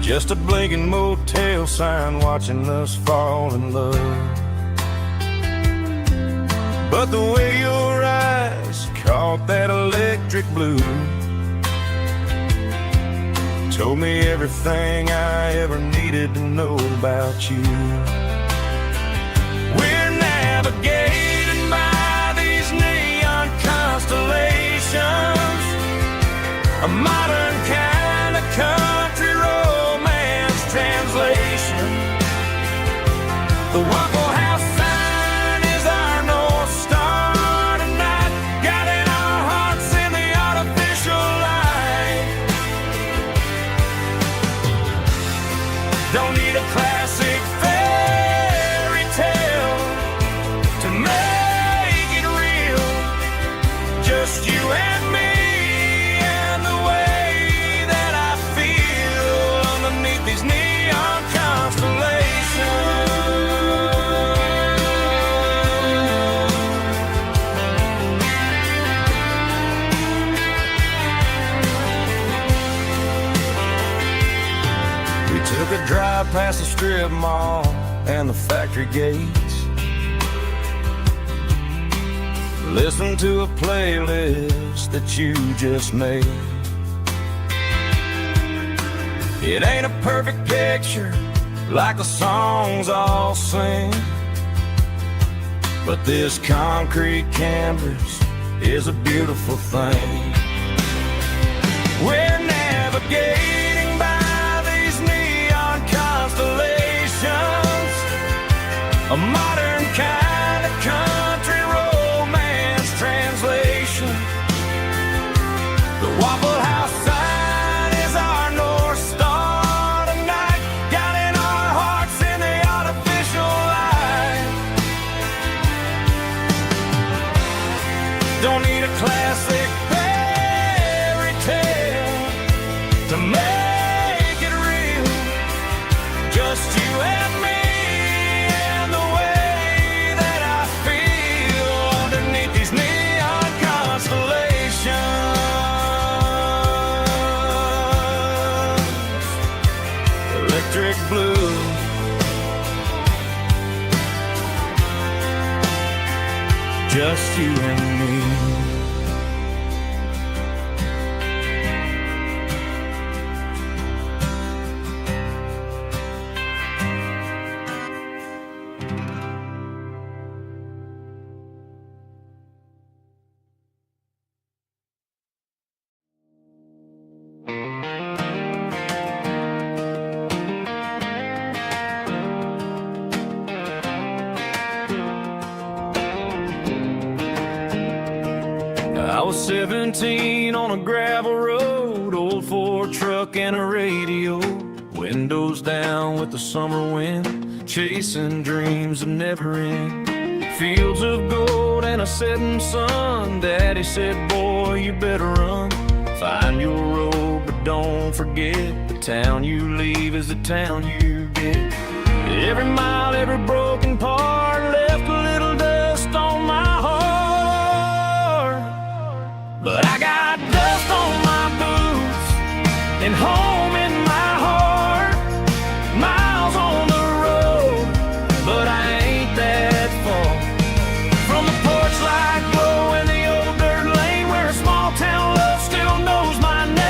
just a blinking motel sign watching us fall in love. But the way your eyes caught that electric blue told me everything I ever needed to know about you. We're navigating by these neon constellations, a modern kind of country romance translation. The Waffle House sign is our North Star tonight, guiding our hearts in the artificial light. Don't need a classic fairy tale to make it real, just you and me and the way that I feel underneath these neon constellations. We took a drive past the strip mall and the factory gates, listened to a playlist that you just made. It ain't a perfect picture like the songs all sing, but this concrete canvas is a beautiful thing. We're navigating by these neon constellations, a modern kind of country romance translation. The Waffle House sign is our North Star tonight, guiding our hearts in the artificial light. Don't need a classic fairy tale to make it real, just you and me and the way that I feel underneath these neon constellations. Electric blue, just you and me. was 17 on a gravel road, old Ford truck and a radio, windows down with the summer wind, chasing dreams that never end. Fields of gold and a setting sun. Daddy said, boy, you better run. Find your road, but don't forget, the town you leave is the town you get. Every mile, every broken part left a little dust on my heart. But I got dust on my boots and home in my heart. Miles on the road, but I ain't that far from the porch light glow in the old dirt lane where a small town love still knows my name.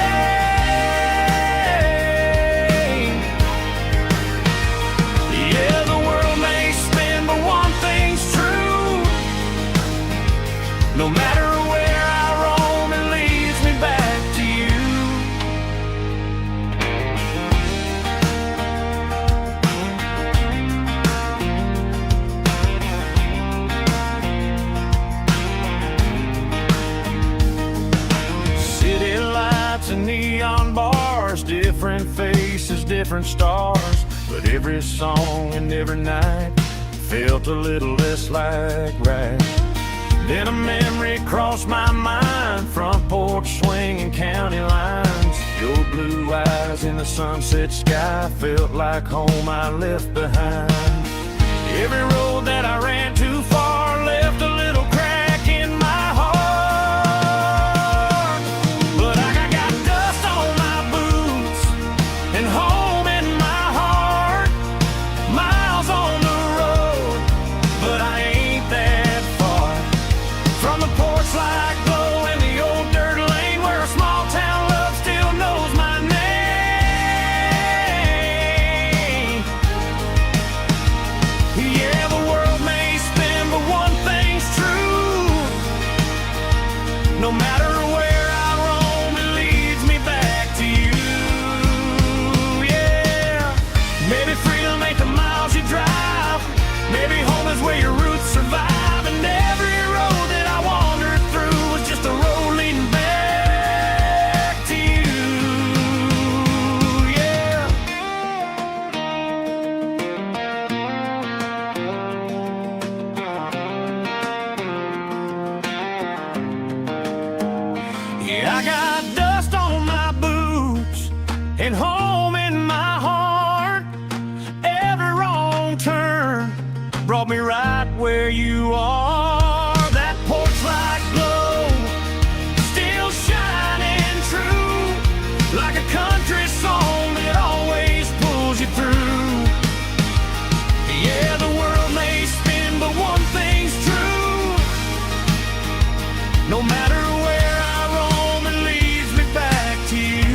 Yeah, the world may spin, but one thing's true. No matter where I roam, it leads me back to you. City lights and neon bars, different faces, different stars, but every song and every night felt a little less like right. Then a memory crossed my mind, front porch swinging county lines. Your blue eyes in the sunset sky felt like home I left behind. Every road that I ran too far left a little crack in my heart. But I got dust on my boots and home in my heart. Miles on the road, but I ain't that far from the porch light glow in the old dirt lane where a small town love still knows my name. Yeah, the world may spin, but one thing's true. No matter where I roam, it leads me back to you. Yeah, maybe freedom ain't the miles you drive. Maybe home is where your roots survive. And every road that I wandered through was just a road leading back to you. Yeah. Yeah, I got dust on my boots and home in my heart. Every wrong turn brought me right where you are. That porch light glow still shining true, like a country song that always pulls you through. Yeah, the world may spin, but one thing's true. No matter where I roam, it leads me back to you.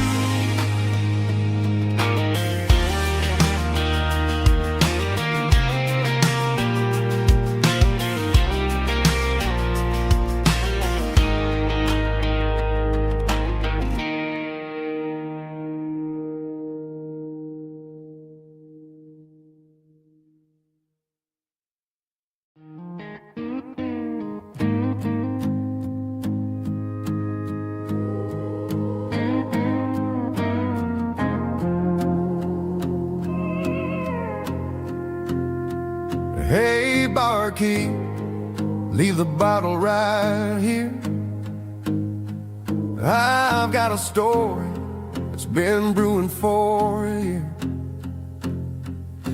Hey, barkeep, leave the bottle right here. I've got a story that's been brewing for a year.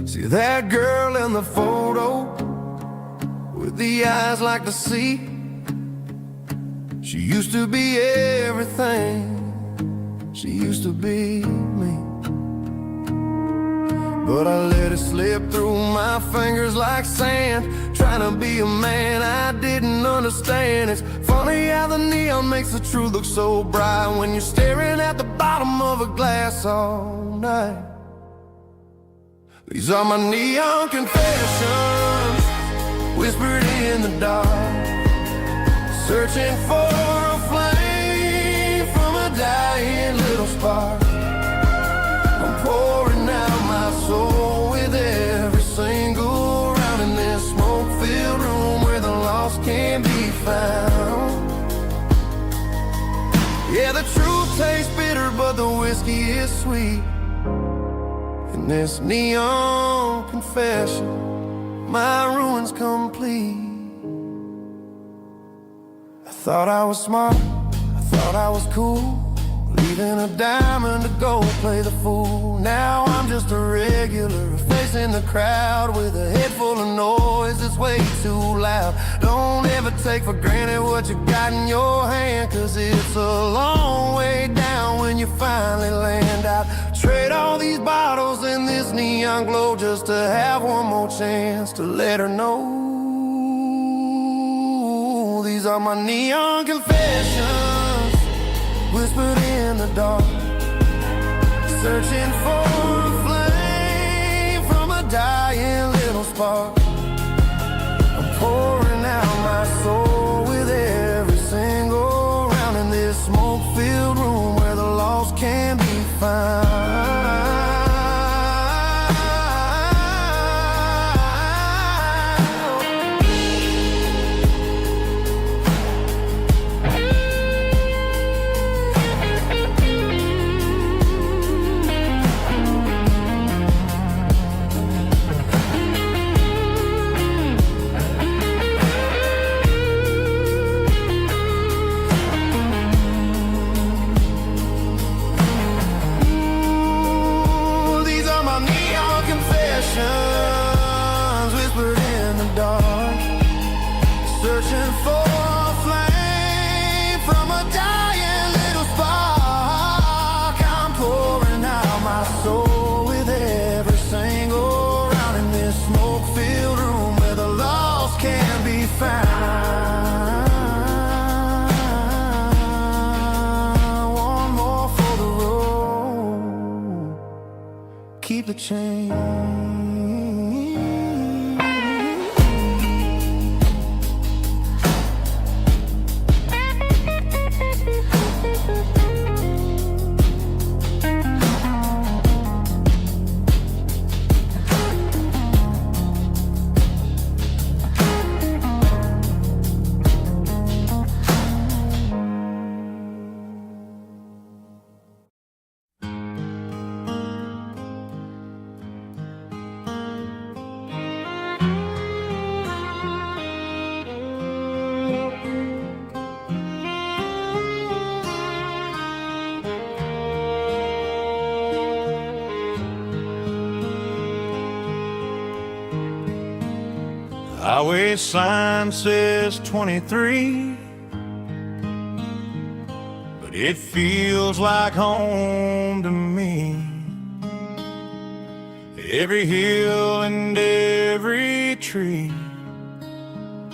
See that girl in the photo with the eyes like the sea? She used to be everything, she used to be me. But I let it slip through my fingers like sand, trying to be a man I didn't understand. It's funny how the neon makes the truth look so bright when you're staring at the bottom of a glass all night. These are my neon confessions, whispered in the dark, searching for a flame from a dying little spark. I'm pouring out my soul with every single round in this smoke-filled room where the lost can be found. Yeah, the truth tastes bitter, but the whiskey is sweet. In this neon confession, my ruin's complete. I thought I was smart, I thought I was cool, leaving a diamond to go play the fool. Now I'm just a regular, facing the crowd with a head full of noise that's way too loud. Don't ever take for granted what you got in your hand, cause it's a long way down when you finally land out. Trade all these bottles and this neon glow just to have one more chance to let her know. These are my neon confessions, whispered in the dark, searching for a flame from a dying little spark. I'm pouring out my soul with every single round in this smoke-filled room where the lost can be found. Whispered in the dark, searching for a flame from a dying little spark. I'm pouring out my soul with every single round in this smoke-filled room where the lost can be found. One more for the road, keep the change. Highway sign says 23, but it feels like home to me. Every hill and every tree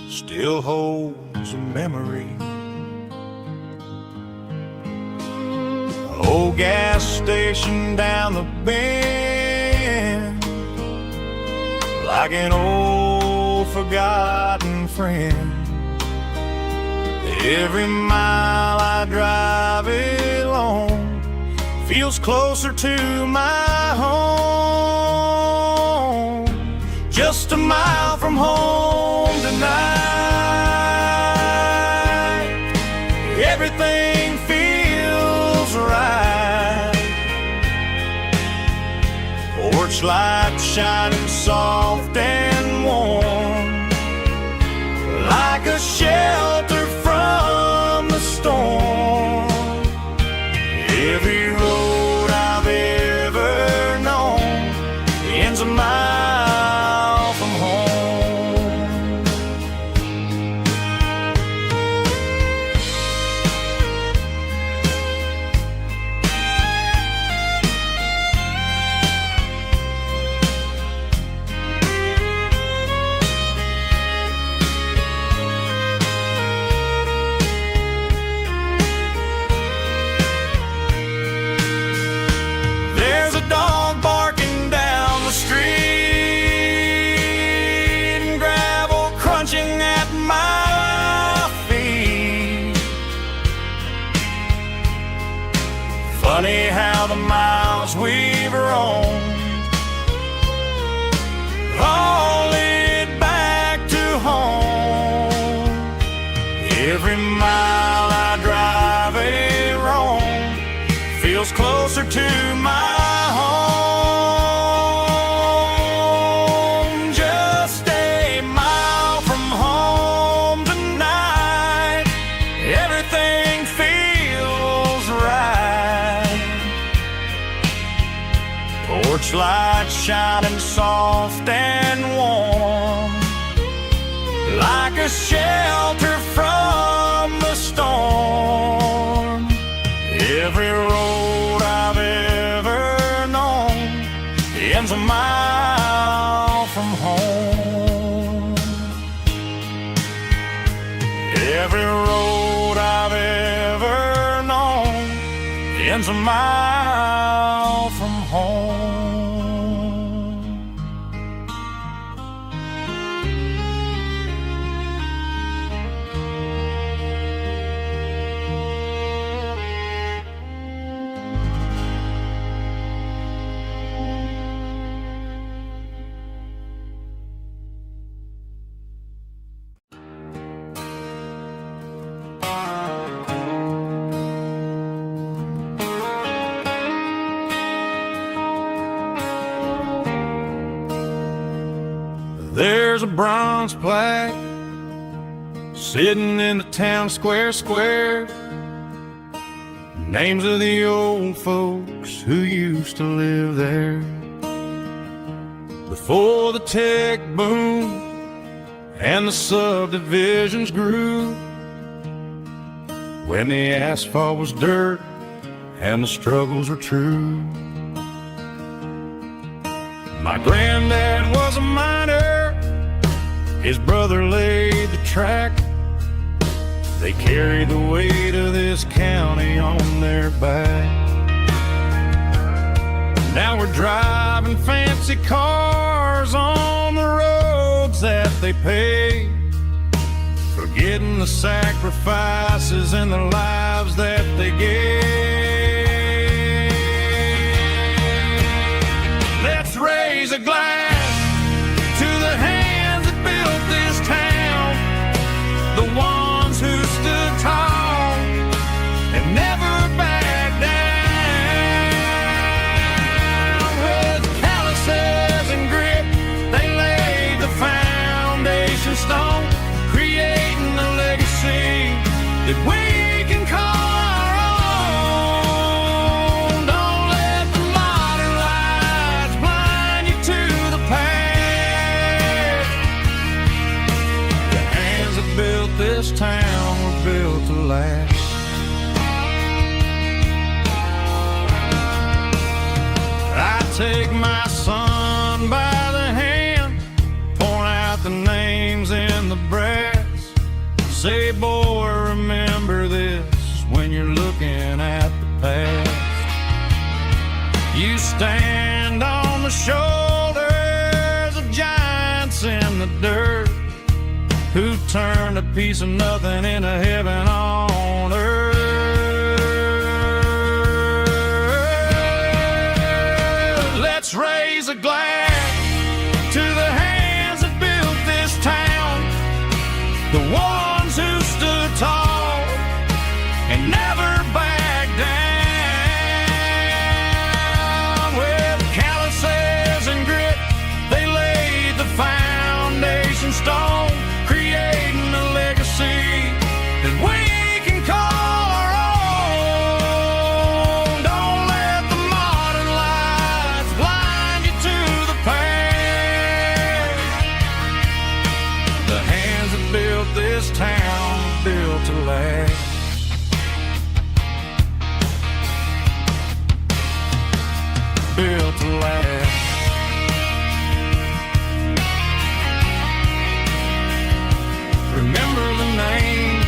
still holds a memory. Old gas station down the bend, like an old forgotten friend. Every mile I drive it along feels closer to my home. Just a mile from home tonight, everything feels right. Porch light shining soft and warm, like a shelter from the storm. Every road I've ever known ends a mile from home. There's a dog barking down the street, and gravel crunching at my feet. Funny how the miles we've roamed all lead back to home. Every mile I drive a feels closer to my home. Just a mile from home tonight, everything feels right. Porch light shining soft and warm, like a shelter from the storm. Every road I've ever known ends a mile from home. Every road I've ever known ends a mile from home. There's a bronze plaque sitting in the town square. Names of the old folks who used to live there before the tech boom and the subdivisions grew, when the asphalt was dirt and the struggles were true. My granddad was a miner, his brother laid the track. They carried the weight of this county on their back. Now we're driving fancy cars on the roads that they paved, forgetting the sacrifices and the lives that they gave. Let's raise a glass to the hands that built this town, the ones who stood tall and never backed down. With calluses and grit, they laid the foundation stone, creating a legacy that we can call our own. Don't let the modern lights blind you to the past. The hands that built this town were built to last. I take my son by the hand, point out the names in the brass. Say, boy, remember this when you're looking at the past. You stand on the shoulders of giants in the dirt, who turned a piece of nothing into heaven on earth. Let's raise a glass to the hands that built this town, the ones who stood tall and never backed down. With calluses and grit, they laid the foundation stone, creating a legacy that we can call our own. Don't let the modern lights blind you to the past. The hands that built this town built to last. Built to last. Remember the names.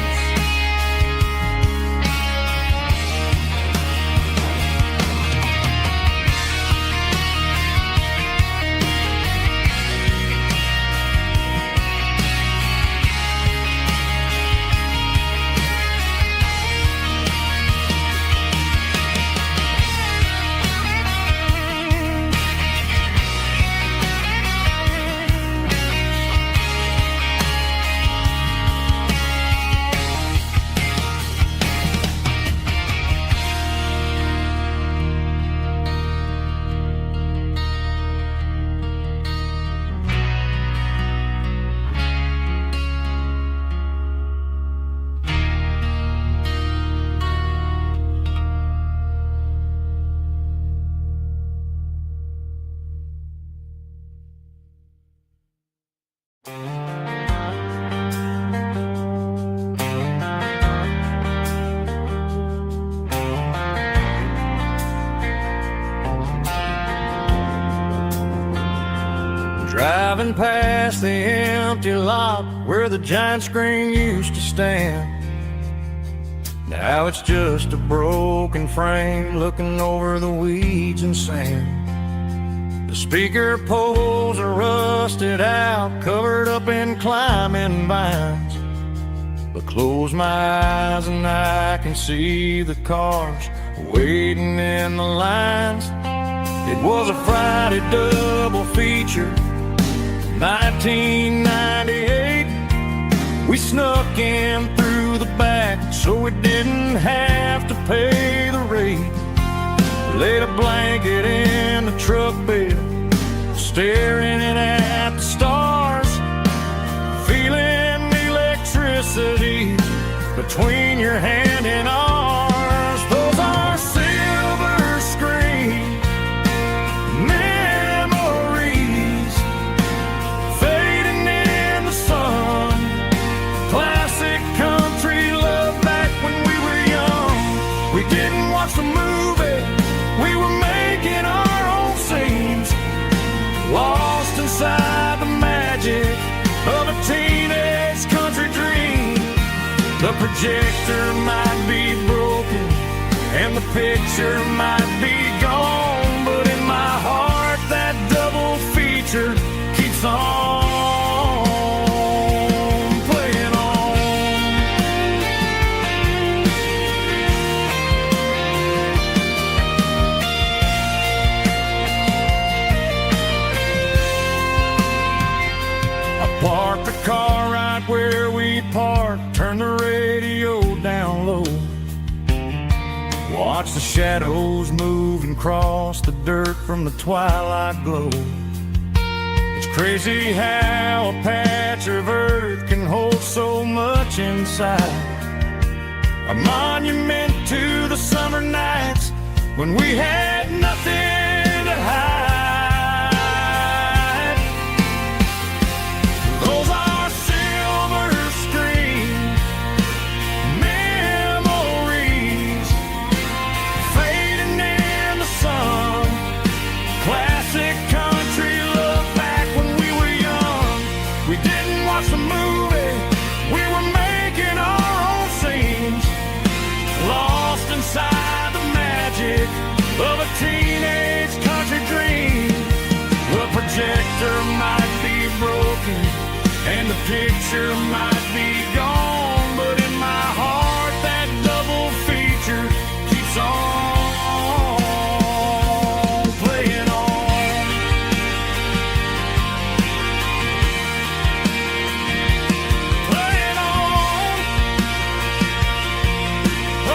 Driving past the empty lot where the giant screen used to stand. Now it's just a broken frame looking over the weeds and sand. The speaker poles are rusted out, covered up in climbing vines. But close my eyes and I can see the cars waiting in the lines. It was a Friday double feature, 1998. We snuck in through the back so we didn't have to pay the rate. Laid a blanket in the truck bed, staring at the stars, feeling the electricity between your hand and ours. Those are silver screen memories fading in the sun. Classic country love back when we were young. We didn't watch the movie, we were making our own scenes, lost inside the magic of a teenage country dream. The projector might be broken and the picture might be gone, but in my heart that double feature keeps on playing on. I parked the car right where we parked, turned the radio down low, watch the shadows move and cross the dirt from the twilight glow. It's crazy how a patch of earth can hold so much inside. A monument to the summer nights when we had nothing to hide. Those are silver screen memories fading in the sun. Classic country love back when we were young. We didn't watch the movie, we were making our own scenes, lost inside the magic of a teenage country dream. The projector might be broken and the picture might be gone, but in my heart that double feature keeps on playing on. Playing on. Oh,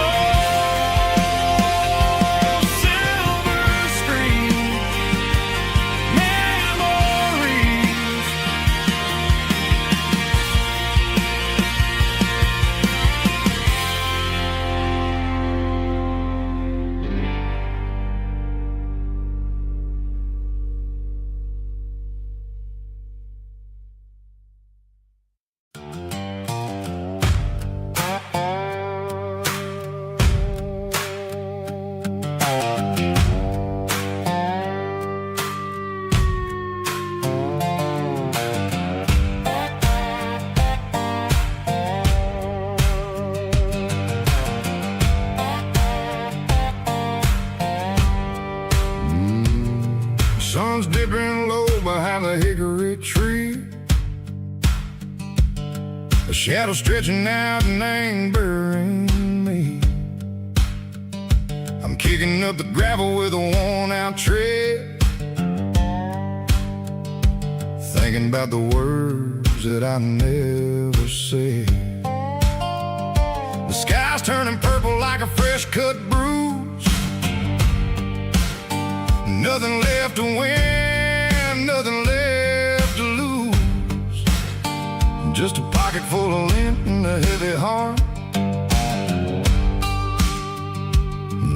silver screen memories. Sun's dipping low behind the hickory tree, a shadow stretching out and angering me. I'm kicking up the gravel with a worn-out tread, thinking about the words that I never said. The sky's turning purple like a fresh-cut bruise. Nothing left to win, nothing left to lose. Just a pocket full of lint and a heavy heart,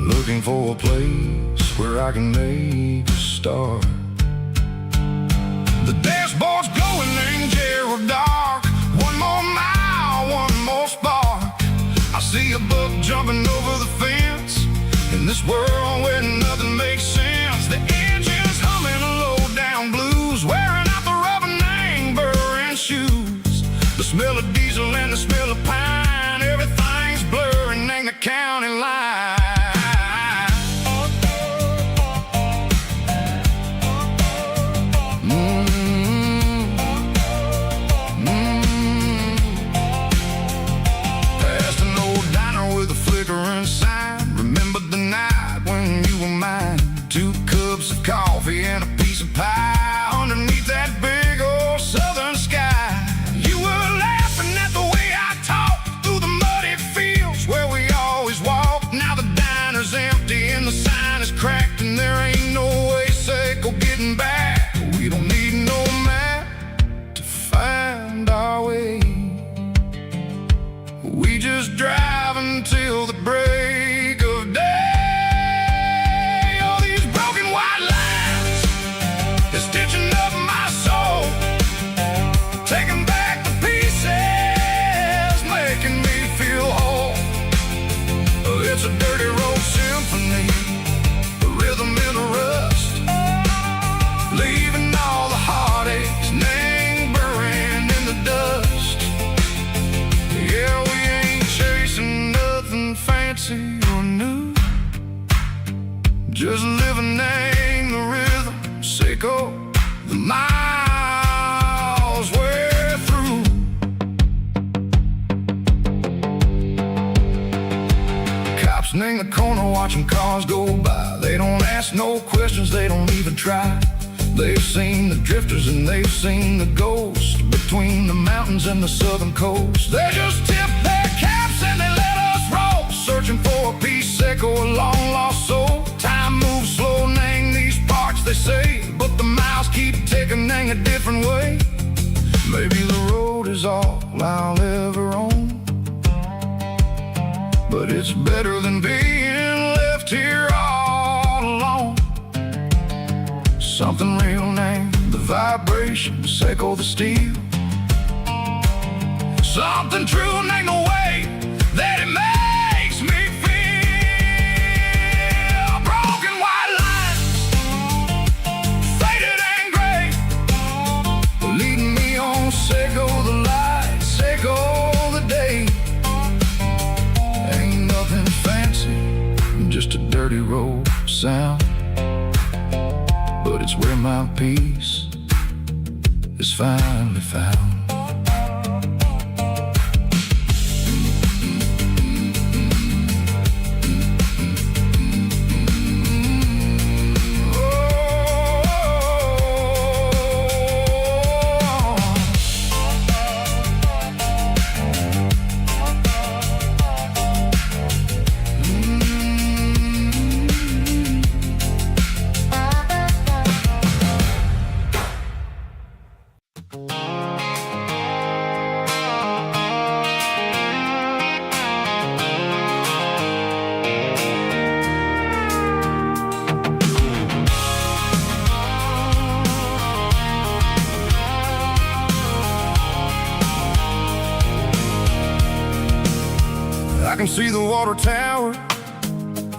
looking for a place where I can make a start. The dashboard's glowing in Gerald dark. One more mile, one more spark. I see a buck jumping over the fence in this world where nothing makes sense. The engine's humming a low down blues, wearing out the rubber now. just drive until the break of day. All these broken white lines is stitching up my soul, taking back the pieces, making me feel whole. It's a dirty road symphony, a rhythm in a rust, leaving all the heartaches lingering in the dust. Yeah, we ain't chasing nothing fancy or new, just living in the rhythm, sicko, the miles we're through. Cops in the corner watching cars go by. They don't ask no questions, they don't even try. They've seen the drifters and they've seen the ghosts between the mountains and the southern coast. They just tip their caps and they let us roll, searching for a piece seco, a long lost soul. Time moves slow, nang these parts they say, but the miles keep ticking, nang a different way. Maybe the road is all I'll ever own, but it's better than being left here all alone. Something real name, the vibration, echo the steel. Something true name, the way that it makes me feel. Broken white lines, faded and gray, leading me on, Seco the light, Seco the day. Ain't nothing fancy, just a dirty road sound, but it's where my peace is finally found. I can see the water tower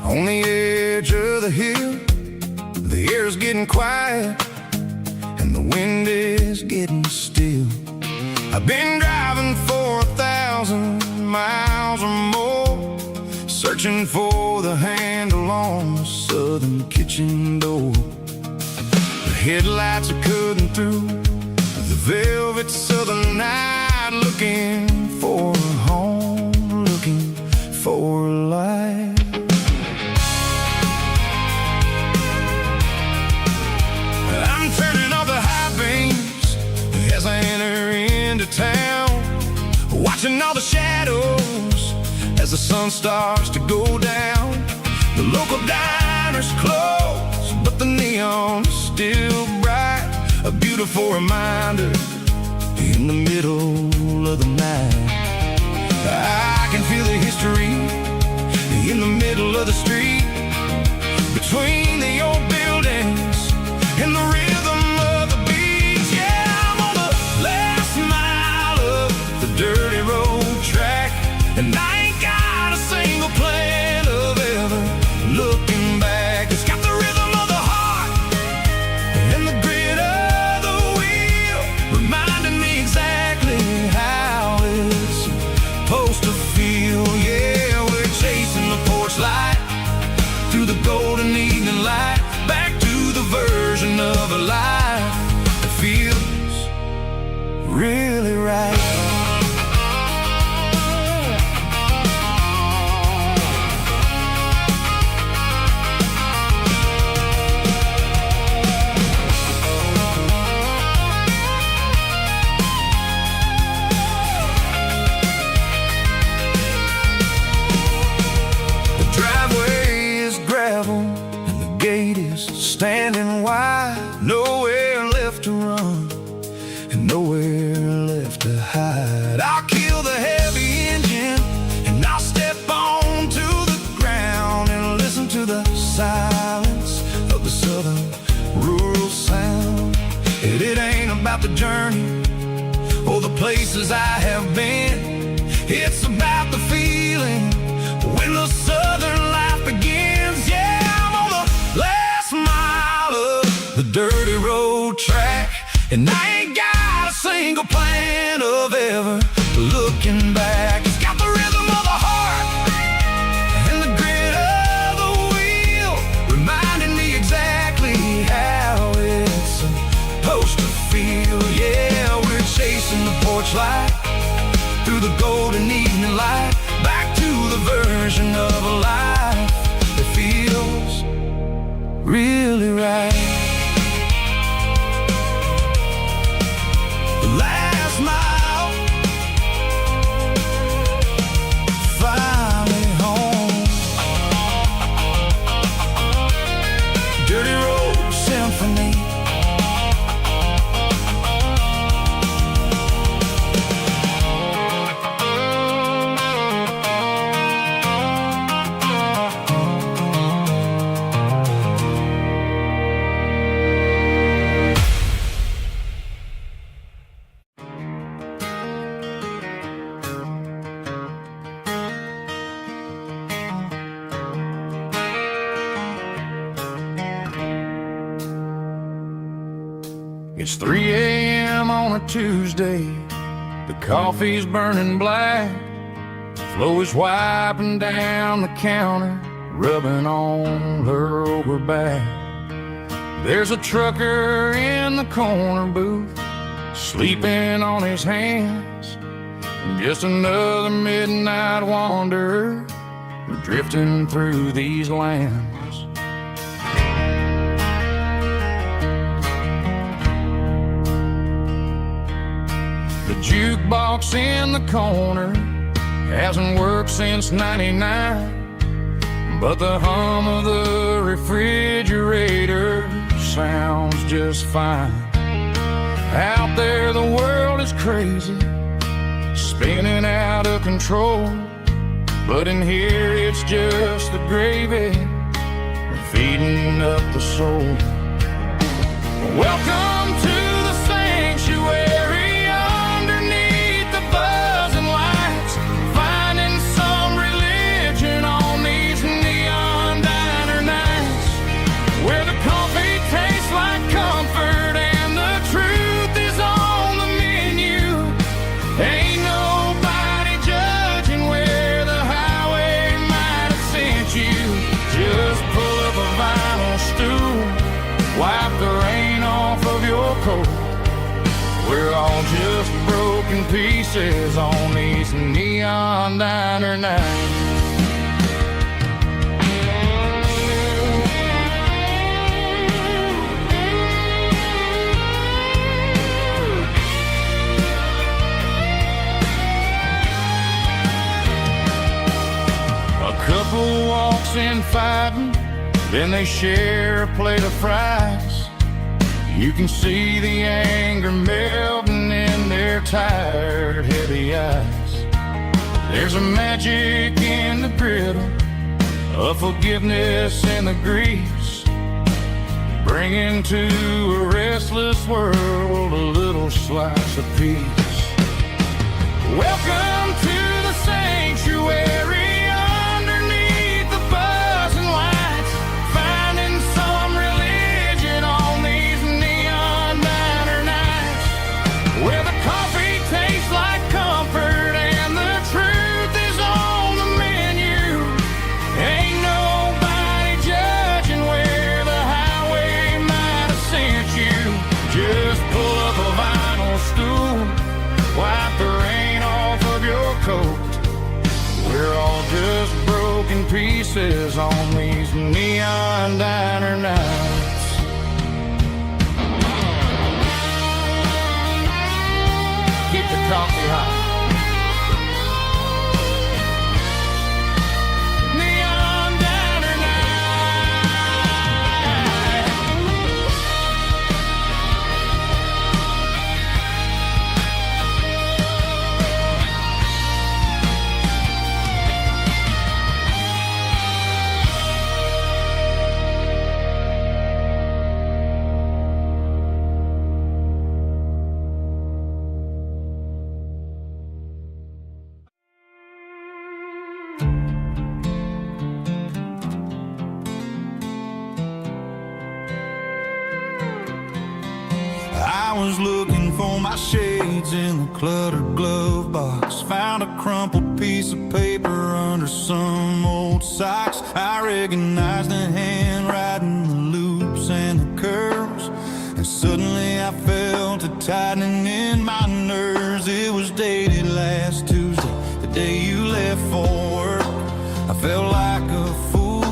on the edge of the hill. The air's getting quiet and the wind is getting still. I've been driving for 1,000 miles or more, searching for the handle on the southern kitchen door. The headlights are cutting through the velvet southern night, looking for a home, looking for life. I'm turning off the high beams as I enter into town, watching all the shadows as the sun starts to go down. The local diner's closed, but the neon's still bright, a beautiful reminder in the middle of the night. I can feel the history in the middle of the street, between the old buildings and the rhythm of the beats. Yeah, I'm on the last mile of the dirty road track, and I ain't got a single plan of ever looking back. It's got the rhythm of the heart and the grit of the wheel, reminding me exactly how it's supposed to feel. Yeah, we're chasing the porch light through the golden evening light, back to the version of a life that feels really right. Standing wide, nowhere left to run and nowhere left to hide. I'll kill the heavy engine places I have been. It's about the feeling when the southern life begins. Yeah, I'm on the last mile of the dirty road track, and I ain't got a single plan of ever looking back. It's got the rhythm of the heart and the grit of the wheel, reminding me exactly how it's supposed to feel. Yeah, we're chasing the porch light through the golden evening light, back to the version of a life that feels really right. The last mile, finally home. Dirty Road Symphony. It's 3 a.m. on a Tuesday. The coffee's burning black. Flo is wiping down the counter, rubbing on her over back. There's a trucker in the corner booth, sleeping on his hands. Just another midnight wanderer, drifting through these lands. The jukebox in the corner hasn't worked since '99, but the hum of the refrigerator sounds just fine. Out there the world is crazy, spinning out of control, but in here it's just the gravy feeding up the soul. Welcome to the sanctuary underneath the buzzing lights, finding some religion on these neon diner nights, where the coffee tastes like comfort and the truth is on the menu. Ain't nobody judging where the highway might have sent you. Just pull up a vinyl stool, wipe the rain off of your coat. We're all just broken pieces on these neon diner nights. A couple walks in fighting, then they share a plate of fries. You can see the anger melting in their tired, heavy eyes. There's a magic in the griddle, a forgiveness in the grease, bringing to a restless world a little slice of peace. Welcome to the sanctuary underneath the buzzing lights, finding some religion on these neon diner nights, where the coffee tastes like comfort and the truth is on the menu. Ain't nobody judging where the highway might have sent you. Just pull up a vinyl stool, wipe the rain off of your coat. We're all just broken pieces on these neon diner nights. Keep the coffee hot. Neon diner night. was looking for my shades in the cluttered glove box. Found a crumpled piece of paper under some old socks. I recognized the handwriting, the loops and the curves, and suddenly I felt a tightening in my nerves. It was dated last Tuesday, the day you left for work. I felt like a fool,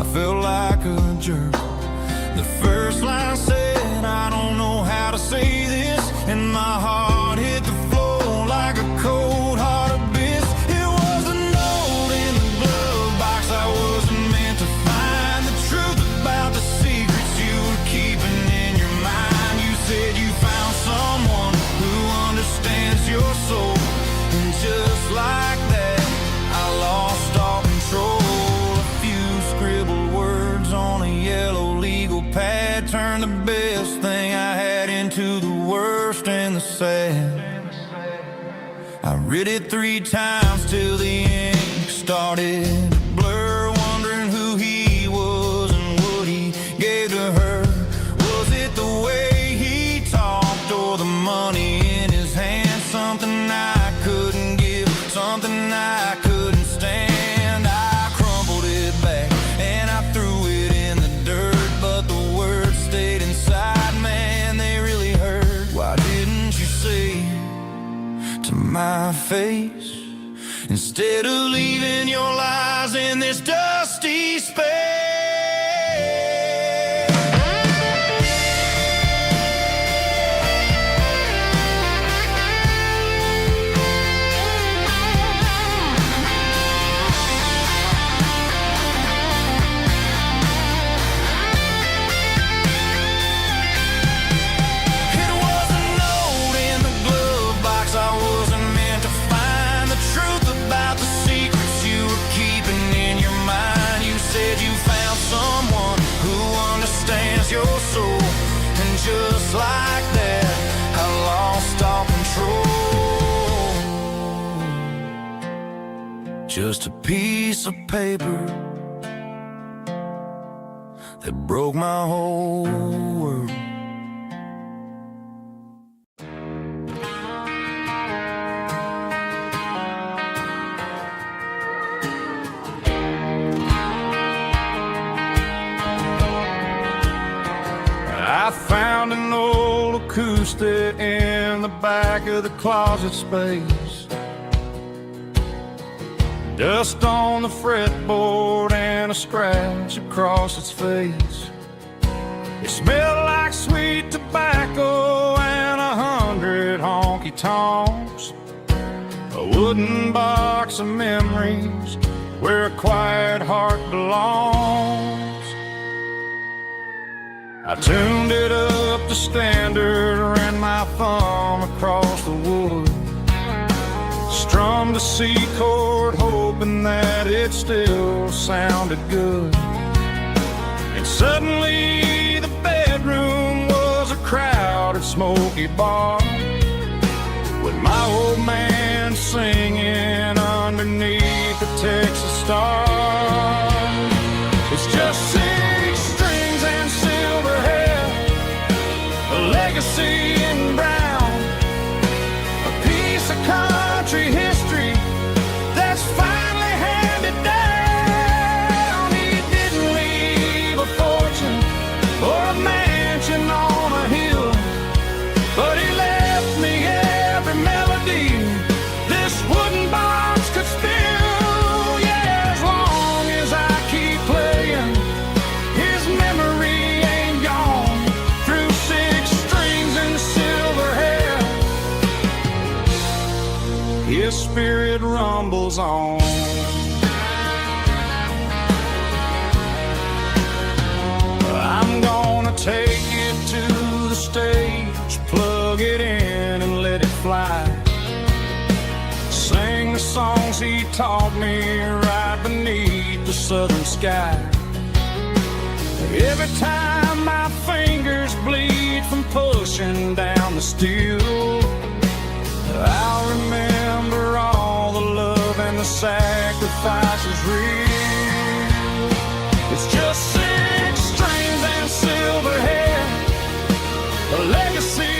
I felt like a jerk. The first line said, I don't know how to say this, and my heart hit the floor like a cold heart abyss. It was a note in the glove box I wasn't meant to find. The truth about the secrets you were keeping in your mind. You said you found someone who understands your soul, and just like that I lost all control. A few scribbled words on a yellow legal pad turned the best thing I had into the worst and the sad. I read it 3 times till the ink started to blur, wondering who he was and what he gave to her. Was it the way he talked or the money in his hand? Something I couldn't give, something I couldn't stand. I crumpled it back and I threw it in the dirt, but the words stayed inside, man, they really hurt. Why didn't you say to my face, instead of leaving your lies in this dusty space? Your soul, and just like that I lost all control. Just a piece of paper that broke my whole world. I found an old acoustic in the back of the closet space. Dust on the fretboard and a scratch across its face. It smelled like sweet tobacco and 100 honky-tonks. A wooden box of memories where a quiet heart belongs. I tuned it up to standard, ran my thumb across the wood, strummed a C chord hoping that it still sounded good. And suddenly the bedroom was a crowded smoky bar, with my old man singing underneath the Texas stars. It's just 6 strings and silver hair, a legacy in brown, a piece of country history that's finally handed down. He didn't leave a fortune or a mansion on a hill, but he left me every melody this wooden box could spill. Yeah, as long as I keep playing, his memory ain't gone. Through 6 strings and silver hair, his spirit rumbles on. I'm gonna take it to the stage, plug it in and let it fly. Sing the songs he taught me right beneath the southern sky. Every time my fingers bleed from pushing down the steel, I'll remember all the love and the sacrifices real. It's just 6 strings and silver hair, a legacy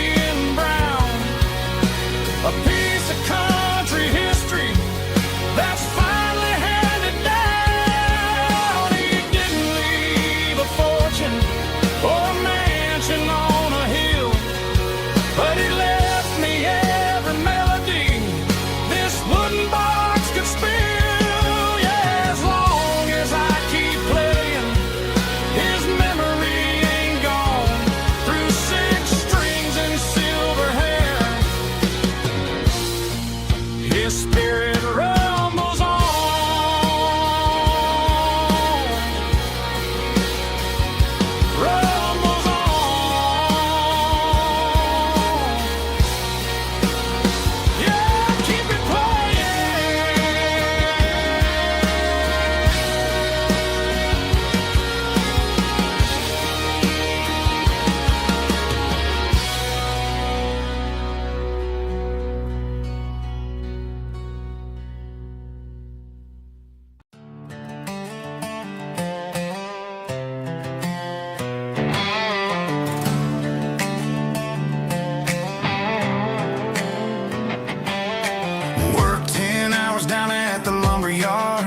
yard.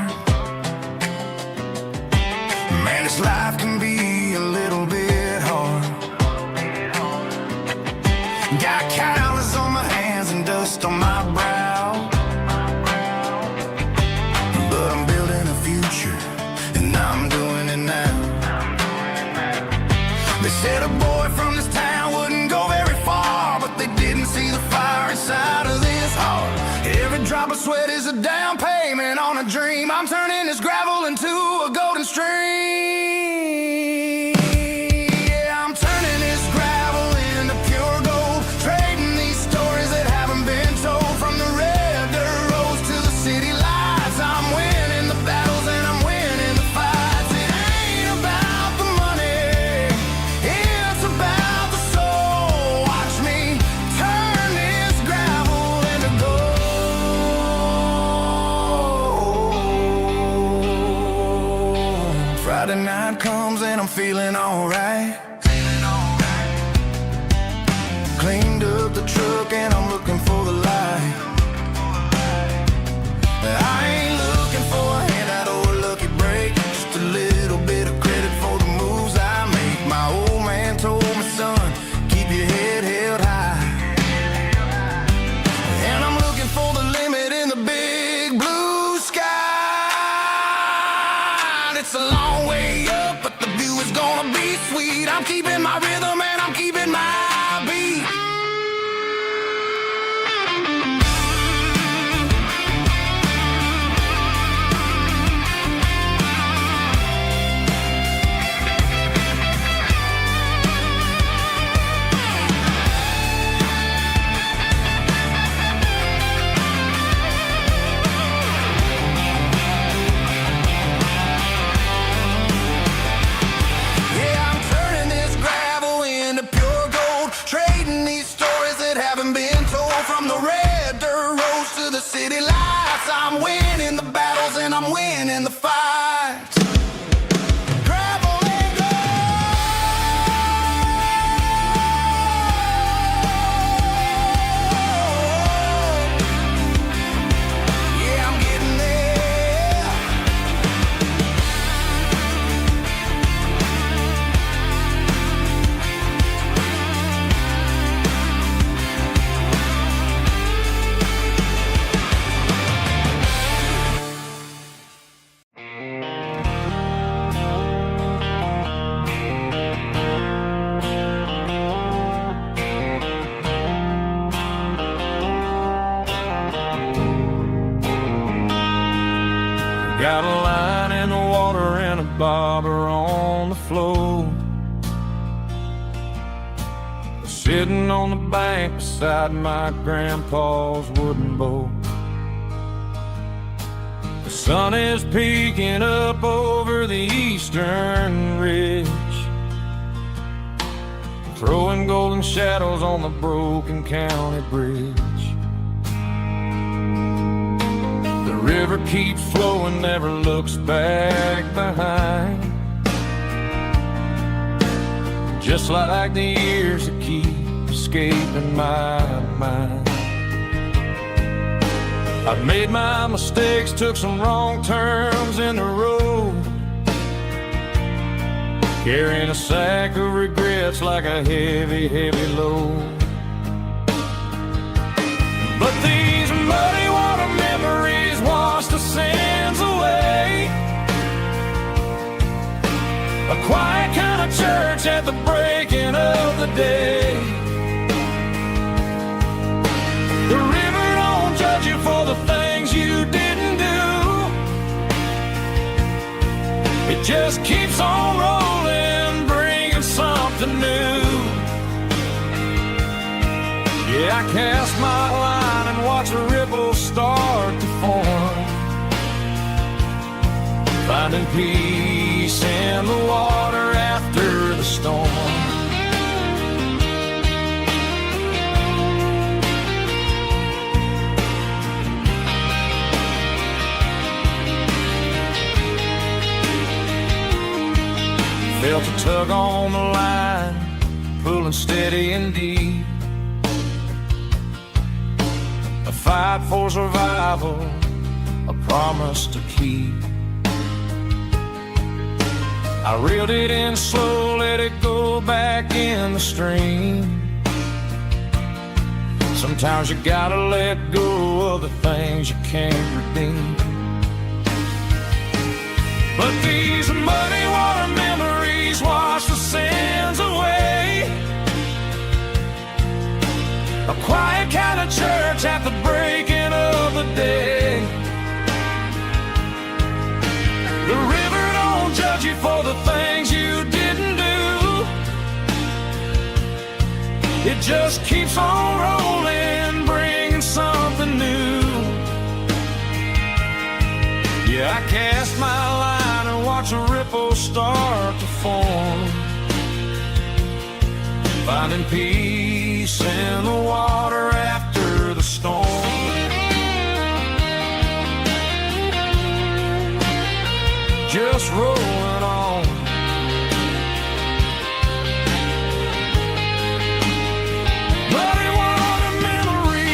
Man, this life can be a little bit hard. Got calluses on my hands and dust on my brow, but I'm building a future, and I'm doing it now. They said a boy from this town wouldn't go very far, but they didn't see the fire inside of this heart. Every drop of sweat is a down payment on a dream. I'm turning this gravel into a golden stream. Yeah, I'm turning this gravel into pure gold, trading these stories that haven't been told. From the red dirt roads to the city lights, I'm winning the battles and I'm winning the fights. It ain't about the money, it's about the soul. Watch me turn this gravel into gold. Friday night comes and I'm feeling alright. Cleaned up the truck and I'm looking for the light. I ain't looking for a handout or a lucky break, just a little bit of credit for the moves I make. My old man told me, son, keep your head held high. And I'm looking for the limit in the big blue sky. It's a long way up, but the view is gonna be sweet. I'm keeping my rhythm and I'm keeping my beat. Yeah, I'm turning this gravel into pure gold, trading these stories that haven't been told. From the red dirt roads to the city lights, I'm winning the battles and I'm winning the fights. Gravel and gold. Yeah, I'm getting there. Got a line in the water and a bobber on the floor, sitting on the bank beside my grandpa's wooden boat. The sun is peeking up over the eastern ridge, throwing golden shadows on the broken county bridge. The river keeps flowing, never looks back behind, just like the years that keep escaping my mind. I've made my mistakes, took some wrong turns in the road, carrying a sack of regrets like a heavy, heavy load. But these muddy water memories wash the sins away. A quiet kind of church at the breaking of the day. The river don't judge you for the things you didn't do. It just keeps on rolling, bringing something new. Yeah, I cast my line and watch a ripple start to form, finding peace in the water after the storm. Felt a tug on the line, pulling steady and deep. A fight for survival a promise to keep. I reeled it in slow, let it go back in the stream. Sometimes you gotta let go of the things you can't redeem. But these muddy water memories wash the sins away. A quiet kind of church at the breaking of the day. The river don't judge you for the things you didn't do. It just keeps on rolling, bringing something new. Yeah, I cast my line and watch a ripple start to form, finding peace in the water after the storm. Just rolling on. Muddy water memory.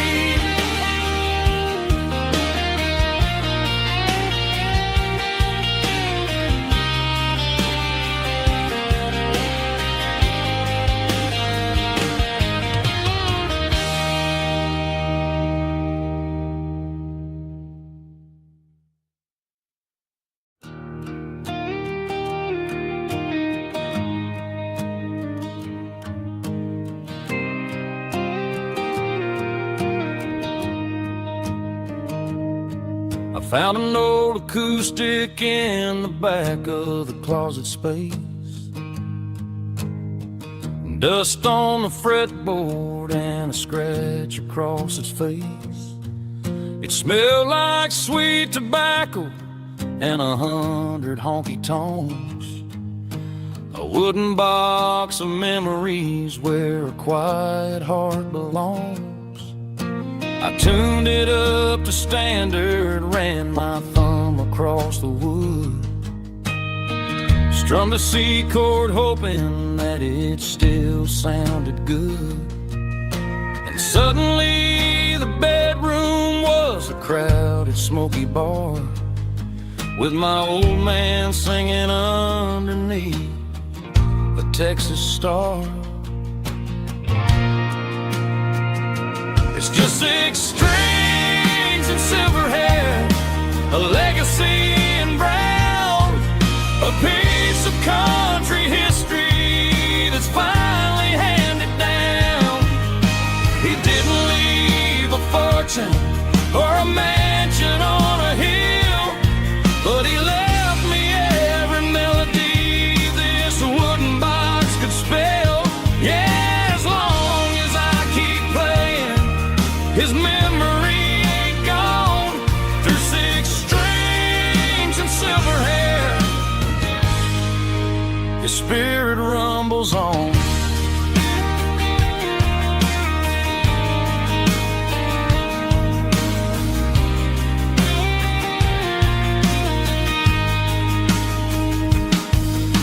Found an old acoustic in the back of the closet space. Dust on the fretboard and a scratch across its face. It smelled like sweet tobacco and 100 honky-tonks. A wooden box of memories where a quiet heart belongs. I tuned it up to standard, ran my thumb across the wood, strummed a C chord hoping that it still sounded good. And suddenly the bedroom was a crowded smoky bar, with my old man singing underneath the Texas star. It's just 6 strings and silver hair, a legacy in brown, a piece of country history that's finally handed down. He didn't leave a fortune or a mansion on a hill, but he left me every melody this wooden box could spell. Yeah. His memory ain't gone through 6 strings and silver hair. His spirit rumbles on.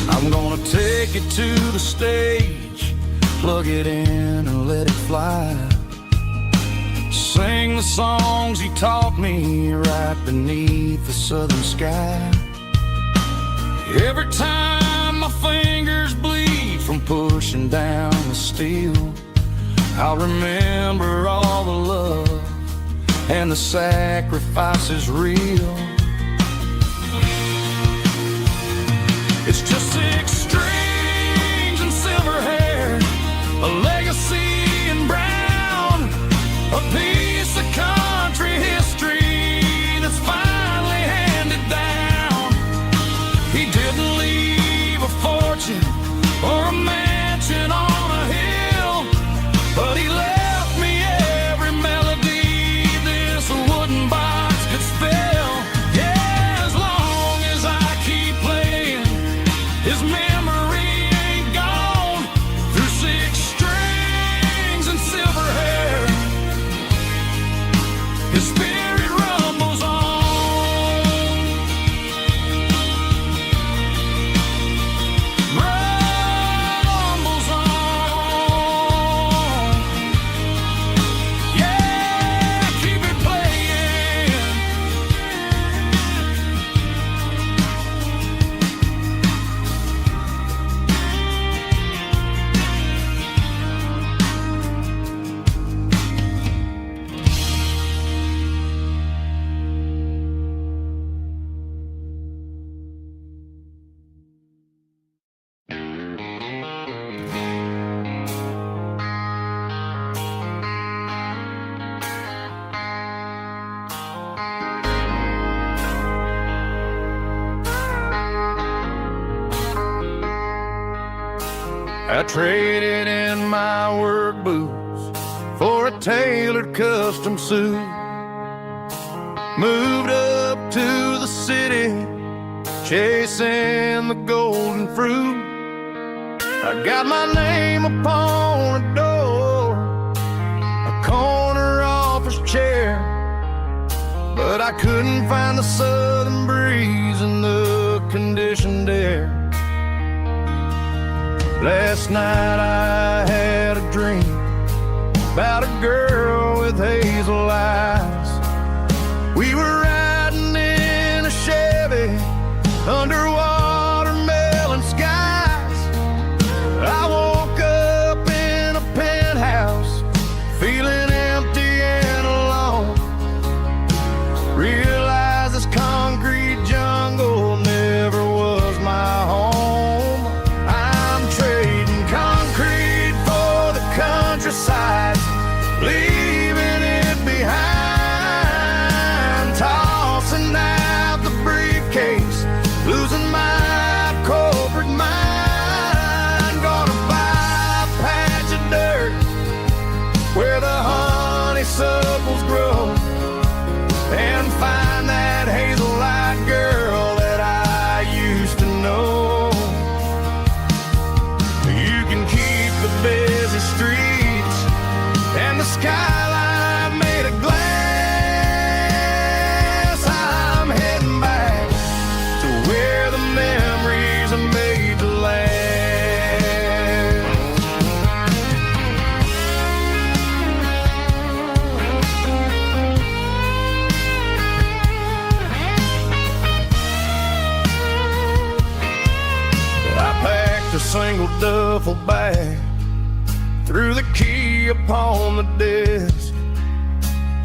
I'm gonna take it to the stage, plug it in and let it fly. Sing the songs he taught me right beneath the southern sky. Every time my fingers bleed from pushing down the steel, I'll remember all the love and the sacrifices real. It's just 6 strings and silver hair, a legacy in brown, a piece of country history that's finally handed down. He didn't leave a fortune or a mansion on a hill, but he left me every melody this wooden box could spell. I traded in my work boots for a tailored custom suit. Moved up to the city, chasing the golden fruit. I got my name upon a door, a corner office chair, but I couldn't find the southern breeze in the conditioned air. Last night I had a dream about a girl with hazel eyes. We were riding in a Chevy under watermelon skies. I woke up in a penthouse, feeling empty and alone. Realized this concrete jungle never was my home. I'm trading concrete for the countryside, leaving it behind. Tossing out the briefcase, losing my corporate mind. Gonna buy a patch of dirt where the honeysuckles grow, and find that hazel-eyed girl that I used to know. You can keep the busy streets and the skyline made of glass. I'm heading back to where the memories are made to last. I packed a single duffel bag, threw the key upon the desk,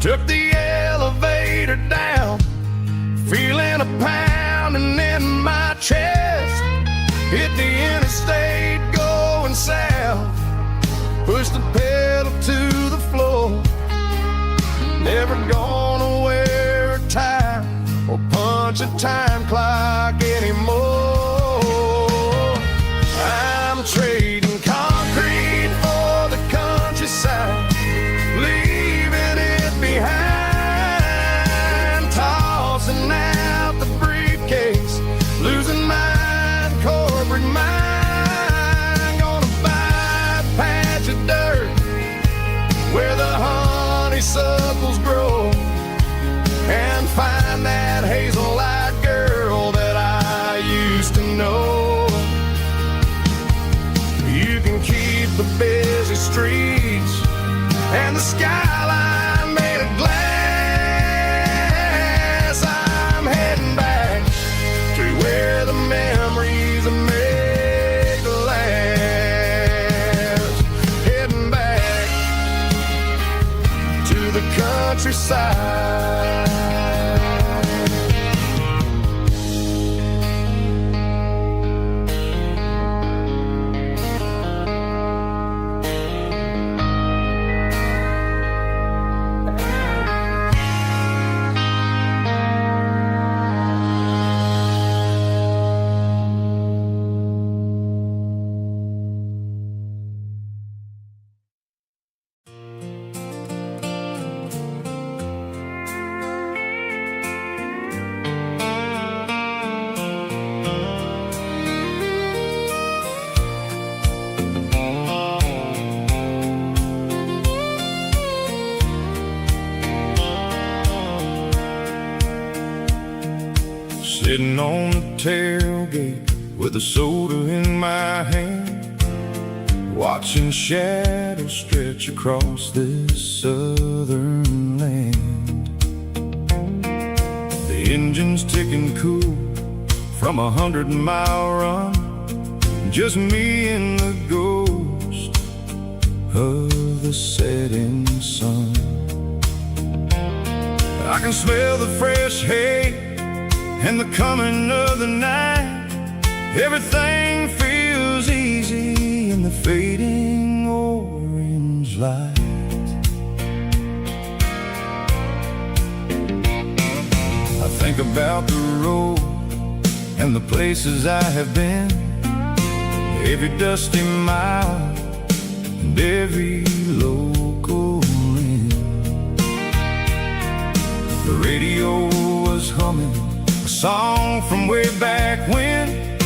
took the elevator down, feeling a pounding in my chest. Hit the interstate going south, pushed the pedal to the floor. Never gonna wear a tie or punch a time clock anymore. I'm trading concrete for the countryside, leaving it behind. Tossing out the briefcase, losing my corporate mind. Gonna buy a patch of dirt where the honeysuckles grow, and find that hazel-eyed girl that I used to know. You can keep the busy streets and the skyline made of glass. I'm heading back to where the memories are made to last. Heading back to the countryside. Sitting on the tailgate with a soda in my hand, watching shadows stretch across this southern land. The engine's ticking cool from 100-mile run, just me and the ghost of the setting sun. I can smell the fresh hay and the coming of the night. Everything feels easy in the fading orange light. I think about the road and the places I have been. every dusty mile and every local inn. The radio was humming a song from way back when,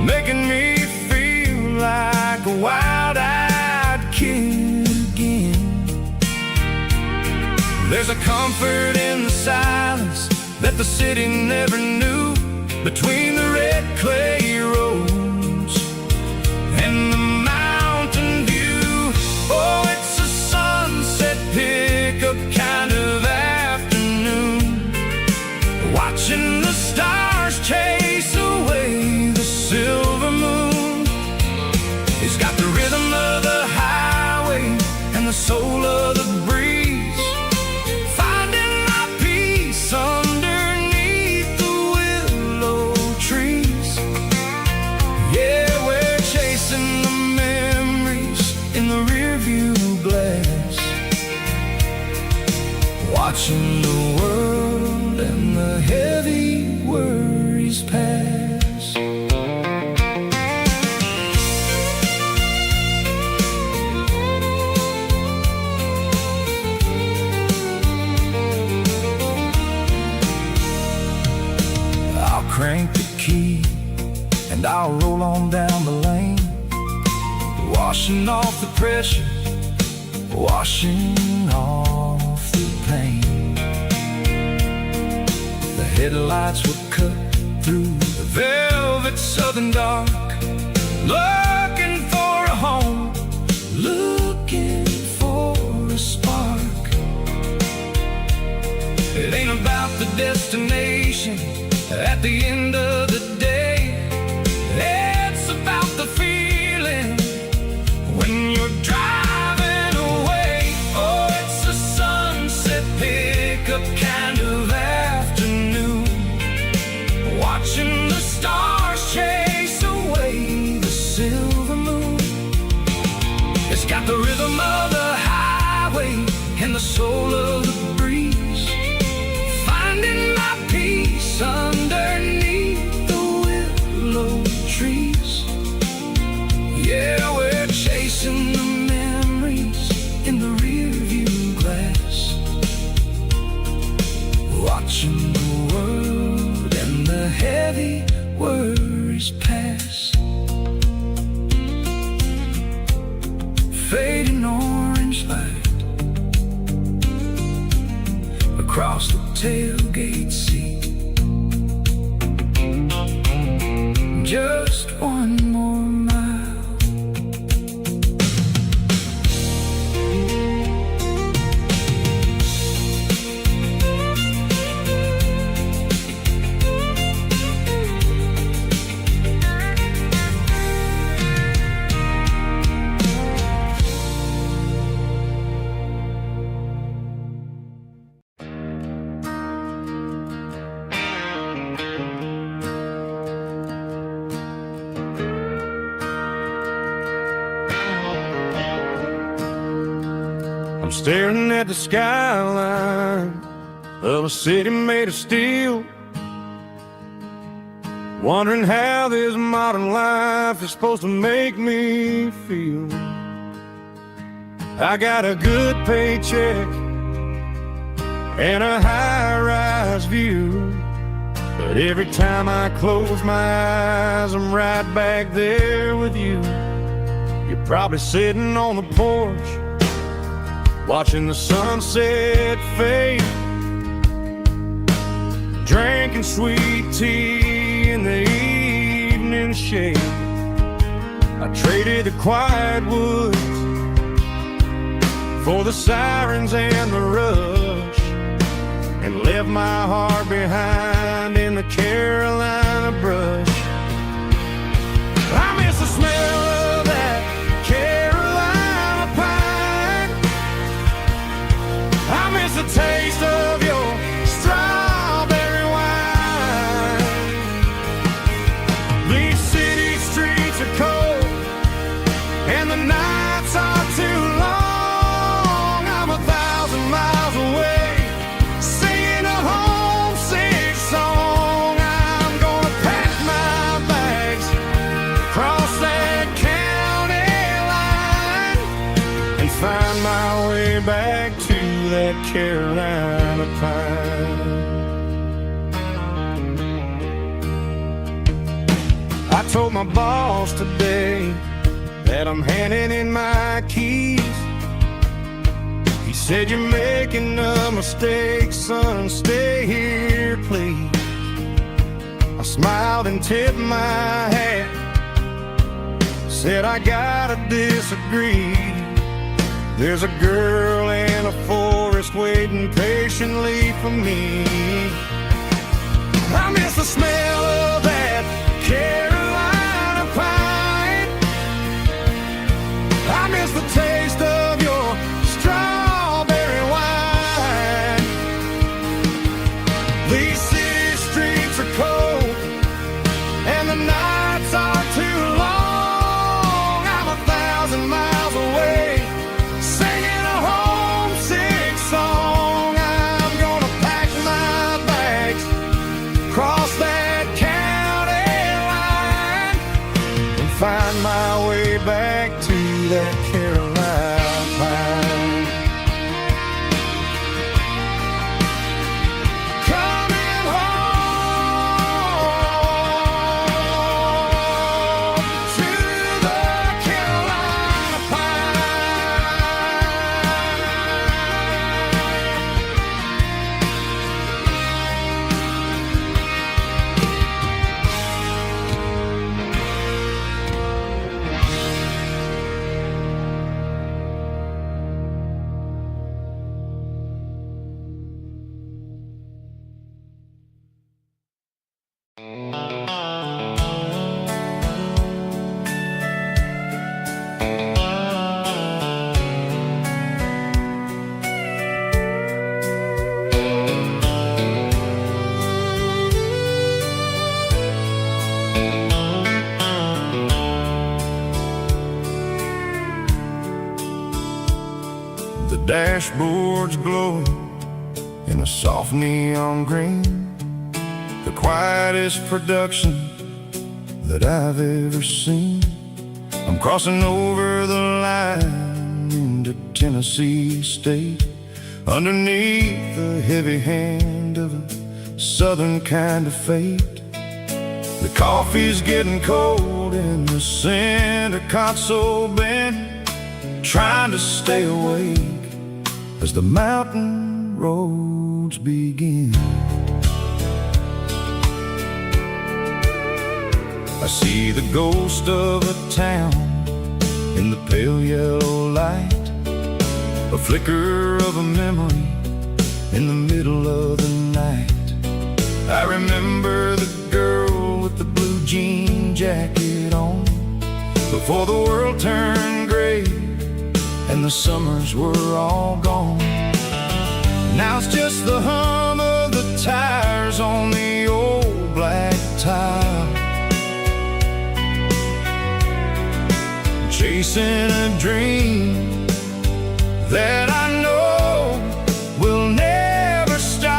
making me feel like a wild-eyed kid again. There's a comfort in the silence that the city never knew, between the red clay roads and the mountain view. Oh, it's a sunset pickup kind of afternoon, watching the stars chase away the silver moon. It's got the rhythm of the highway and the soul of the breeze, finding my peace underneath the willow trees. Yeah, we're chasing the memories in the rearview glass, watching the world and the heavy worries pass. I'll crank the key and I'll roll on down the lane, washing off the pressure, washing off the pain. The headlights would cut through the velvet southern dark, looking for a home, looking for a spark. It ain't about the destination at the end of the day, it's about the feeling when you're driving away. Oh, it's a sunset pickup kind of afternoon, watching the stars chase away the silver moon. It's got the rhythm of the highway and the soul of the breeze, finding my peace underneath the willow trees. Yeah, we're chasing the memories in the rearview glass, watching the world and the heavy worries pass. Fading orange light across the tailgate seat, just one more mile. I'm staring at the skyline of a city made of steel, wondering how this modern life is supposed to make me feel. I got a good paycheck and a high-rise view, but every time I close my eyes, I'm right back there with you. You're probably sitting on the porch, watching the sunset fade, drinking sweet tea in the evening shade. I traded the quiet woods for the sirens and the rush, and left my heart behind in the Carolina brush. I miss the smell of that Carolina pine, I miss the taste of your strawberry wine. These city streets are cold and the nights are too long. I'm 1,000 miles away, singing a homesick song. I'm gonna that Carolina pine. I told my boss today that I'm handing in my keys. He said, "You're making a mistake, son, stay here, please." I smiled and tipped my hat, said, "I gotta disagree. There's a girl in a forest waiting patiently for me." I miss the smell of that Carolina pine. I miss the taste of your strawberry wine. These city streets are cold and the nights are too long. I'm 1,000 miles away, singing a homesick song. I'm gonna pack my bags, cross that county line, and find my way back to that Carolina pine. Coming home to the Carolina The dashboard's glowing in a soft neon green, the quietest production that I've ever seen. I'm crossing over the line into Tennessee State, underneath the heavy hand of a southern kind of fate. The coffee's getting cold in the center console bin, trying to stay awake as the mountain roads begin. I see the ghost of a town in the pale yellow light, a flicker of a memory in the middle of the night. I remember the girl with the blue jean jacket on, before the world turned gray and the summers were all gone. Now it's just the hum of the tires on the old black tile, chasing a dream that I know will never stop.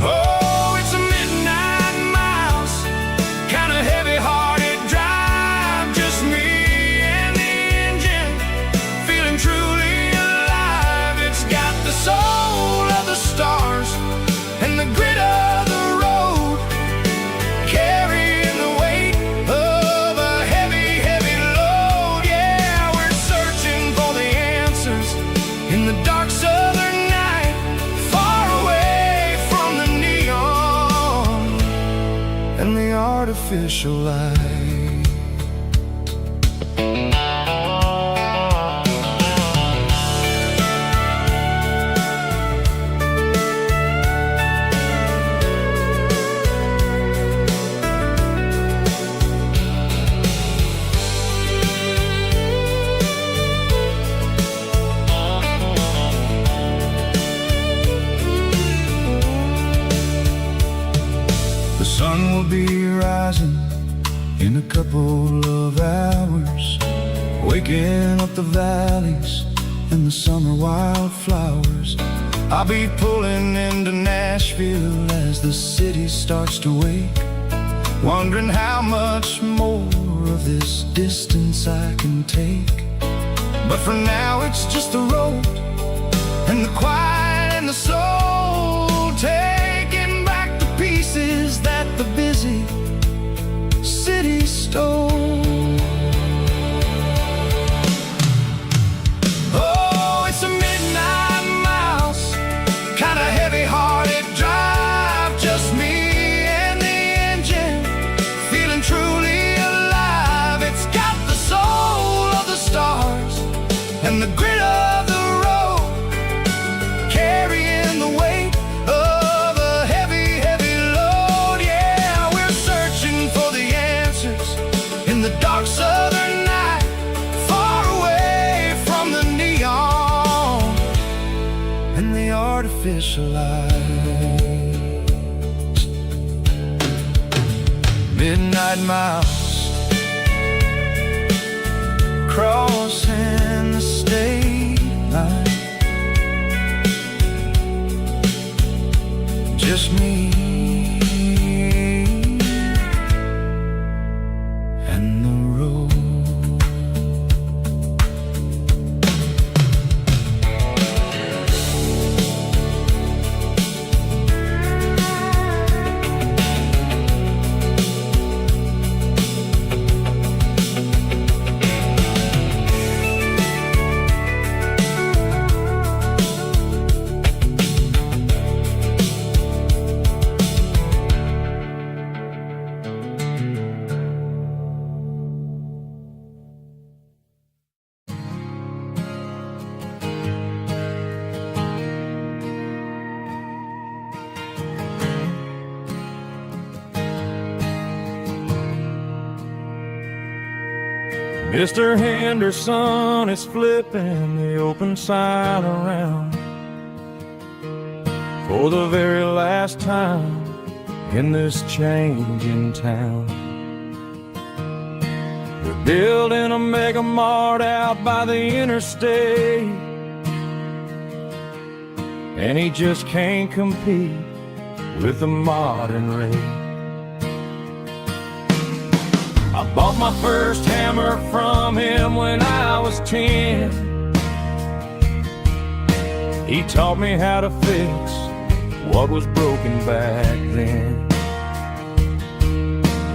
Oh, it's a midnight miles, kind of heavy-hearted drive, just me and the engine, feeling truly alive. It's got the soul of the stars and the grit of the road, carrying the weight of a heavy, heavy load. Yeah, we're searching for the answers in the dark southern night, far away from the neon and the artificial light. The sun will be rising in a couple of hours, waking up the valleys and the summer wildflowers. I'll be pulling into Nashville as the city starts to wake, wondering how much more of this distance I can take. But for now it's just the road and the quiet and the soul, taking back the pieces that the busy city stole. Oh, it's a midnight mouse, kinda heavy-hearted drive, just me and the engine, feeling truly alive. It's got the soul of the stars and the grit of the road, carrying the weight of a heavy, heavy load. Yeah, we're searching for the answers in the dark southern night, far away from the neon and the artificial lights. Midnight mouse, crossing the state line, just me and the road. Mr. Henderson is flipping the open sign around for the very last time in this changing town. They're building a mega mart out by the interstate, and he just can't compete with the modern rate. I bought my first hammer from him when I was 10. He taught me how to fix what was broken back then.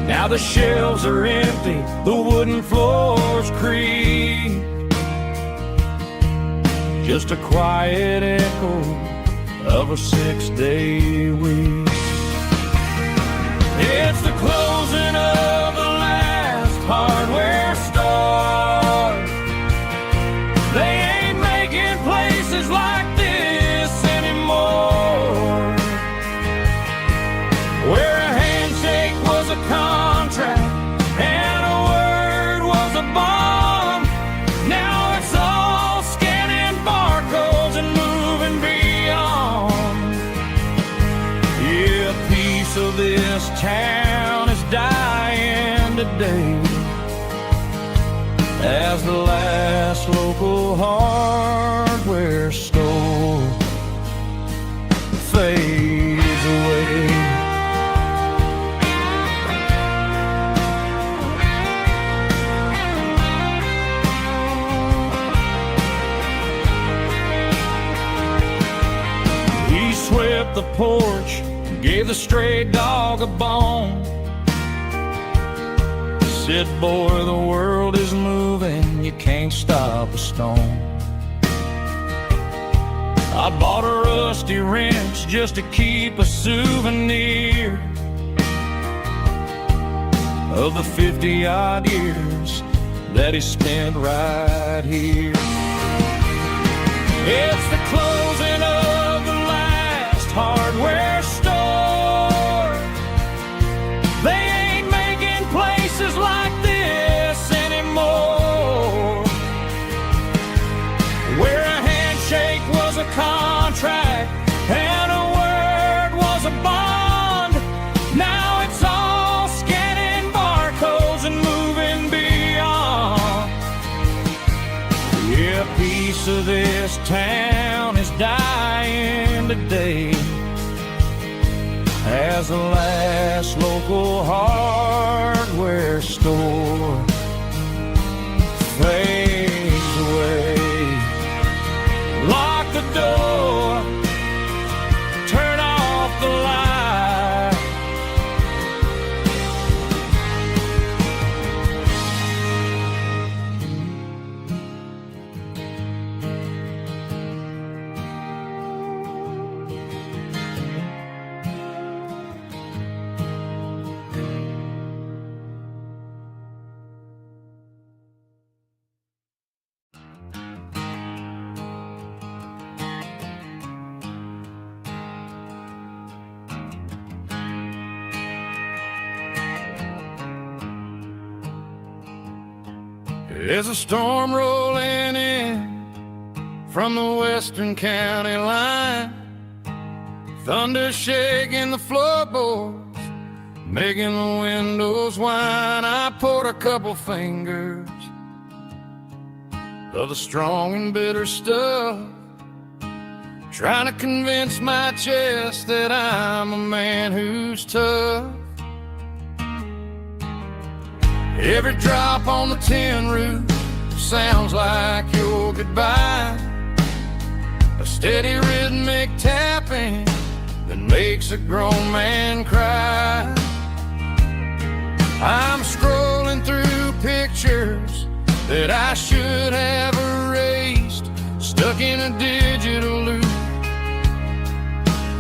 Now the shelves are empty, the wooden floors creak, just a quiet echo of a 6-day week. It's the closing of the last hardware store. They ain't making places like this anymore, where a handshake was a contract and a word was a bond. Now it's all scanning barcodes and moving beyond. Yeah, a piece of this town is dying today as the last local hardware store fades away. He swept the porch, gave the stray dog a bone, said, boy, the world is moving, you can't stop a stone. I bought a rusty wrench just to keep a souvenir of the 50-odd years that he spent right here. It's the closing of the last hardware store. They ain't making places like this anymore, where a handshake was a contract and a word was a bond. Now it's all scanning barcodes and moving beyond. Yeah, a piece of this town is dying today as the last local hardware store fades away. There's a storm rolling in from the western county line, thunder shaking the floorboards, making the windows whine. I poured a couple fingers of the strong and bitter stuff, trying to convince my chest that I'm a man who's tough. Every drop on the tin roof sounds like your goodbye, a steady rhythmic tapping that makes a grown man cry. I'm scrolling through pictures that I should have erased, stuck in a digital loop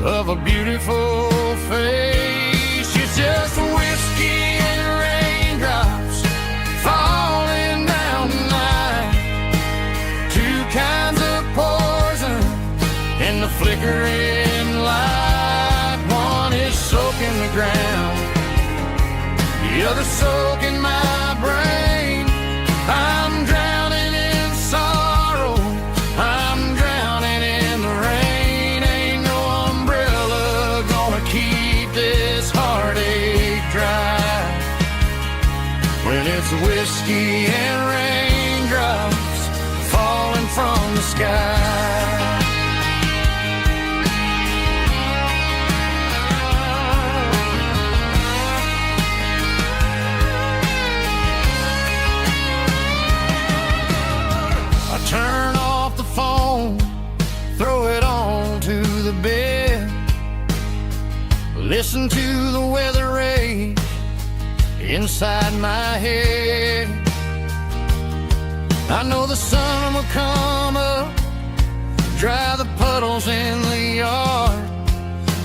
of a beautiful face. It's just whiskey and raindrops falling down tonight, two kinds of poison in the flickering light. One is soaking the ground, the other soaking my brain. I'm drowning in sorrow, I'm drowning in the rain. Ain't no umbrella gonna keep this heartache dry when it's whiskey and raindrops falling from the sky. Turn off the phone, throw it on to the bed, listen to the weather rage inside my head. I know the sun will come up, dry the puddles in the yard,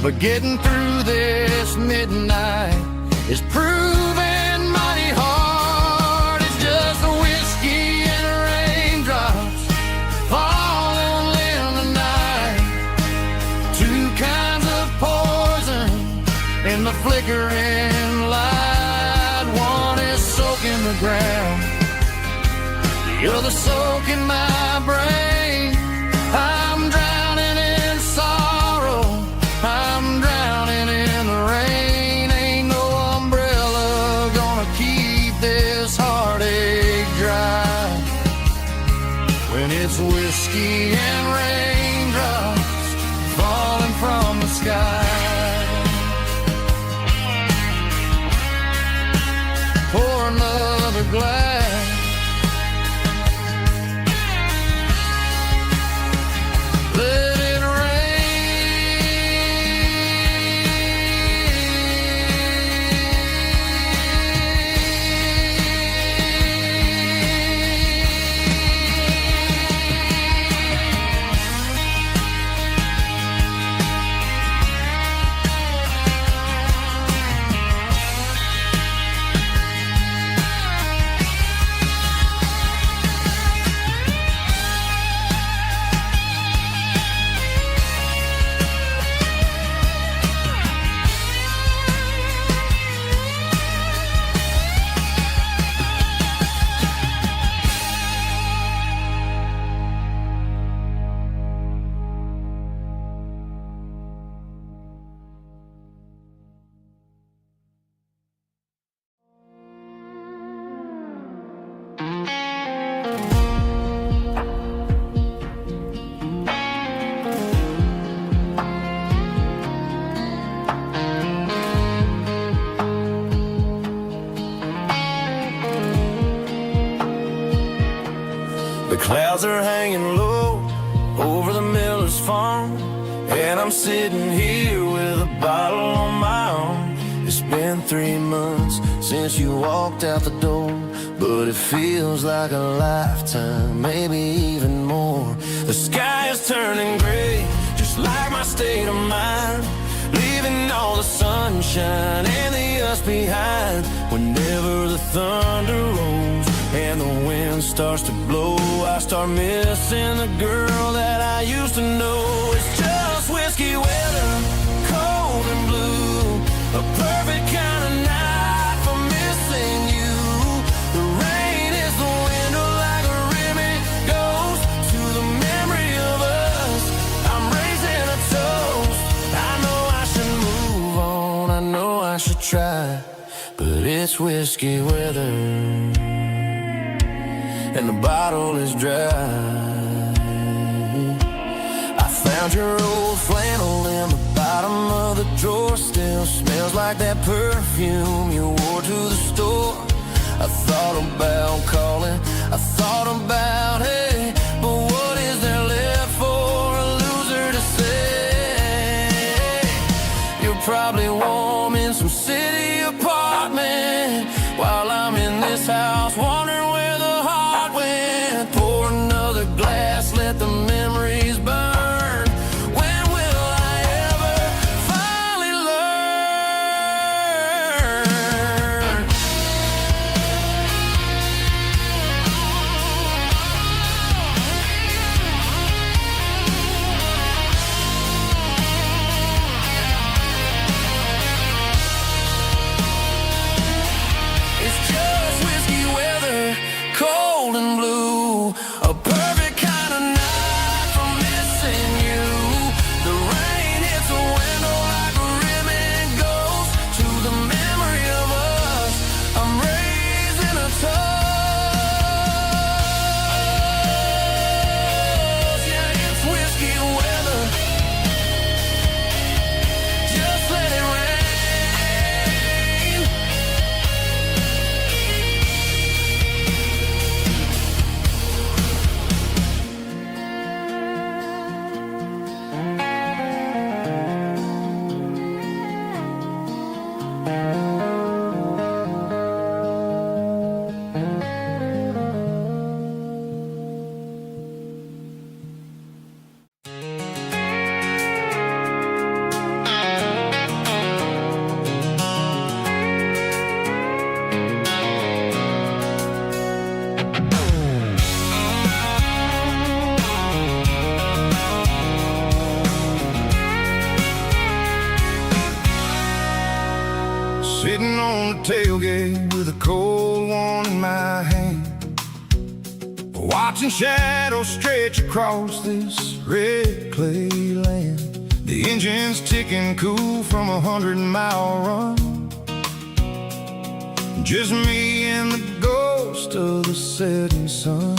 but getting through this midnight is proving mighty hard. It's just a whiskey and raindrops falling in the night, two kinds of poison in the flickering light. One is soaking the ground, the other soaking my brain. I'm drowning in sorrow, I'm drowning in the rain. Ain't no umbrella gonna keep this heartache dry when it's whiskey and raindrops falling from the sky. Pour another glass, let it The clouds are hanging low over the miller's farm, and I'm sitting here with a bottle on my arm. It's been 3 months since you walked out the door, but it feels like a lifetime, maybe even more. The sky is turning gray, just like my state of mind, leaving all the sunshine and the us behind. Whenever the thunder rolls and the wind starts to blow, I start missing the girl that I used to know. It's just whiskey weather, cold and blue, a perfect kind of night for missing you. The rain is the window I should try, but it's whiskey weather, and the bottle is dry. I found your old flannel in the bottom of the drawer. Still smells like that perfume you wore to the store. I thought about calling, I thought about, hey, but what is there left for a loser to say? You're probably warm in some city apartment, while I'm in this house wondering where the heart went. Pour another glass, let the memories burn. When will I ever finally learn? It's just whiskey weather, cold and blue, a perfect kind of night for missing you. The rain hits a window like a ribbon goes to the memory of us. I'm raising a toast. Yeah, it's whiskey weather. Just let it rain. Sitting on the tailgate with a cold one in my hand, watching shadows stretch across this red clay land. The engine's ticking cool from 100-mile run. Just me and the ghost of the setting sun.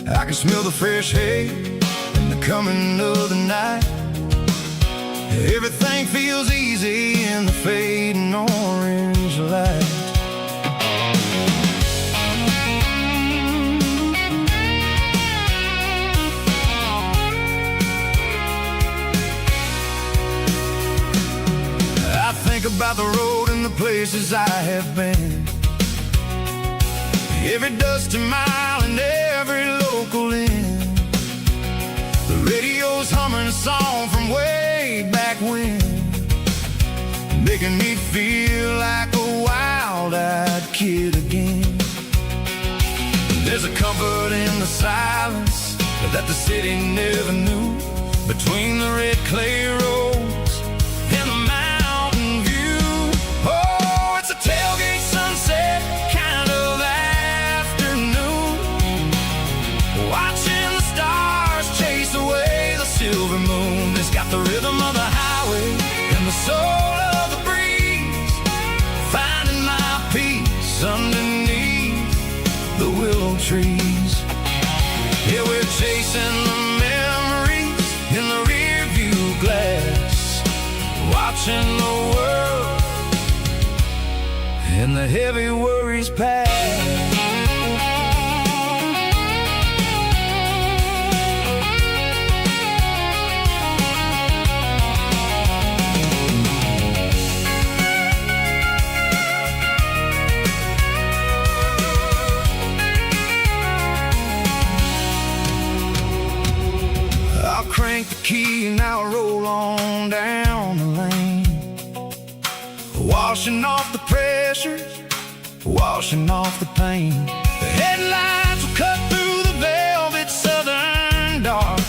I can smell the fresh hay and the coming of the night. Everything feels easy in the fading orange light. I think about the road and the places I have been, every dusty mile and every local inn. The radio's humming a song from way back when, making me feel like a wild-eyed kid again. There's a comfort in the silence that the city never knew, between the red clay roads and the mountain view. Oh, it's a tailgate sunset kind of afternoon, watching the stars chase away the silver moon. It's got the rhythm of the highway and the soul of the breeze, finding my peace underneath the willow trees. Yeah, we're chasing the memories in the rear view glass, watching the world and the heavy worries pass. Crank the key and I'll roll on down the lane, washing off the pressure, washing off the pain. The headlights will cut through the velvet southern dark,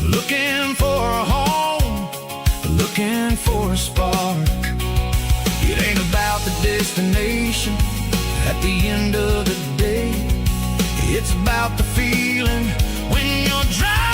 looking for a home, looking for a spark. It ain't about the destination at the end of the day, it's about the feeling when you're driving